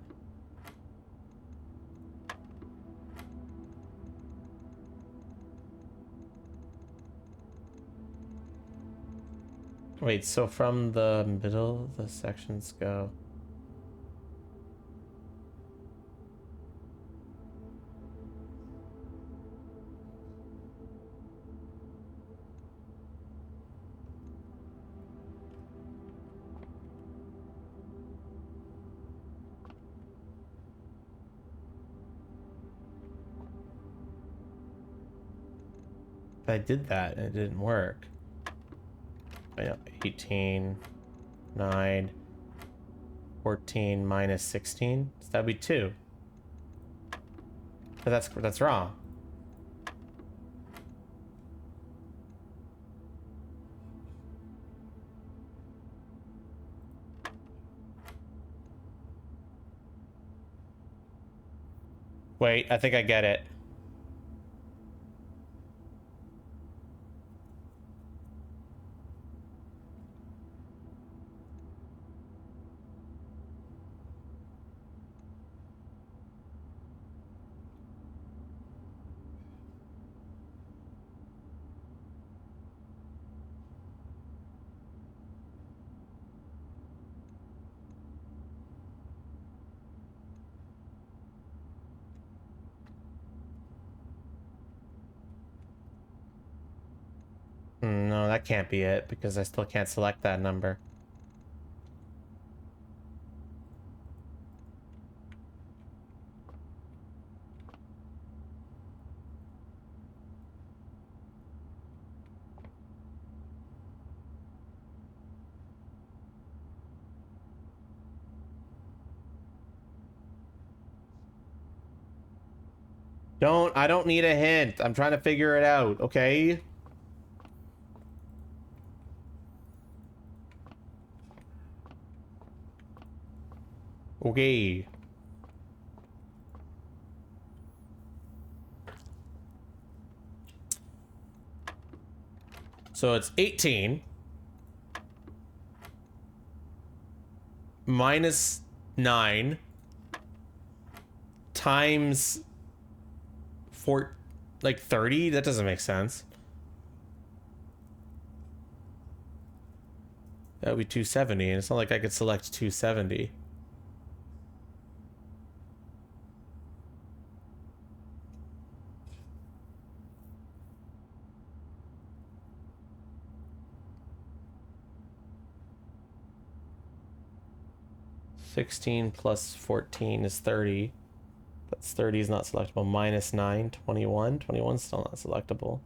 Wait, so from the middle, the sections go... I did that and it didn't work. I know, 18, 9, 14 minus 16. So that'd be 2. But that's wrong. Wait, I think I get it. No, that can't be it because I still can't select that number. I don't need a hint. I'm trying to figure it out, okay? Okay. So it's 18 minus 9 times 30. That doesn't make sense. That would be 270, and it's not like I could select 270. $16 plus 14 is 30. That's 30 is not selectable. Minus 9, 21. 21 is still not selectable.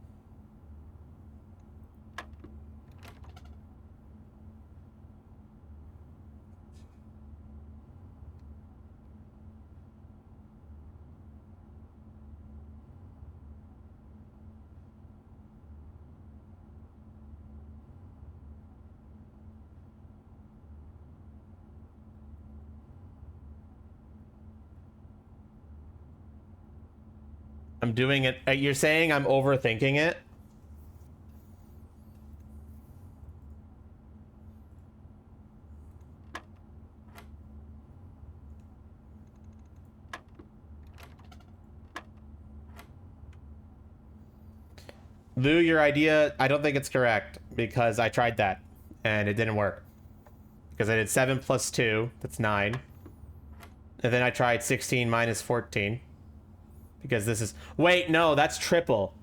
I'm doing it. You're saying I'm overthinking it? Lou, your idea, I don't think it's correct because I tried that and it didn't work. Because I did 7 plus 2, that's 9. And then I tried 16 minus 14. Because this is... Wait, no, that's triple.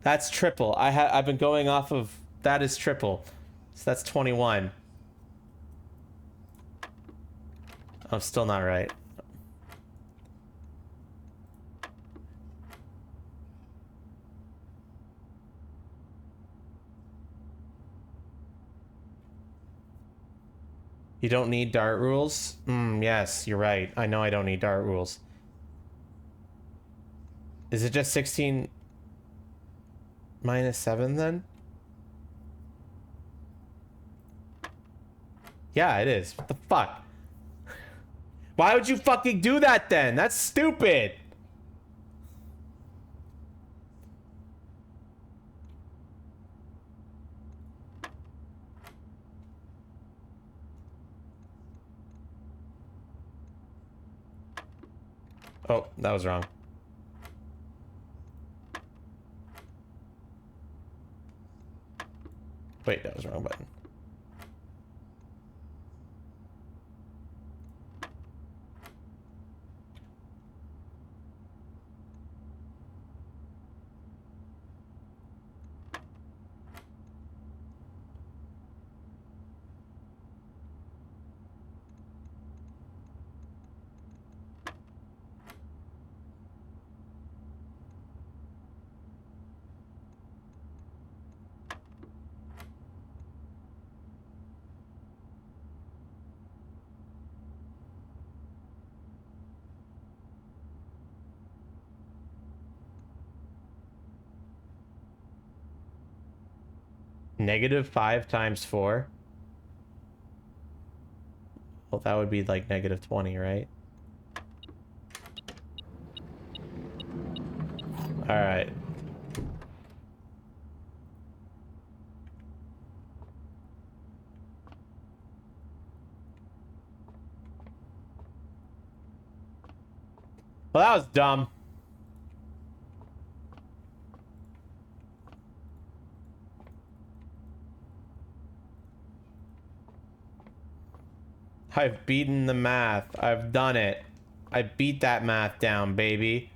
That's triple. I've been going off of... That is triple. So that's 21. I'm still not right. You don't need dart rules? Yes, you're right. I know I don't need dart rules. Is it just 16 minus 7 then? Yeah, it is. What the fuck? Why would you fucking do that then? That's stupid. Oh, that was wrong. Wait, that was the wrong button. -5 times 4. Well, that would be like -20, right? All right. Well, that was dumb. I've beaten the math. I've done it. I beat that math down, baby.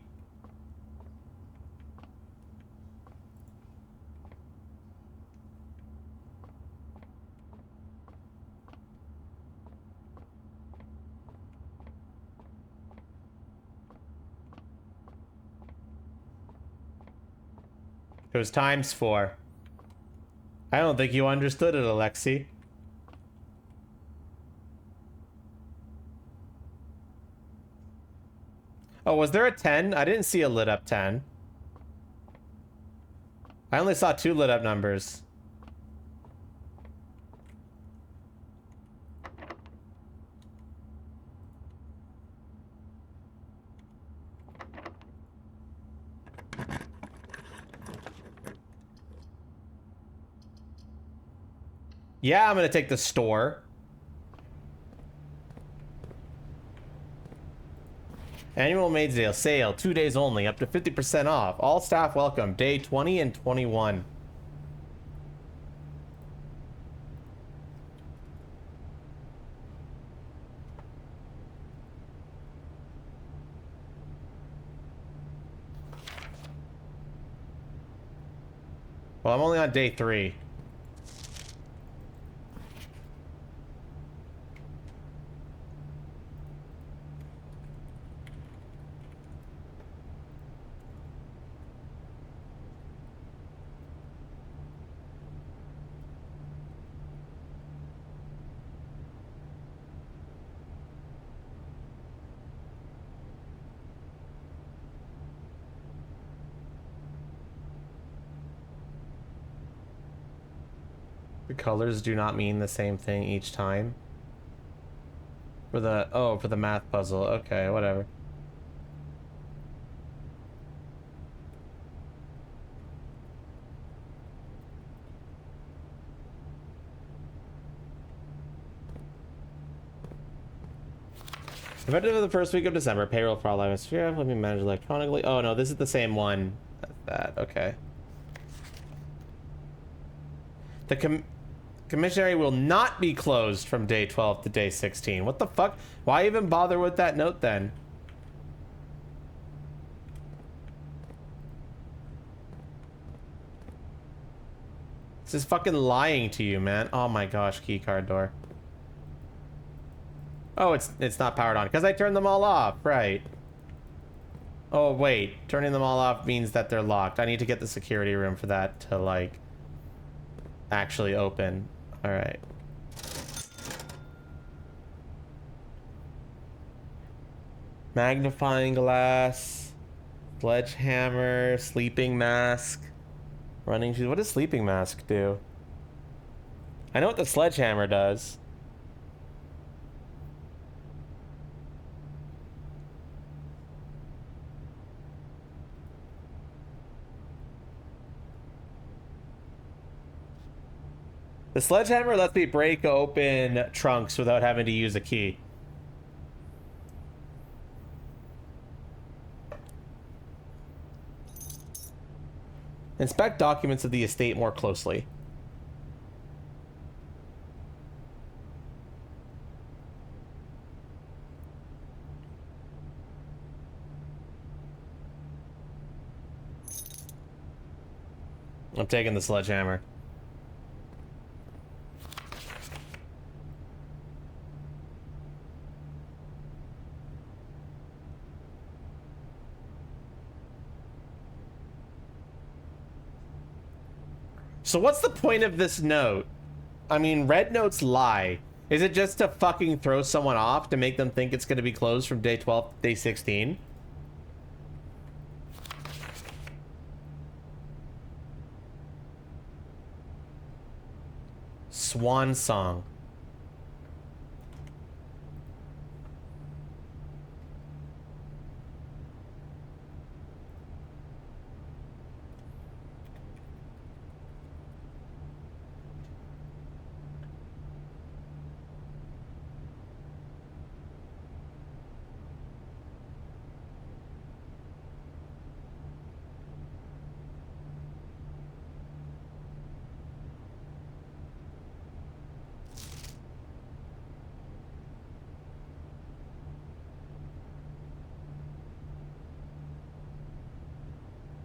It was times 4. I don't think you understood it, Alexi. Oh, was there a 10? I didn't see a lit up 10. I only saw 2 lit up numbers. Yeah, I'm gonna take the store. Annual Maids Day sale, 2 days only, up to 50% off. All staff welcome, day 20 and 21. Well, I'm only on day 3. The colors do not mean the same thing each time. For the math puzzle. Okay, whatever. Effective for the first week of December, payroll for all items. Sphere, let me manage electronically. Oh no, this is the same one. That okay. The commissary will not be closed from day 12 to day 16. What the fuck? Why even bother with that note then? This is fucking lying to you, man. Oh my gosh, keycard door. Oh, it's not powered on because I turned them all off, right? Oh wait, turning them all off means that they're locked. I need to get the security room for that to like actually open. All right. Magnifying glass, sledgehammer, sleeping mask, running shoes. What does sleeping mask do? I know what the sledgehammer does. The sledgehammer lets me break open trunks without having to use a key. Inspect documents of the estate more closely. I'm taking the sledgehammer. So what's the point of this note? I mean, red notes lie. Is it just to fucking throw someone off to make them think it's going to be closed from day 12 to day 16? Swan song.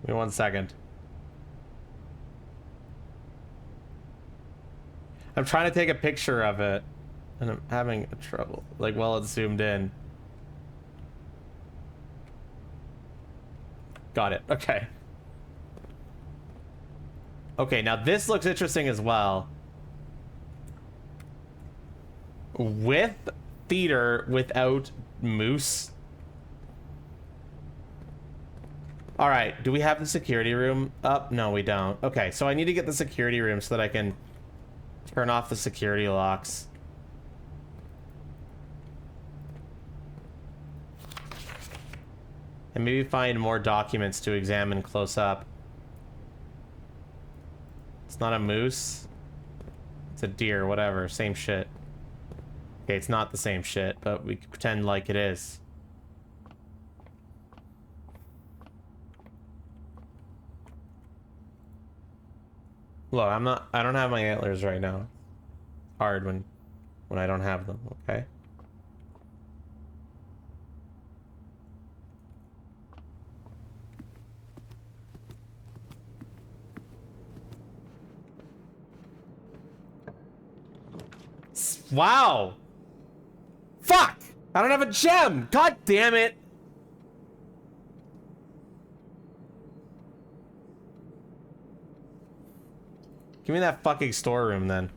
Give me 1 second. I'm trying to take a picture of it, and I'm having trouble, like, while it's zoomed in. Got it. Okay. Okay, now this looks interesting as well. With theater without moose. All right, do we have the security room up? No, we don't. Okay, so I need to get the security room so that I can turn off the security locks. And maybe find more documents to examine close up. It's not a moose. It's a deer, whatever, same shit. Okay, it's not the same shit, but we can pretend like it is. Look, I don't have my antlers right now. Hard when I don't have them, okay? Wow! Fuck! I don't have a gem! God damn it! Give me that fucking storeroom then.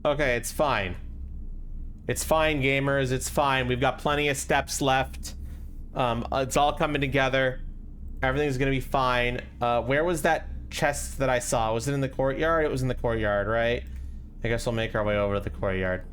Okay, it's fine. It's fine, gamers. It's fine. We've got plenty of steps left. It's all coming together. Everything's gonna be fine. Where was that chest that I saw? Was it in the courtyard? It was in the courtyard, right? I guess we'll make our way over to the courtyard.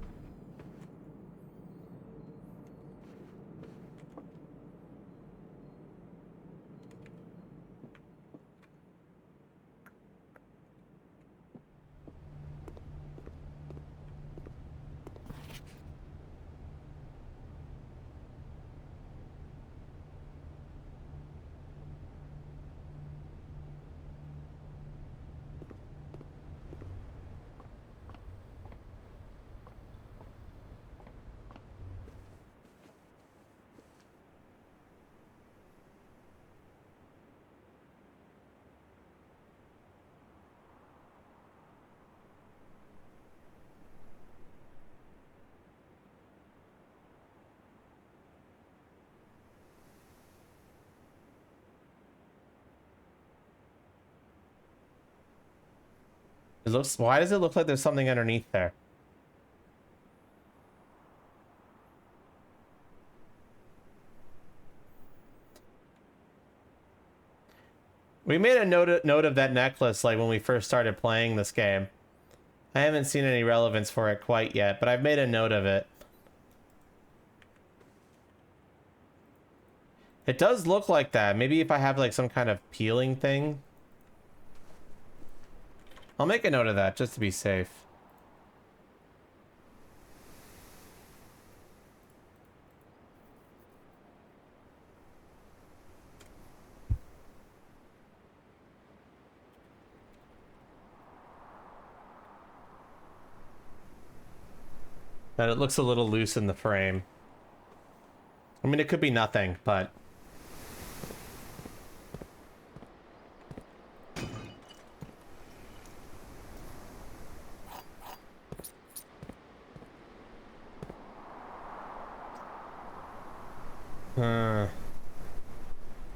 It looks. Why does it look like there's something underneath there? We made a note of that necklace like when we first started playing this game. I haven't seen any relevance for it quite yet, but I've made a note of it. It does look like that. Maybe if I have like some kind of peeling thing. I'll make a note of that just to be safe. But it looks a little loose in the frame. I mean, it could be nothing, but...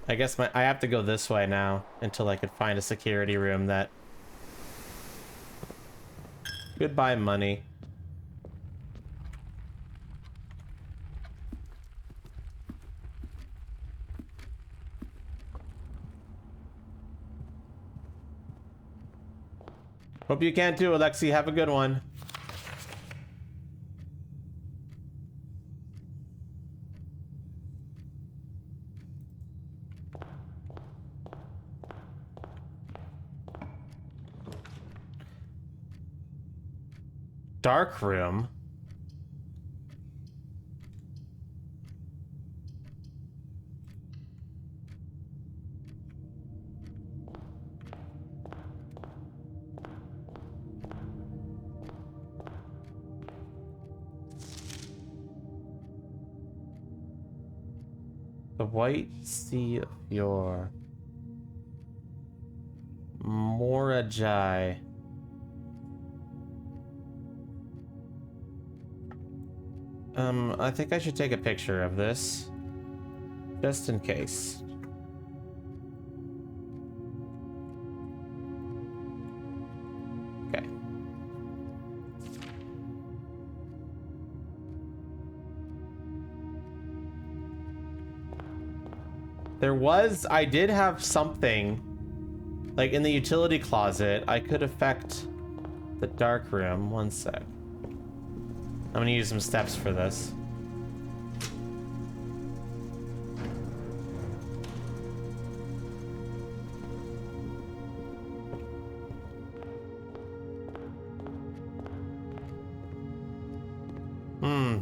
I guess I have to go this way now until I could find a security room that... Goodbye, money. Hope you can too, Alexi. Have a good one. Dark room. The White Sea of Yore. Morajai. I think I should take a picture of this. Just in case. Okay. I did have something, like in the utility closet, I could affect The dark room. One sec. I'm gonna use some steps for this.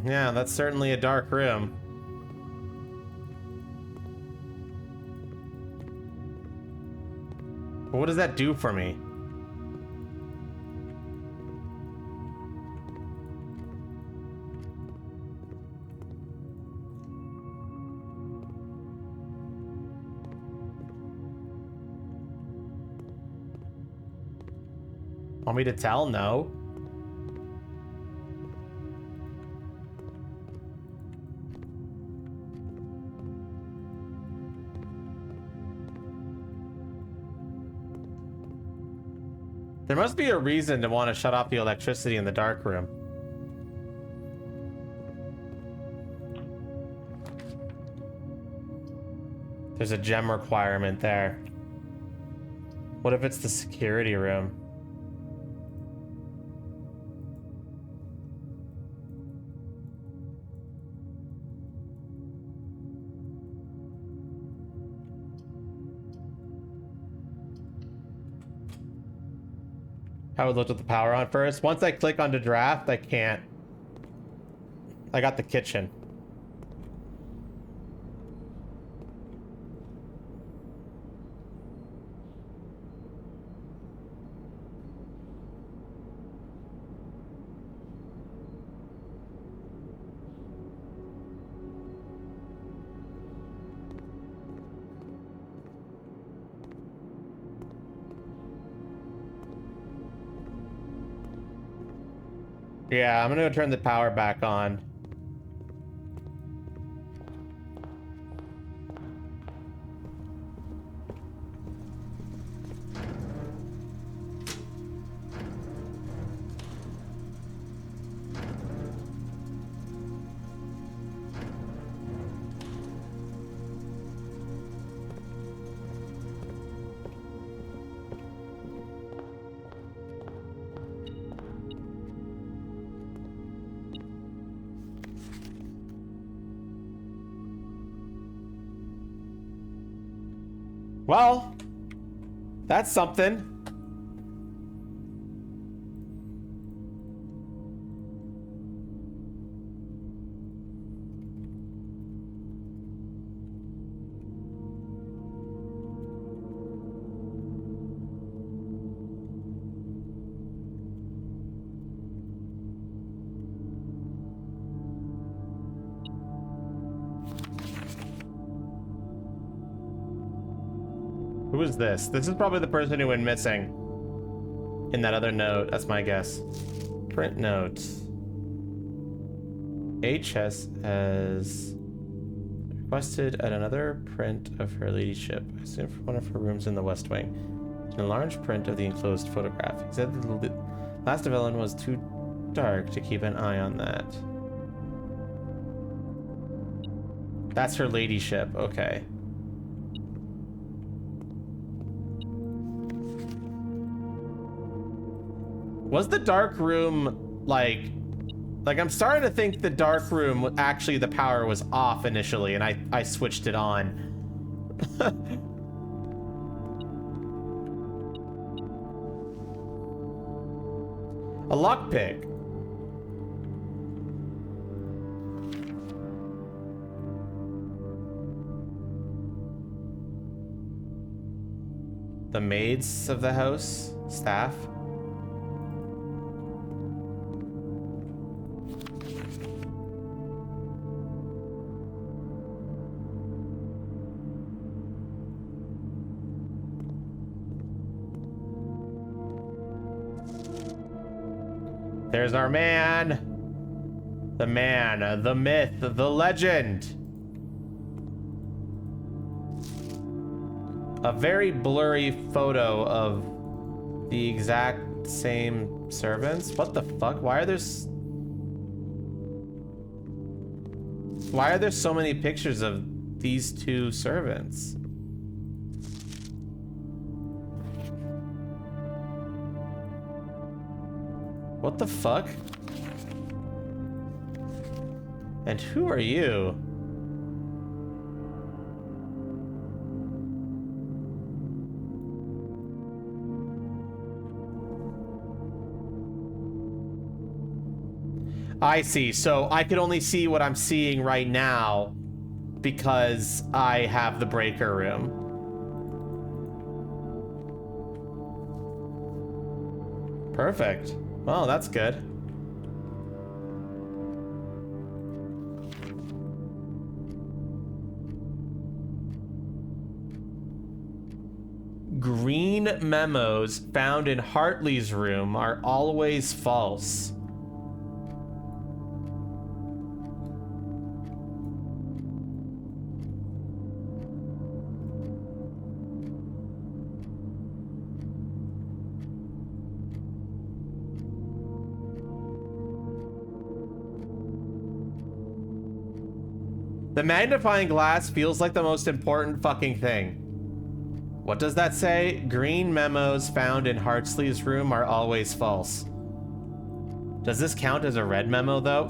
Yeah, that's certainly a dark room. But what does that do for me? Want me to tell? No. There must be a reason to want to shut off the electricity in the dark room. There's a gem requirement there. What if it's the security room? I would look at the power on first. Once I click onto draft, I can't. I got the kitchen. Yeah, I'm gonna turn the power back on. Well, that's something. Who is this? This is probably the person who went missing in that other note. That's my guess. Print notes. HS has requested at another print of her ladyship. I assume from one of her rooms in the West Wing. An enlarged print of the enclosed photograph. He said the last development was too dark to keep an eye on that. That's her ladyship. Okay. Was the dark room like I'm starting to think the dark room actually the power was off initially and I switched it on. A lockpick. The maids of the house, staff. There's our man. The man, the myth, the legend. A very blurry photo of the exact same servants. What the fuck? Why are there so many pictures of these two servants? What the fuck? And who are you? I see. So I could only see what I'm seeing right now because I have the breaker room. Perfect. Well, that's good. Green memos found in Hartley's room are always false. The magnifying glass feels like the most important fucking thing. What does that say? Green memos found in Hartley's room are always false. Does this count as a red memo, though?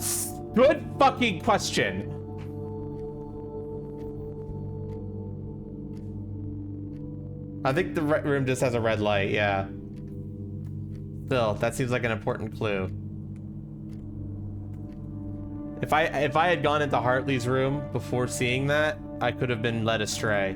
Good fucking question. I think the room just has a red light, yeah. Still, that seems like an important clue. If I had gone into Hartley's room before seeing that, I could have been led astray.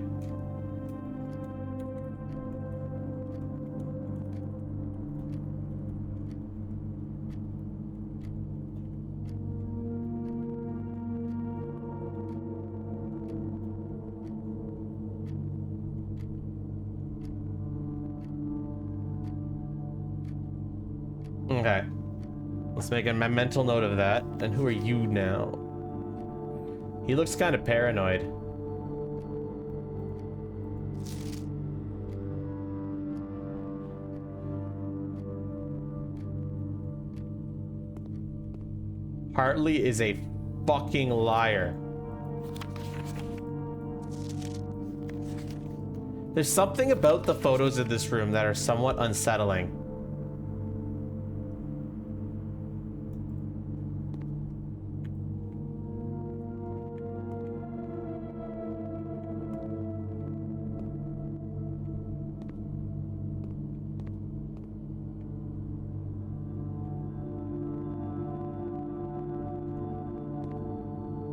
Okay. Let's make a mental note of that. And who are you now? He looks kind of paranoid. Hartley is a fucking liar. There's something about the photos of this room that are somewhat unsettling.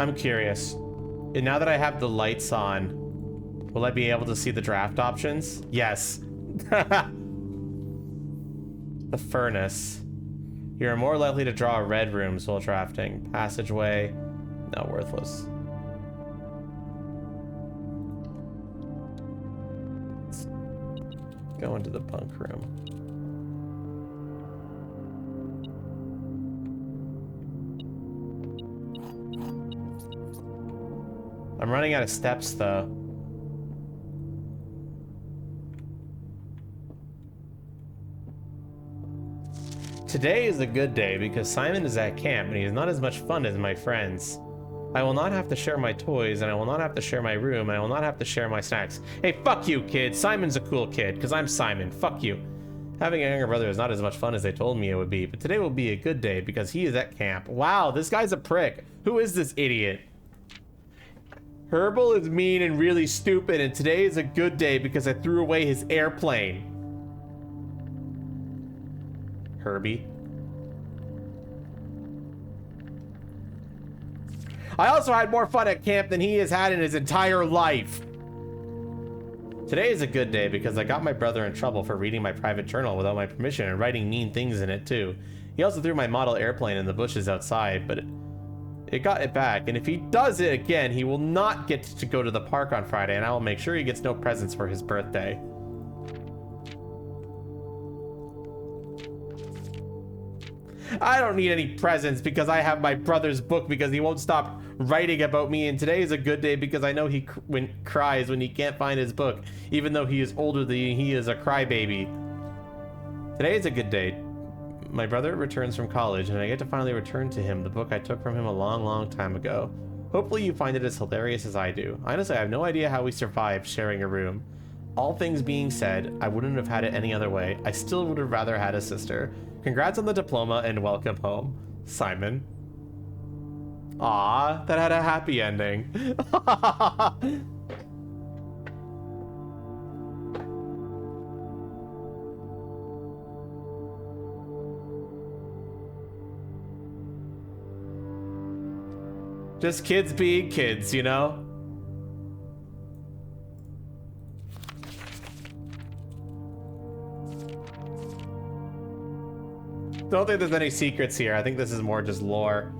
I'm curious. And now that I have the lights on, will I be able to see the draft options? Yes. The furnace. You're more likely to draw red rooms while drafting. Passageway. No, worthless. Let's go into the bunk room. I'm running out of steps, though. Today is a good day because Simon is at camp and he is not as much fun as my friends. I will not have to share my toys, and I will not have to share my room, and I will not have to share my snacks. Hey, fuck you, kid. Simon's a cool kid, because I'm Simon. Fuck you. Having a younger brother is not as much fun as they told me it would be, but today will be a good day because he is at camp. Wow, this guy's a prick. Who is this idiot? Herbal is mean and really stupid, and today is a good day because I threw away his airplane. Herbie. I also had more fun at camp than he has had in his entire life. Today is a good day because I got my brother in trouble for reading my private journal without my permission and writing mean things in it too. He also threw my model airplane in the bushes outside, but it got it back, and if he does it again, he will not get to go to the park on Friday, and I will make sure he gets no presents for his birthday. I don't need any presents because I have my brother's book because he won't stop writing about me, and today is a good day because I know he cries when he can't find his book, even though he is older than he is a crybaby. Today is a good day. My brother returns from college, and I get to finally return to him the book I took from him a long, long time ago. Hopefully you find it as hilarious as I do. Honestly, I have no idea how we survived sharing a room. All things being said, I wouldn't have had it any other way. I still would have rather had a sister. Congrats on the diploma and welcome home, Simon. Aw, that had a happy ending. Just kids being kids, you know? Don't think there's any secrets here. I think this is more just lore.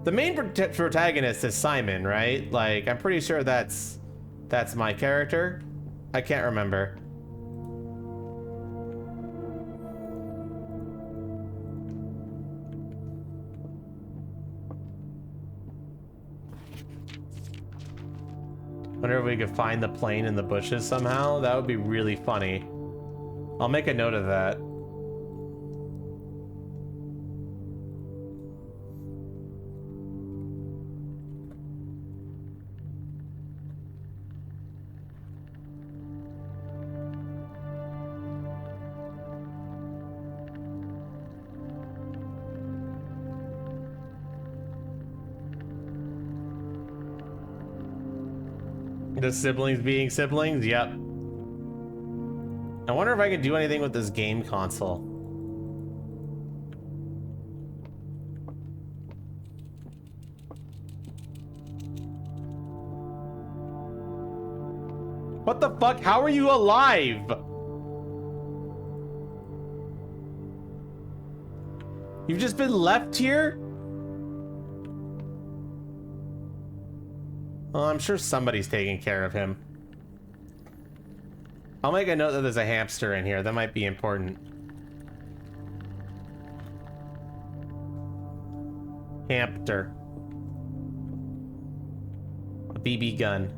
The main protagonist is Simon, right? Like, I'm pretty sure that's my character. I can't remember. Wonder if we could find the plane in the bushes somehow. That would be really funny. I'll make a note of that. The siblings being siblings? Yep. I wonder if I can do anything with this game console. What the fuck? How are you alive? You've just been left here? Well, I'm sure somebody's taking care of him. I'll make a note that there's a hamster in here. That might be important. Hamster. A BB gun.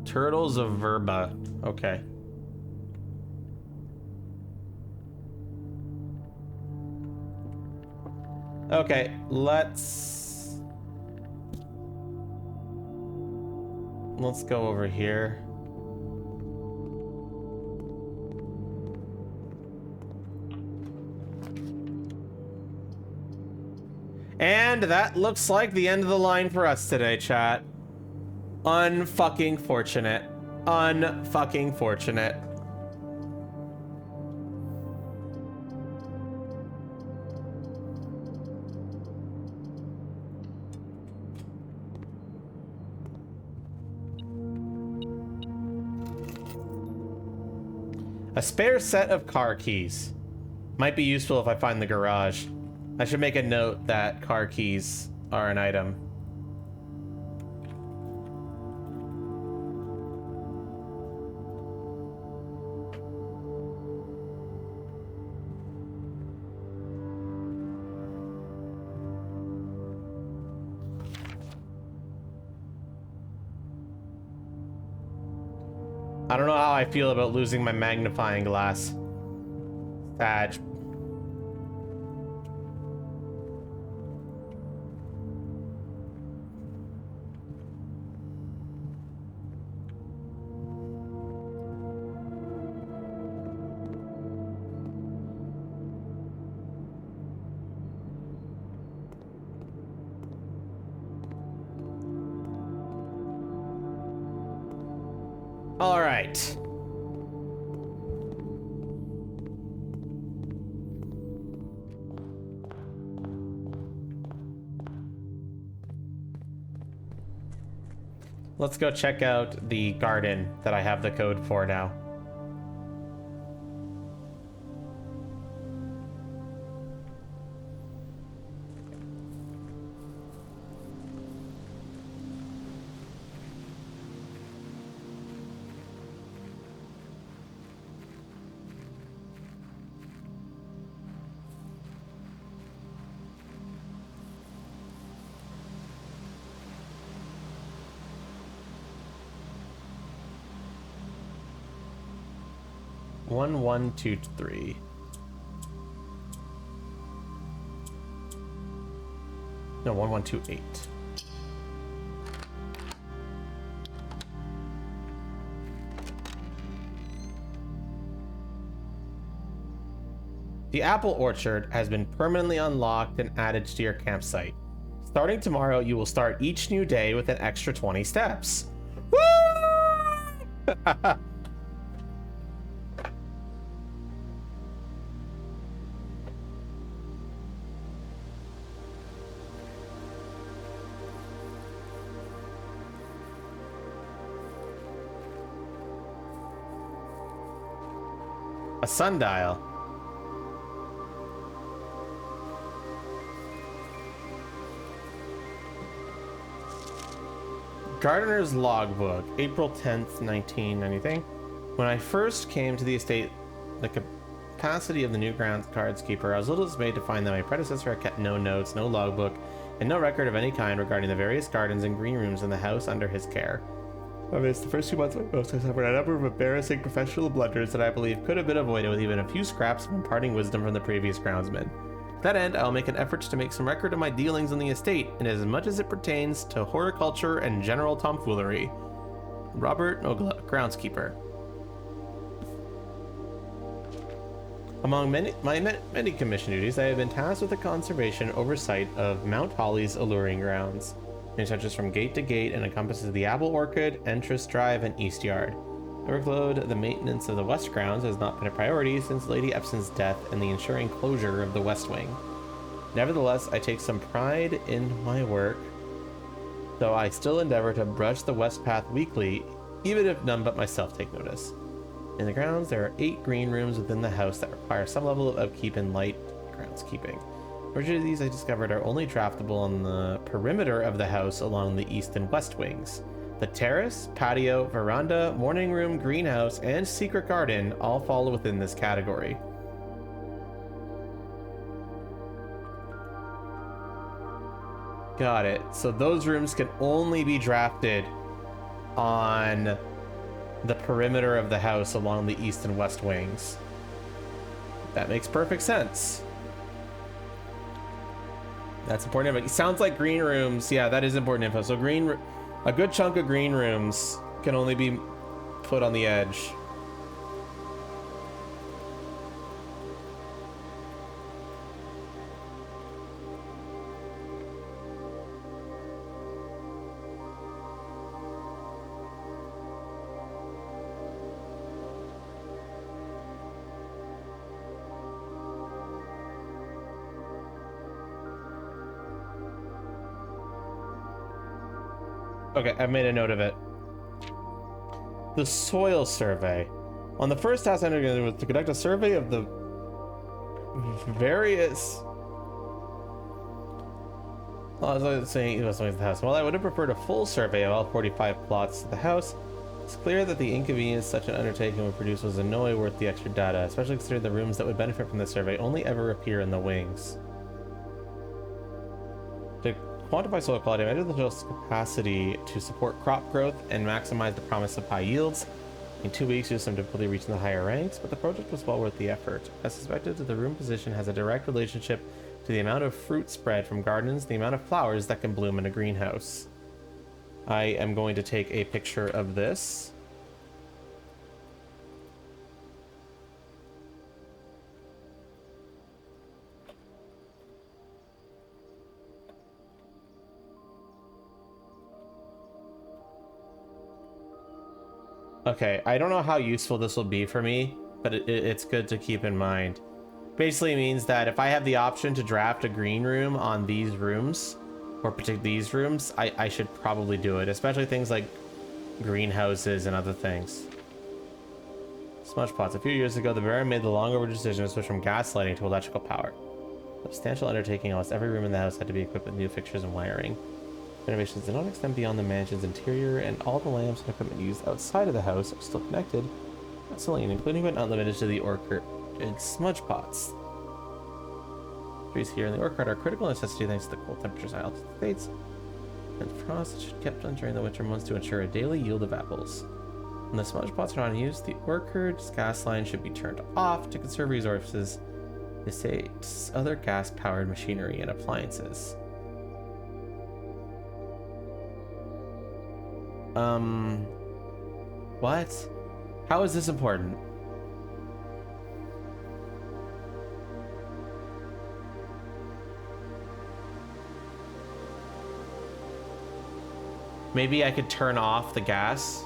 Turtles of Verba. Okay. Okay, let's go over here. And that looks like the end of the line for us today, chat. Unfucking fortunate. Unfucking fortunate. A spare set of car keys. Might be useful if I find the garage. I should make a note that car keys are an item. I don't know how I feel about losing my magnifying glass. Sad. All right. Let's go check out the garden that I have the code for now. One, 2, 3. No, 1128. The apple orchard has been permanently unlocked and added to your campsite. Starting tomorrow, you will start each new day with an extra 20 steps. Woo! A sundial. Gardener's Logbook, April 10th, 19 anything. When I first came to the estate, the capacity of the new groundskeeper, I was a little dismayed to find that my predecessor had kept no notes, no logbook, and no record of any kind regarding the various gardens and green rooms in the house under his care. Amidst the first 2 months of my post, I suffered a number of embarrassing professional blunders that I believe could have been avoided with even a few scraps of imparting wisdom from the previous groundsman. To that end, I'll make an effort to make some record of my dealings on the estate, and as much as it pertains to horticulture and general tomfoolery. Robert Ogla, groundskeeper. Among many commission duties, I have been tasked with the conservation oversight of Mount Holly's alluring grounds. It stretches from gate to gate and encompasses the Apple Orchard, Entrance Drive, and East Yard. The workload, the maintenance of the West grounds has not been a priority since Lady Epson's death and the ensuring closure of the West Wing. Nevertheless, I take some pride in my work, though I still endeavor to brush the West Path weekly, even if none but myself take notice. In the grounds, there are 8 green rooms within the house that require some level of upkeep and light groundskeeping. Originally, these I discovered are only draftable on the perimeter of the house along the east and west wings. The terrace, patio, veranda, morning room, greenhouse, and secret garden all fall within this category. Got it. So those rooms can only be drafted on the perimeter of the house along the east and west wings. That makes perfect sense. That's important info. It sounds like green rooms. Yeah, that is important info. So a good chunk of green rooms can only be put on the edge. Okay, I've made a note of it. The soil survey. On the first task I undertook was to conduct a survey of the various... Well, as I was saying, it was the house. While I would have preferred a full survey of all 45 plots of the house, it's clear that the inconvenience such an undertaking would produce was in no way worth the extra data, especially considering the rooms that would benefit from the survey only ever appear in the wings. To quantify soil quality, I measured the soil's capacity to support crop growth and maximize the promise of high yields. In 2 weeks, there's some difficulty reaching the higher ranks, but the project was well worth the effort. I suspected that the room position has a direct relationship to the amount of fruit spread from gardens, the amount of flowers that can bloom in a greenhouse. I am going to take a picture of this. Okay, I don't know how useful this will be for me, but it's good to keep in mind. Basically means that if I have the option to draft a green room on these rooms, or particularly these rooms, I should probably do it, especially things like greenhouses and other things. Smudge pots. A few years ago, the Baron made the long overdue decision to switch from gas lighting to electrical power. A substantial undertaking, almost every room in the house had to be equipped with new fixtures and wiring. Renovations did not extend beyond the mansion's interior, and all the lamps and equipment used outside of the house are still connected, including but not limited to the orchard and smudge pots. Trees here in the orchard are a critical necessity thanks to the cold temperatures in altitude states, and frost should be kept on during the winter months to ensure a daily yield of apples. When the smudge pots are not in use, the orchard's gas line should be turned off to conserve resources, to say other gas-powered machinery and appliances. What? How is this important? Maybe I could turn off the gas.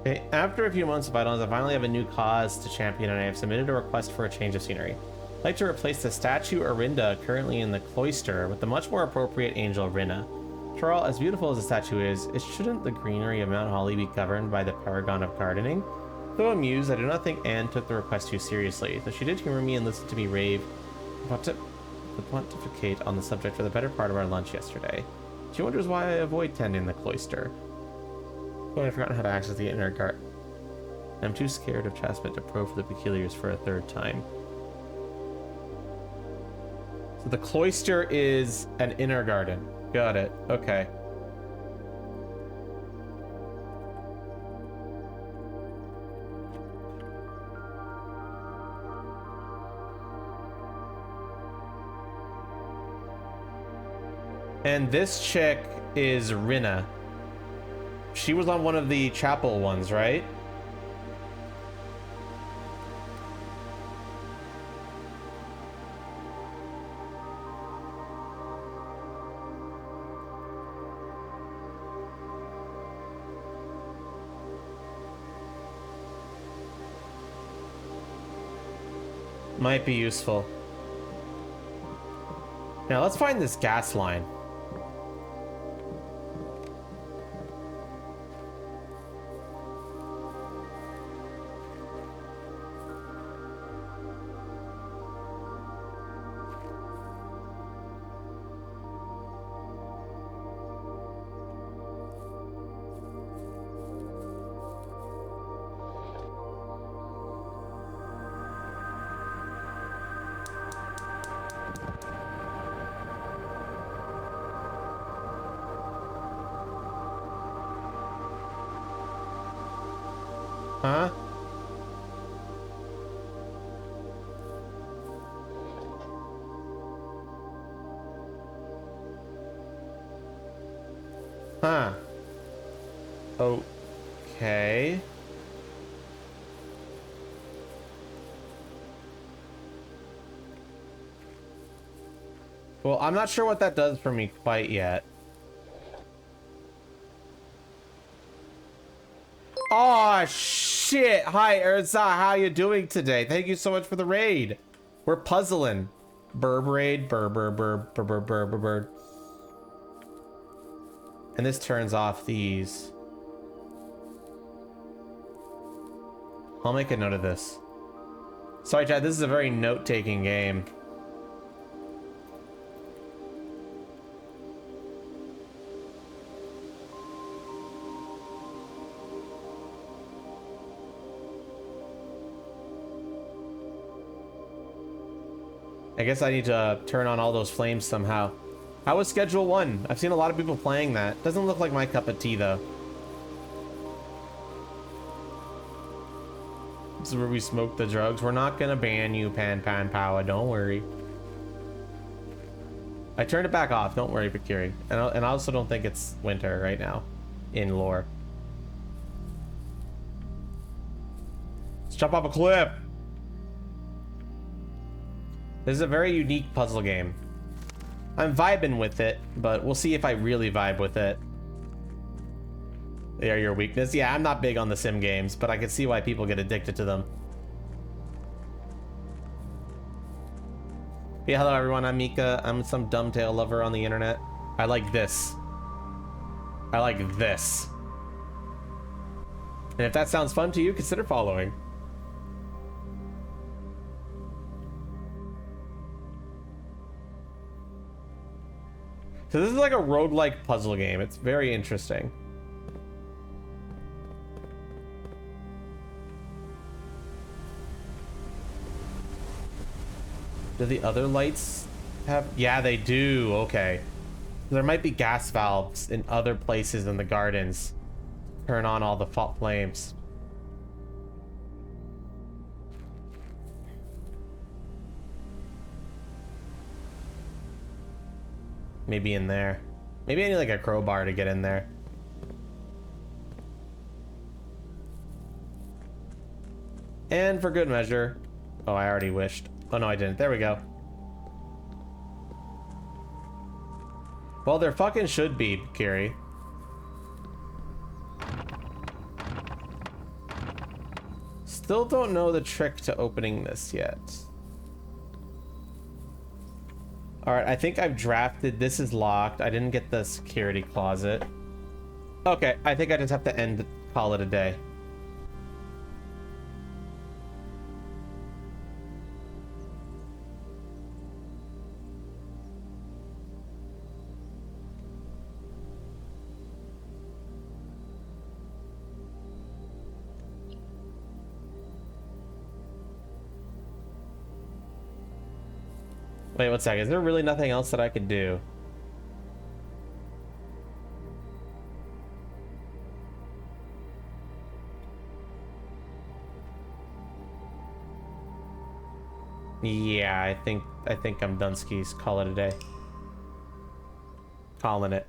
Okay, after a few months of idleness, I finally have a new cause to champion, and I have submitted a request for a change of scenery. I'd like to replace the statue Arinda currently in the cloister with the much more appropriate angel Rinna. After all, as beautiful as the statue is, shouldn't the greenery of Mount Holly be governed by the paragon of gardening? Though amused, I do not think Anne took the request too seriously, though she did humor me and listen to me rave pontificate on the subject for the better part of our lunch yesterday. She wonders why I avoid tending the cloister. I've forgotten how to access the inner garden. I'm too scared of Chasmet to probe for the peculiars for a third time. So the cloister is an inner garden. Got it. Okay. And this chick is Rinna. She was on one of the chapel ones, right? Might be useful. Now let's find this gas line. Huh? Huh. Okay. Well, I'm not sure what that does for me quite yet. Oh shit! Hi Urza, how you doing today? Thank you so much for the raid. We're puzzling. Burb raid, burb. And this turns off these. I'll make a note of this. Sorry, Chad, this is a very note-taking game. I guess I need to turn on all those flames somehow. How was Schedule 1? I've seen a lot of people playing that. Doesn't look like my cup of tea, though. This is where we smoke the drugs. We're not gonna ban you, Pan Power. Don't worry. I turned it back off. Don't worry, Bakiri. And I also don't think it's winter right now in lore. Let's jump off a cliff. This is a very unique puzzle game. I'm vibing with it, but we'll see if I really vibe with it. They are your weakness. Yeah, I'm not big on the sim games, but I can see why people get addicted to them. Yeah, hello everyone, I'm Mika. I'm some dumb tail lover on the internet. I like this. I like this. And if that sounds fun to you, consider following. So this is like a roguelike puzzle game. It's very interesting. Do the other lights have? Yeah, they do. Okay. There might be gas valves in other places in the gardens. Turn on all the flames. Maybe in there. Maybe I need like a crowbar to get in there. And for good measure. Oh, I already wished. Oh no, I didn't. There we go. Well, there fucking should be, Kiri. Still don't know the trick to opening this yet. Alright, I think I've drafted. This is locked. I didn't get the security closet. Okay, I think I just have to call it a day. Wait, one second. Is there really nothing else that I could do? Yeah, I think I'm done skis. Call it a day. Calling it.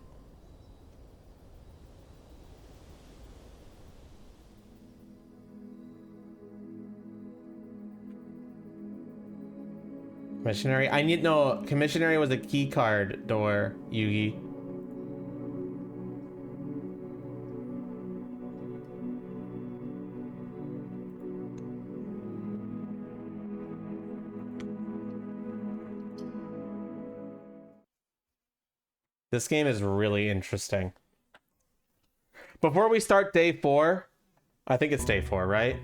Commissionary? I need no. Commissionary was a key card door, Yugi. This game is really interesting. Before we start day 4, I think it's day 4, right?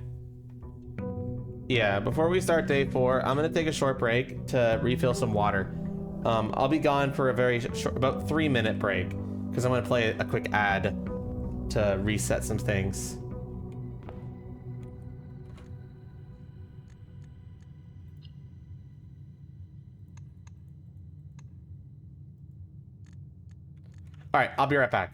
Yeah, before we start day 4, I'm gonna take a short break to refill some water. I'll be gone for a very short, about 3-minute break, because I'm gonna play a quick ad to reset some things. All right, I'll be right back.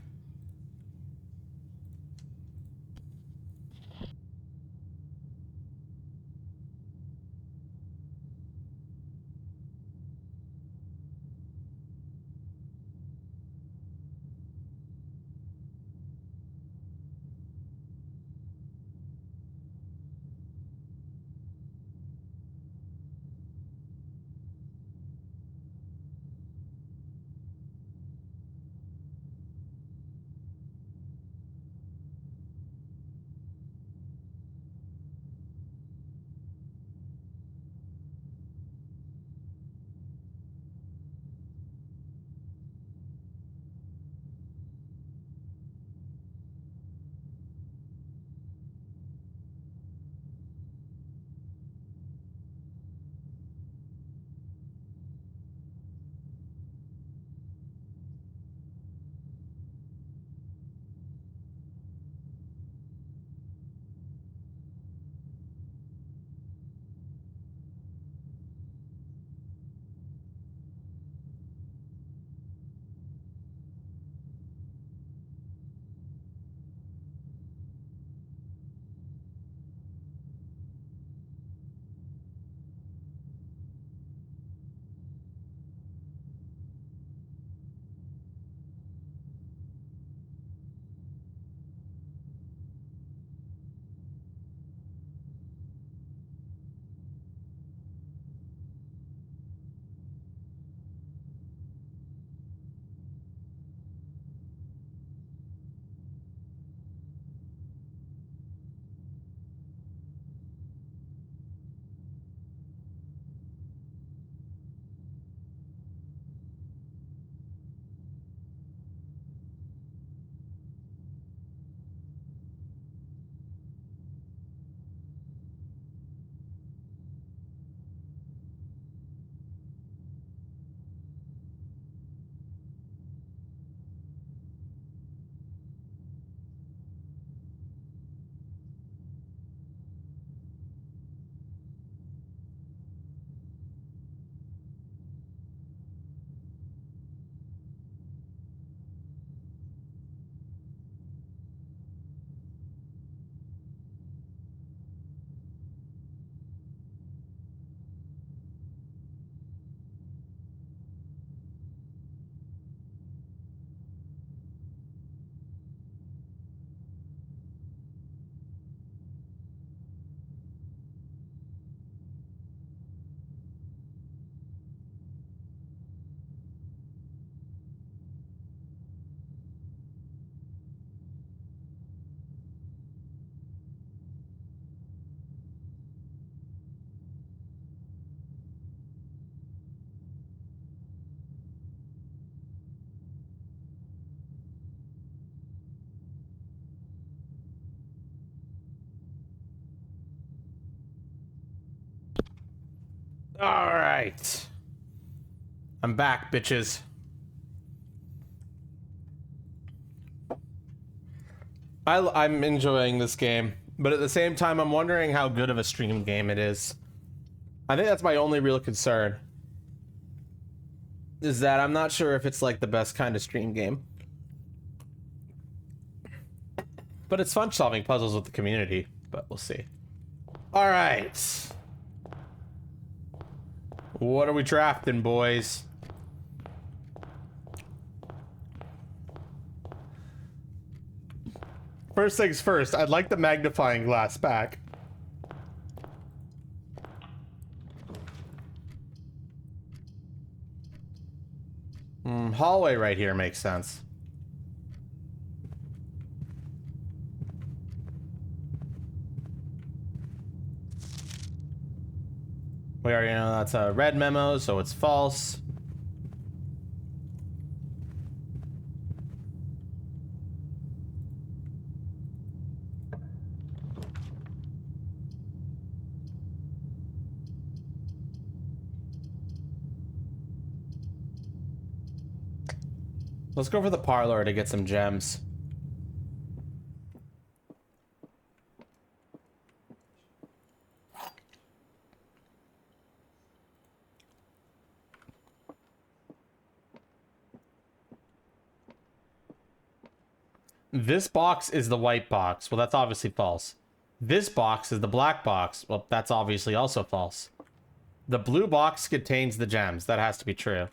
All right. I'm back, bitches. I'm enjoying this game, but at the same time, I'm wondering how good of a stream game it is. I think that's my only real concern. Is that I'm not sure if it's like the best kind of stream game. But it's fun solving puzzles with the community, but we'll see. All right. What are we drafting, boys? First things first, I'd like the magnifying glass back. Hallway right here makes sense. We already know that's a red memo, so it's false. Let's go for the parlor to get some gems. This box is the white box. Well, that's obviously false. This box is the black box. Well, that's obviously also false. The blue box contains the gems. That has to be true.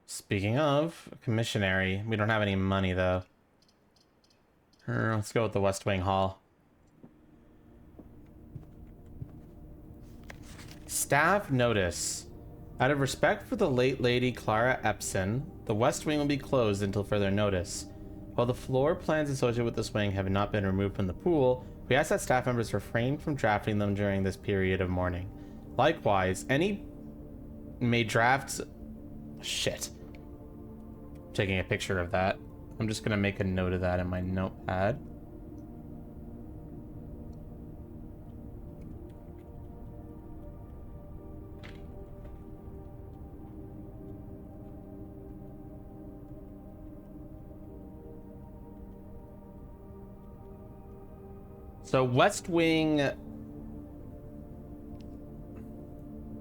Speaking of, commissionary. We don't have any money, though. Let's go with the West Wing Hall. Staff notice. Out of respect for the late Lady Clara Epson, the West Wing will be closed until further notice. While the floor plans associated with this wing have not been removed from the pool, we ask that staff members refrain from drafting them during this period of mourning. Likewise, any may drafts... Shit. I'm taking a picture of that. I'm just gonna make a note of that in my notepad. So West Wing,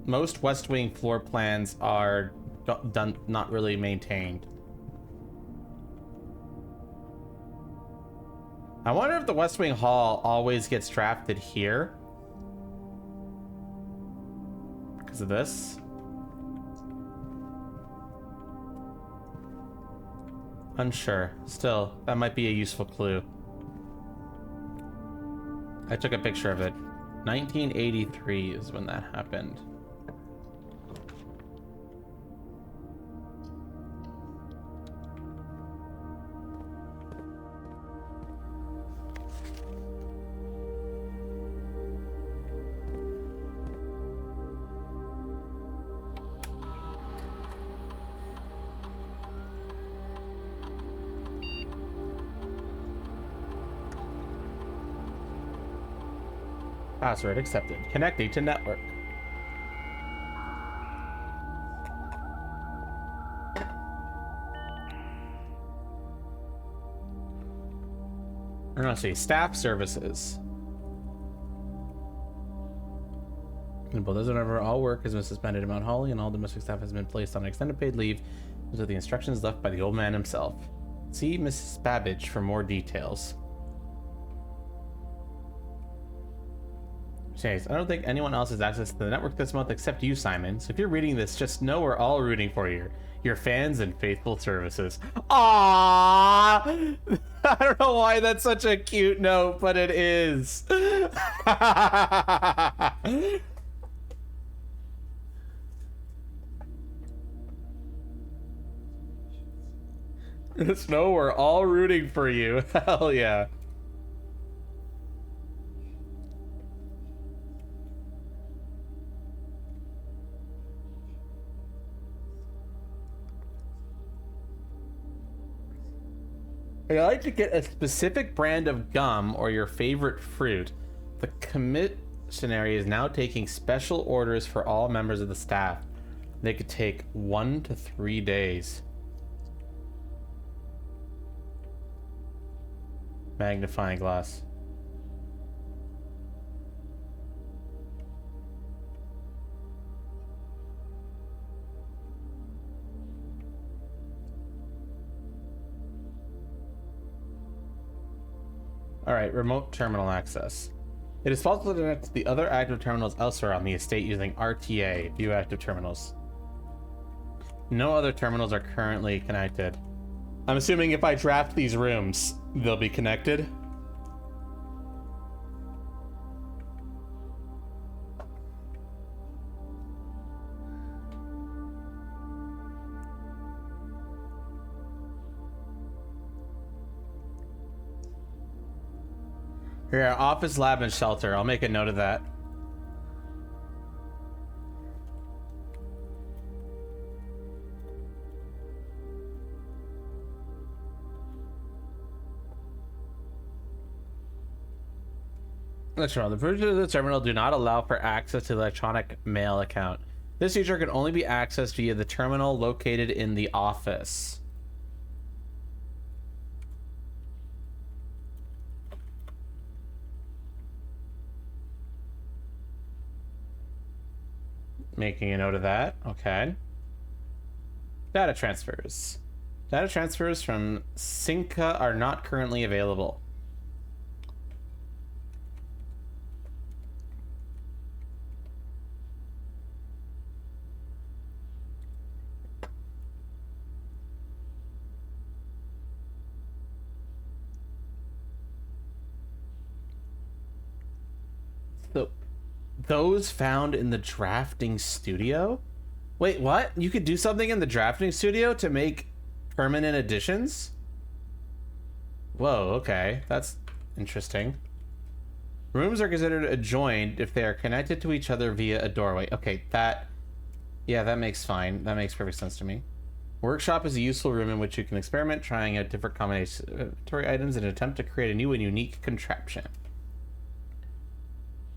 most West Wing floor plans are not really maintained. I wonder if the West Wing Hall always gets drafted here because of this. Unsure. Still, that might be a useful clue. I took a picture of it. 1983 is when that happened. Password accepted. Connecting to network. We're gonna see staff services. Well, those whenever all work has been suspended at Mount Holly and all domestic staff has been placed on extended paid leave. Those are the instructions left by the old man himself. See Mrs. Babbage for more details. Chase, I don't think anyone else has access to the network this month except you, Simon. So if you're reading this, just know we're all rooting for you. Your fans and faithful services. Aww! I don't know why that's such a cute note, but it is. Just know we're all rooting for you. Hell yeah. I'd like to get a specific brand of gum or your favorite fruit. The commissionary is now taking special orders for all members of the staff. They could take 1 to 3 days. Magnifying glass. Alright, remote terminal access. It is possible to connect to the other active terminals elsewhere on the estate using RTA, view active terminals. No other terminals are currently connected. I'm assuming if I draft these rooms, they'll be connected. Here, office, lab, and shelter. I'll make a note of that. The versions of the terminal do not allow for access to the electronic mail account. This feature can only be accessed via the terminal located in the office. Making a note of that. Okay. Data transfers. Data transfers from Synca are not currently available. So, those found in the drafting studio? Wait, what? You could do something in the drafting studio to make permanent additions? Whoa, okay. That's interesting. Rooms are considered adjoined if they are connected to each other via a doorway. Okay, yeah, that makes fine. That makes perfect sense to me. Workshop is a useful room in which you can experiment, trying out different combinatory items in an attempt to create a new and unique contraption.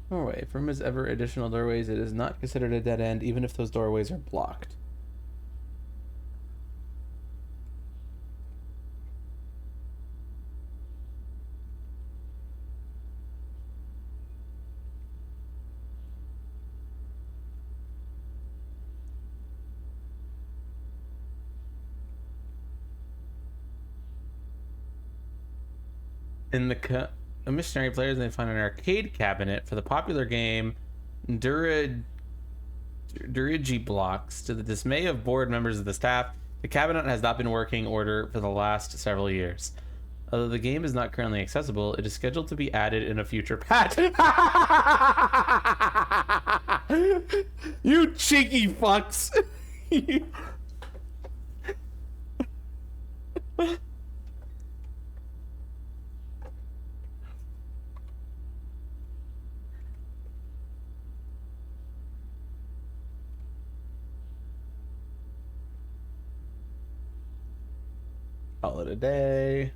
Doorway. If room has ever additional doorways, it is not considered a dead end, even if those doorways are blocked. In the missionary players, they find an arcade cabinet for the popular game Dirigi Blocks. To the dismay of board members of the staff, the cabinet has not been working order for the last several years. Although the game is not currently accessible, it is scheduled to be added in a future patch. You cheeky fucks. Call it a day.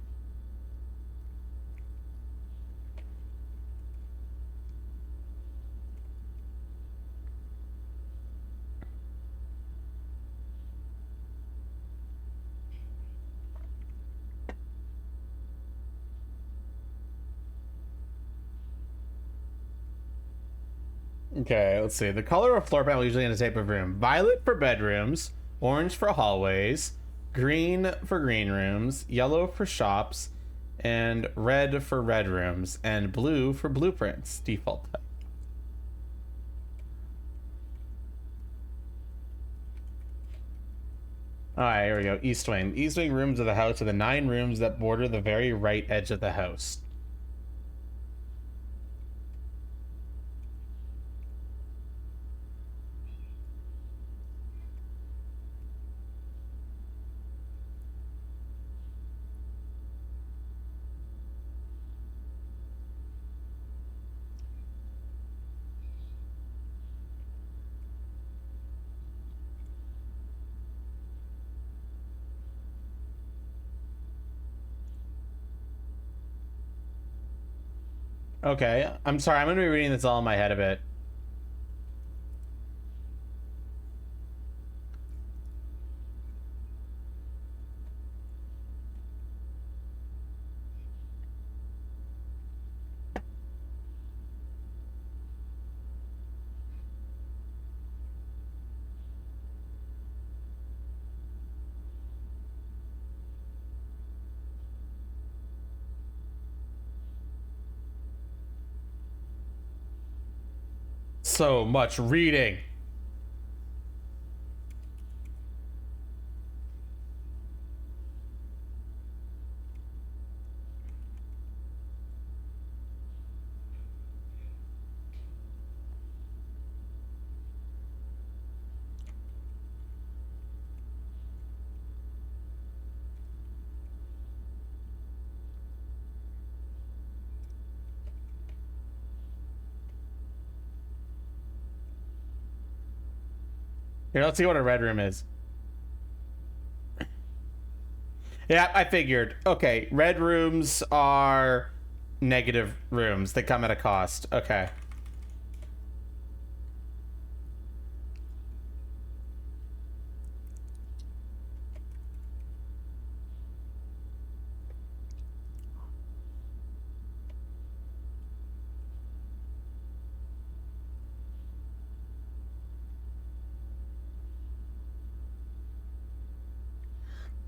Okay, let's see. The color of floor panel usually in a type of room. Violet for bedrooms, orange for hallways, green for green rooms, yellow for shops, and red for red rooms, and blue for blueprints. Default type. Alright, here we go. East wing. East wing rooms of the house are the 9 rooms that border the very right edge of the house. Okay, I'm sorry. I'm gonna be reading this all in my head a bit. So much reading. Here, let's see what a red room is. Yeah, I figured. Okay, red rooms are negative rooms. They come at a cost. Okay.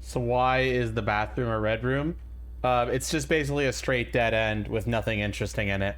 So why is the bathroom a red room? It's just basically a straight dead end with nothing interesting in it.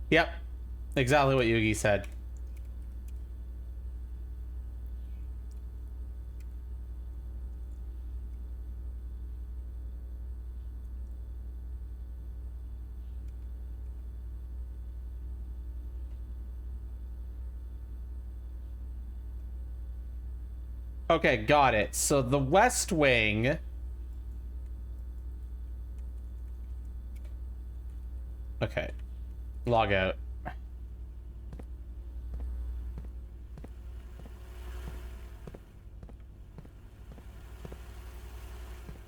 Yep, exactly what Yugi said. Okay, got it. So the West Wing. Okay, log out.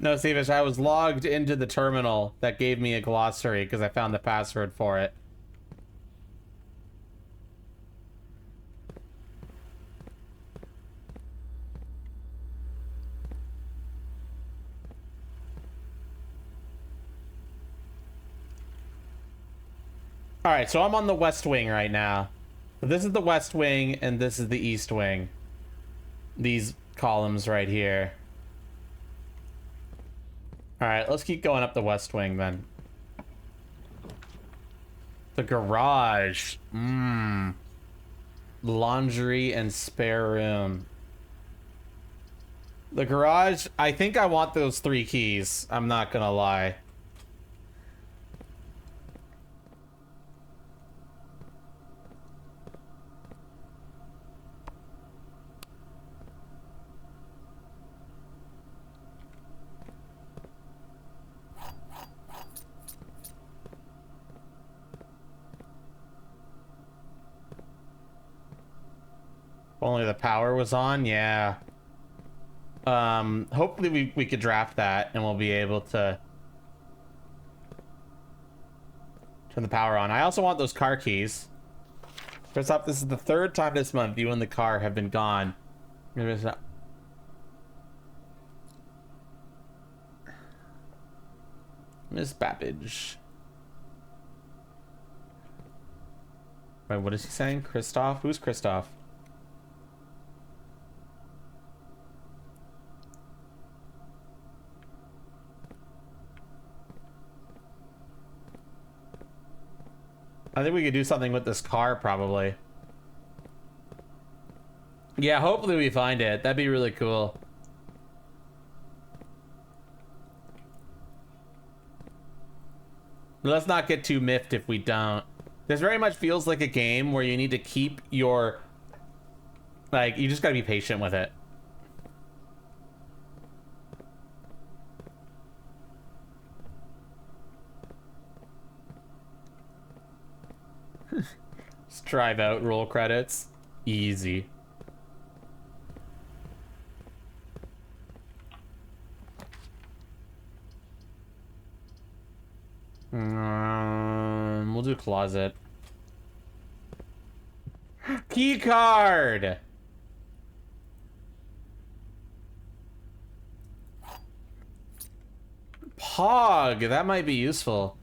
No, Stevish, I was logged into the terminal that gave me a glossary because I found the password for it. All right, so I'm on the West Wing right now. This is the West Wing, and this is the East Wing. These columns right here. All right, let's keep going up the West Wing then. The garage. Laundry and spare room. The garage, I think I want those 3 keys. I'm not gonna lie. Only the power was on, yeah. Hopefully we could draft that and we'll be able to turn the power on. I also want those car keys. First off, this is the 3rd time this month you and the car have been gone. Miss Babbage. Wait, what is he saying? Christoph? Who's Christoph? I think we could do something with this car, probably. Yeah, hopefully we find it. That'd be really cool. Let's not get too miffed if we don't. This very much feels like a game where you need to keep your... Like, you just gotta be patient with it. Just drive out, roll credits. Easy. We'll do closet. Key card. Pog, that might be useful.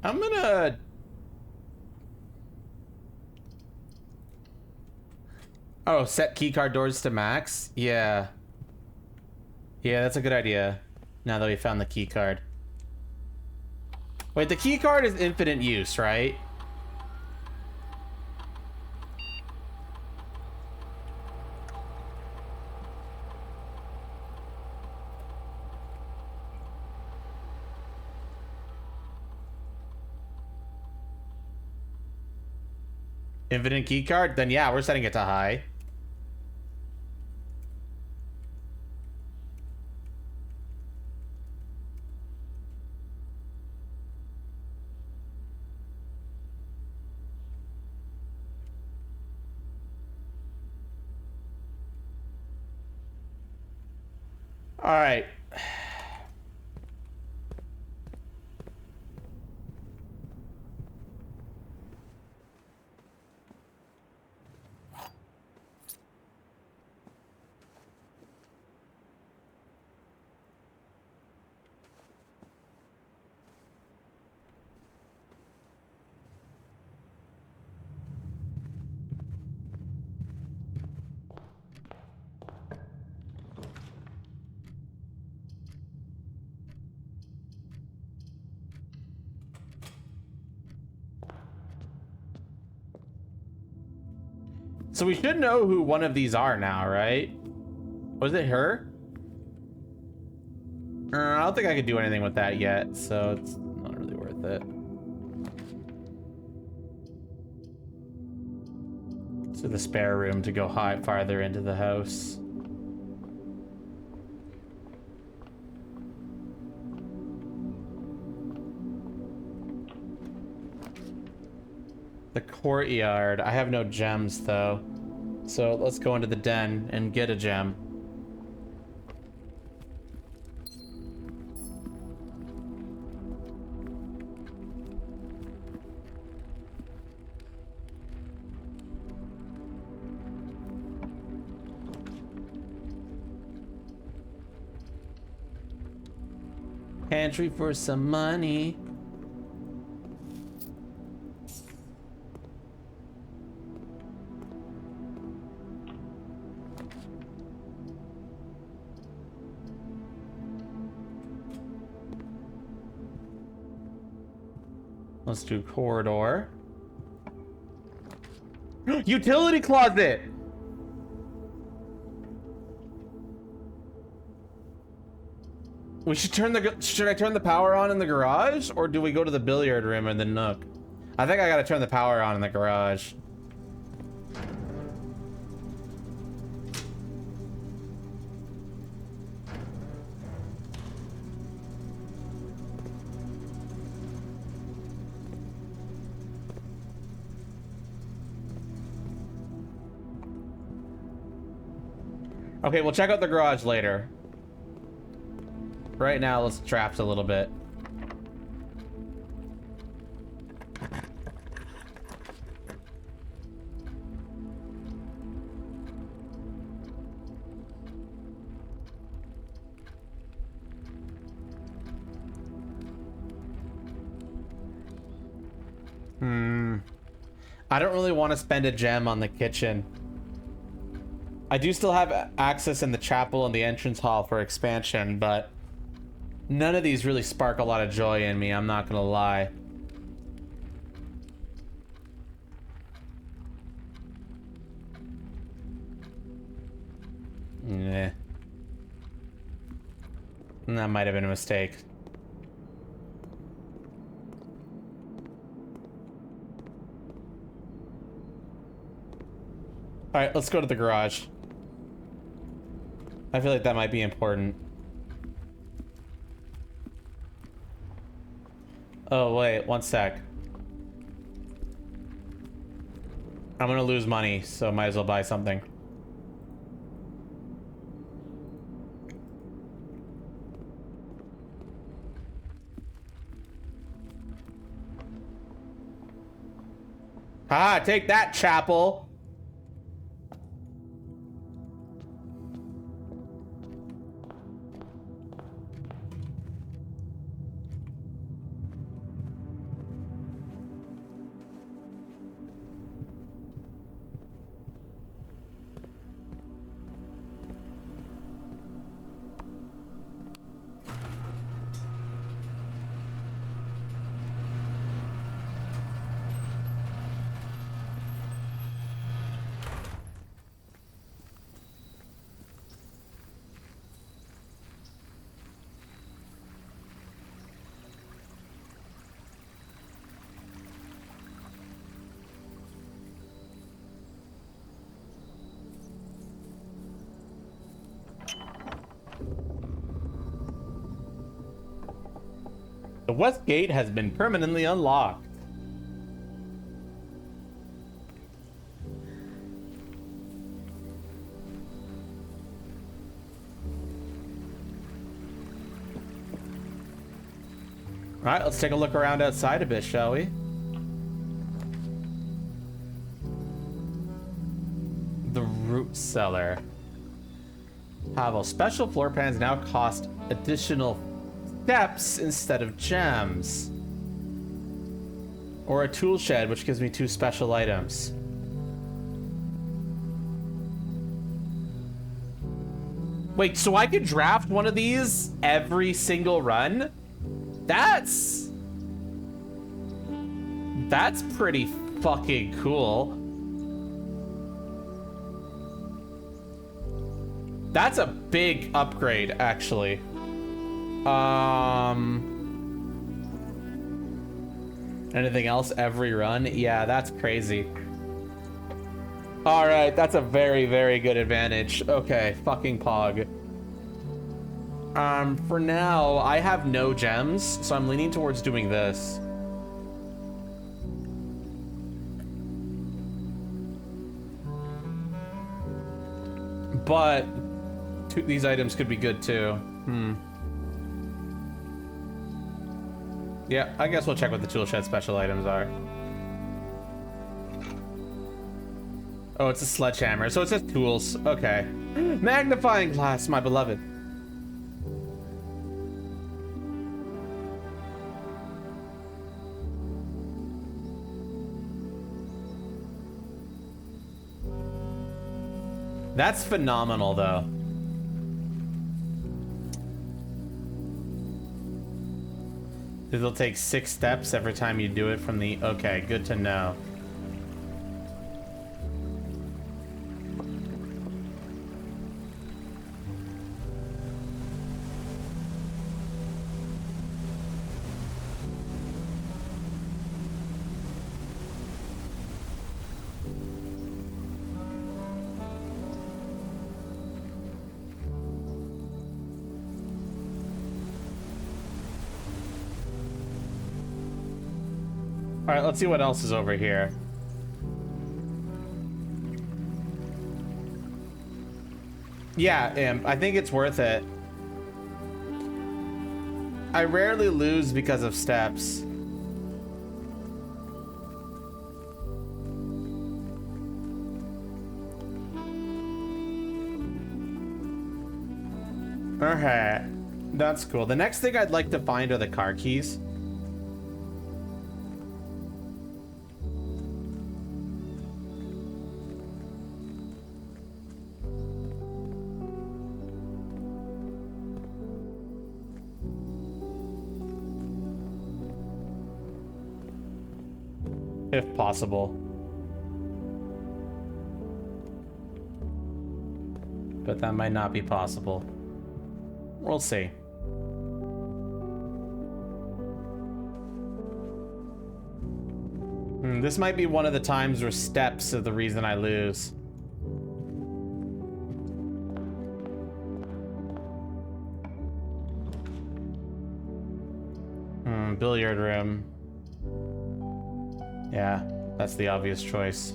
I'm gonna... Oh, set keycard doors to max? Yeah. Yeah, that's a good idea. Now that we found the keycard. Wait, the keycard is infinite use, right? Infinite keycard? Then yeah, we're setting it to high. All right. So we should know who one of these are now, right? Was it her? I don't think I could do anything with that yet, so it's not really worth it. So the spare room to go high farther into the house. The courtyard. I have no gems though. So let's go into the den and get a gem. Pantry for some money. Let's do corridor. Utility closet! We should should I turn the power on in the garage? Or do we go to the billiard room or the nook? I think I gotta turn the power on in the garage. Okay, we'll check out the garage later. Right now, let's draft a little bit. Hmm. I don't really want to spend a gem on the kitchen. I do still have access in the chapel and the entrance hall for expansion, but none of these really spark a lot of joy in me, I'm not gonna lie. Nah. That might have been a mistake. Alright, let's go to the garage. I feel like that might be important. Oh, wait, one sec. I'm gonna lose money, so might as well buy something. Ah, take that, chapel! The west gate has been permanently unlocked. All right, let's take a look around outside a bit, shall we? The root cellar. Pavel, special floor pans now cost additional steps instead of gems. Or a tool shed, which gives me 2 special items. Wait, so I could draft one of these every single run? That's pretty fucking cool. That's a big upgrade, actually. Anything else every run? Yeah, that's crazy. All right, that's a very, very good advantage. Okay, fucking pog. For now, I have no gems, so I'm leaning towards doing this. But these items could be good too. Yeah, I guess we'll check what the tool shed special items are. Oh, it's a sledgehammer, so it says tools. Okay. Magnifying glass, my beloved. That's phenomenal, though. It'll take 6 steps every time you do it from the... Okay, good to know. All right, let's see what else is over here. Yeah, I think it's worth it. I rarely lose because of steps. Okay, that's cool. The next thing I'd like to find are the car keys. if possible. But that might not be possible. We'll see. This might be one of the times where steps are the reason I lose. Billiard room. Yeah, that's the obvious choice.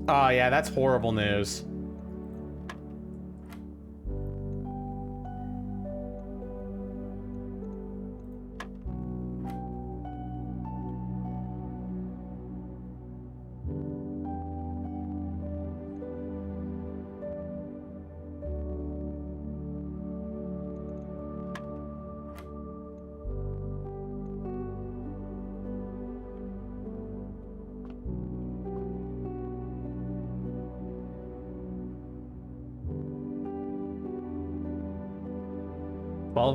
Oh yeah, that's horrible news.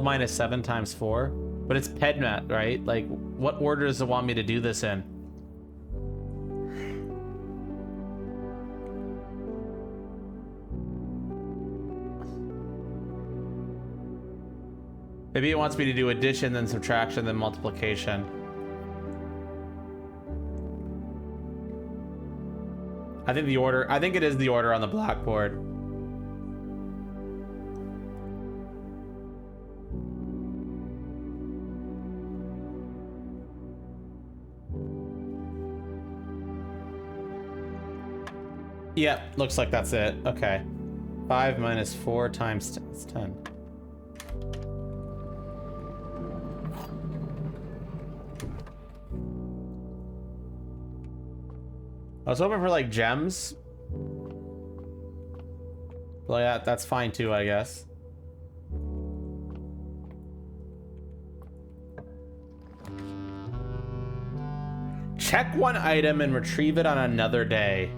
Minus 7 times 4, but it's pedmat, right? Like, what order does it want me to do this in? Maybe it wants me to do addition, then subtraction, then multiplication. I think it is the order on the blackboard. Yep, looks like that's it. Okay. 5 minus 4 times 10. It's 10. I was hoping for like gems. Well, yeah, that's fine too, I guess. Check one item and retrieve it on another day.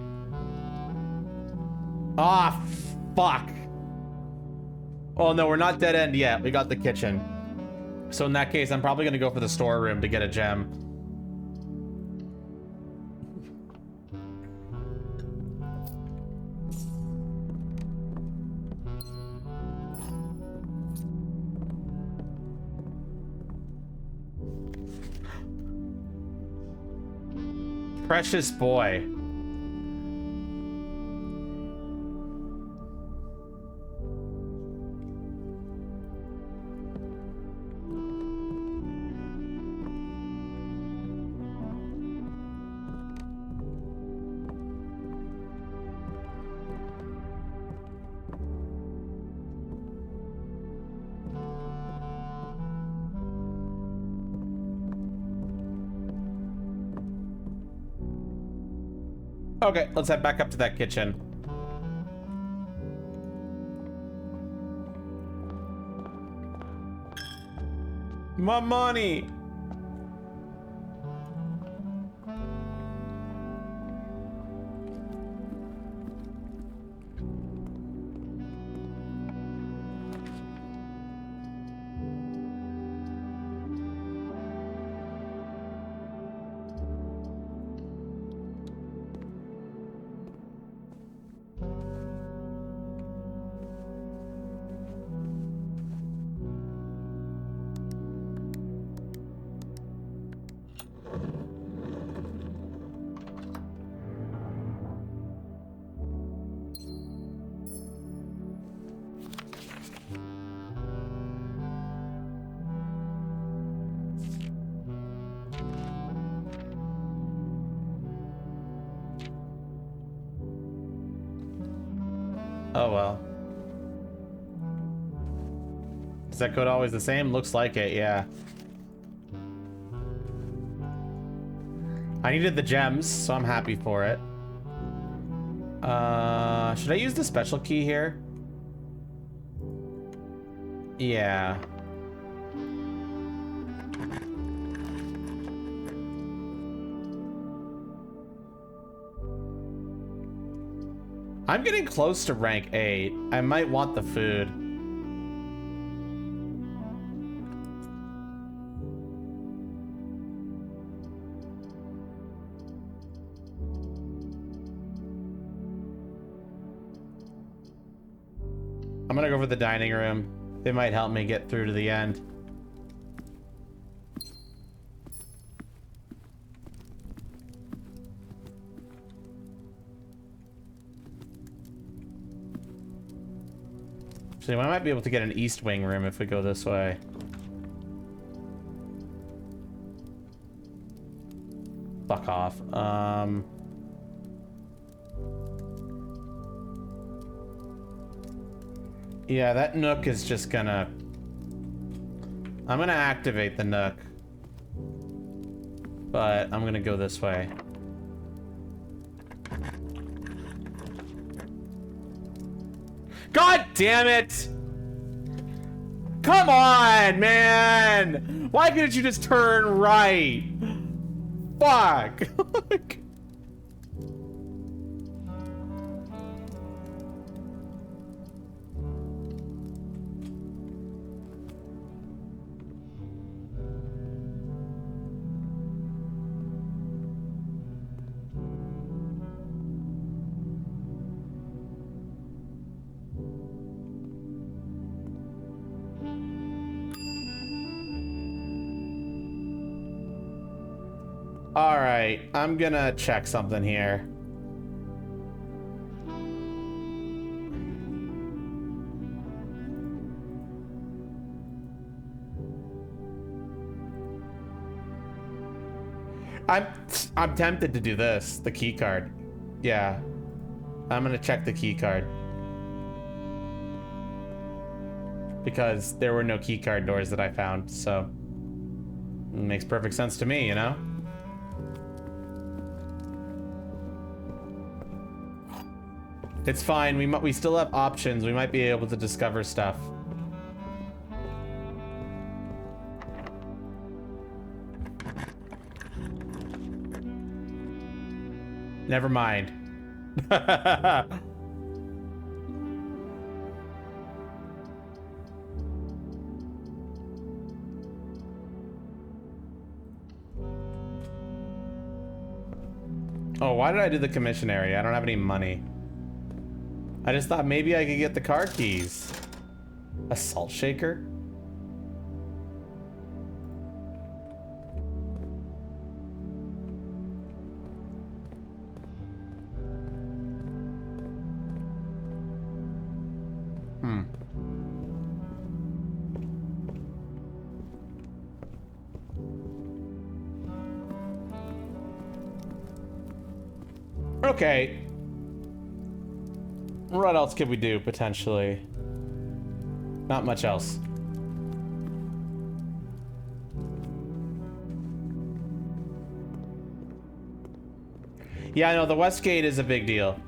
Ah, fuck. Oh no, we're not dead end yet. We got the kitchen. So in that case, I'm probably gonna go for the storeroom to get a gem. Precious boy. Okay, let's head back up to that kitchen. My money! Oh well. Is that code always the same? Looks like it, yeah. I needed the gems, so I'm happy for it. Should I use the special key here? Yeah. I'm getting close to rank 8. I might want the food. I'm gonna go for the dining room. It might help me get through to the end. So I might be able to get an east wing room if we go this way. Fuck off. Yeah, that nook is just gonna... I'm gonna activate the nook. But I'm gonna go this way. God damn it! Come on, man! Why couldn't you just turn right? Fuck! All right, I'm gonna check something here. I'm tempted to do this, the key card. Yeah. I'm gonna check the key card. Because there were no key card doors that I found, so it makes perfect sense to me, you know? It's fine. We still have options. We might be able to discover stuff. Never mind. Oh, why did I do the commission area? I don't have any money. I just thought maybe I could get the car keys. A salt shaker? Okay. What else could we do, potentially? Not much else. Yeah, I know, the west gate is a big deal.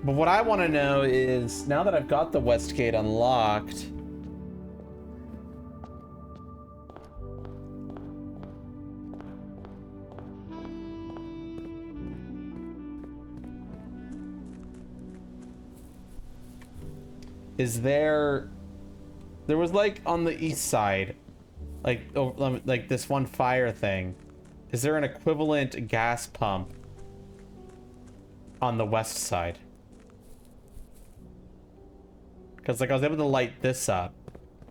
But what I want to know is, now that I've got the west gate unlocked... Is there was like on the east side, like this one fire thing. Is there an equivalent gas pump on the west side? Because like I was able to light this up,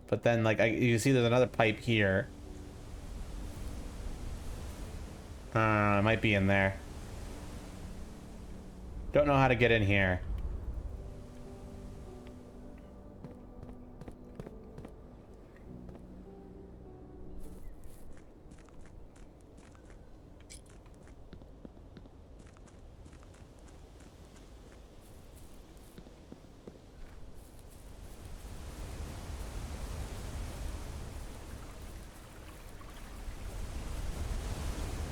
but then like you see there's another pipe here. It might be in there. Don't know how to get in here.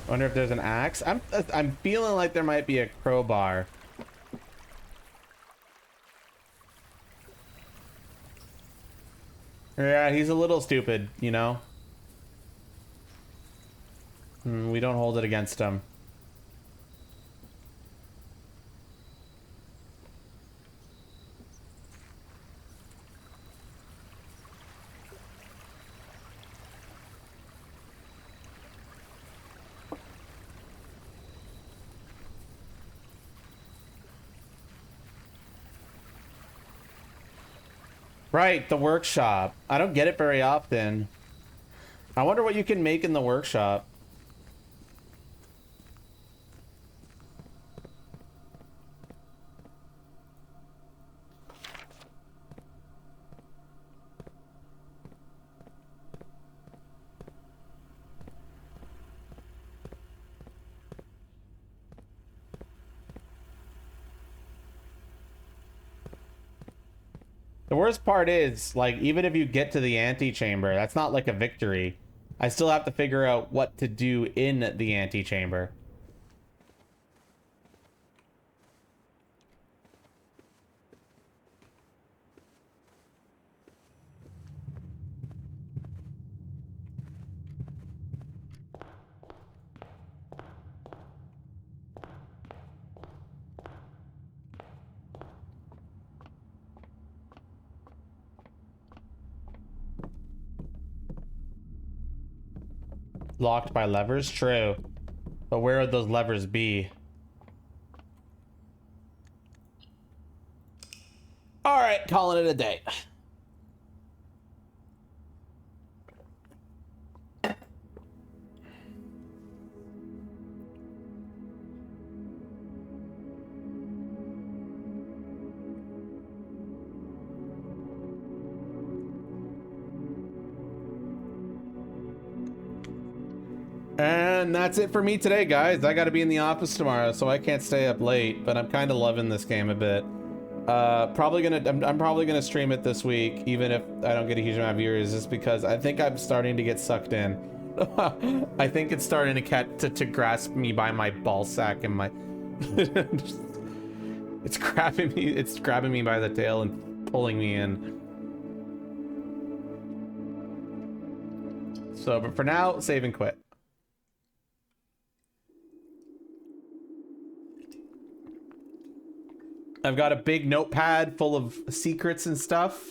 Wonder if there's an axe. I'm feeling like there might be a crowbar. Yeah, he's a little stupid, you know? We don't hold it against him. Right, the workshop. I don't get it very often. I wonder what you can make in the workshop. The worst part is, like, even if you get to the antechamber, that's not like a victory. I still have to figure out what to do in the antechamber. Locked by levers? True. But where would those levers be? Alright, calling it a day. And that's it for me today, guys. I gotta be in the office tomorrow, so I can't stay up late, but I'm kind of loving this game a bit. I'm probably gonna stream it this week, even if I don't get a huge amount of viewers, just because I think I'm starting to get sucked in. I think it's starting to grasp me by my ball sack and my it's grabbing me by the tail and pulling me in. So, but for now, save and quit. I've got a big notepad full of secrets and stuff.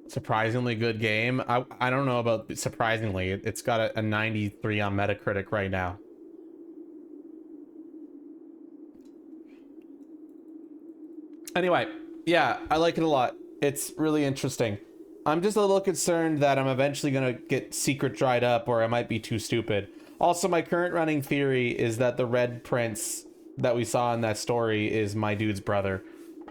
Surprisingly good game. I don't know about surprisingly. It's got a 93 on Metacritic right now. Anyway, yeah, I like it a lot. It's really interesting. I'm just a little concerned that I'm eventually gonna get secret dried up, or I might be too stupid. Also, my current running theory is that the red prince that we saw in that story is my dude's brother.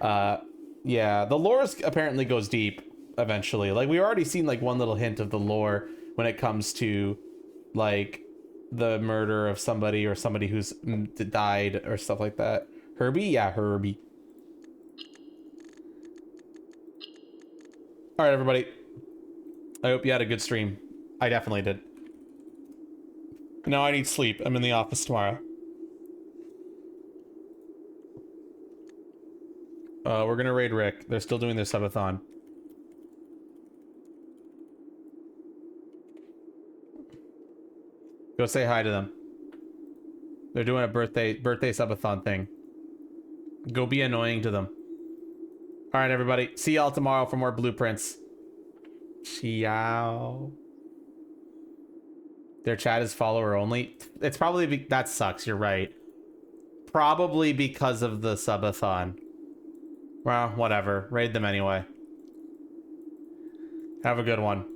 Yeah, the lore apparently goes deep eventually. Like, we already seen like one little hint of the lore when it comes to like the murder of somebody or somebody who's died or stuff like that. Herbie? Yeah, Herbie. All right, everybody. I hope you had a good stream. I definitely did. Now I need sleep. I'm in the office tomorrow. We're gonna raid Rick. They're still doing their subathon. Go say hi to them. They're doing a birthday subathon thing. Go be annoying to them. All right, everybody. See y'all tomorrow for more blueprints. Ciao. Their chat is follower only. It's probably that sucks. You're right. Probably because of the subathon. Well, whatever. Raid them anyway. Have a good one.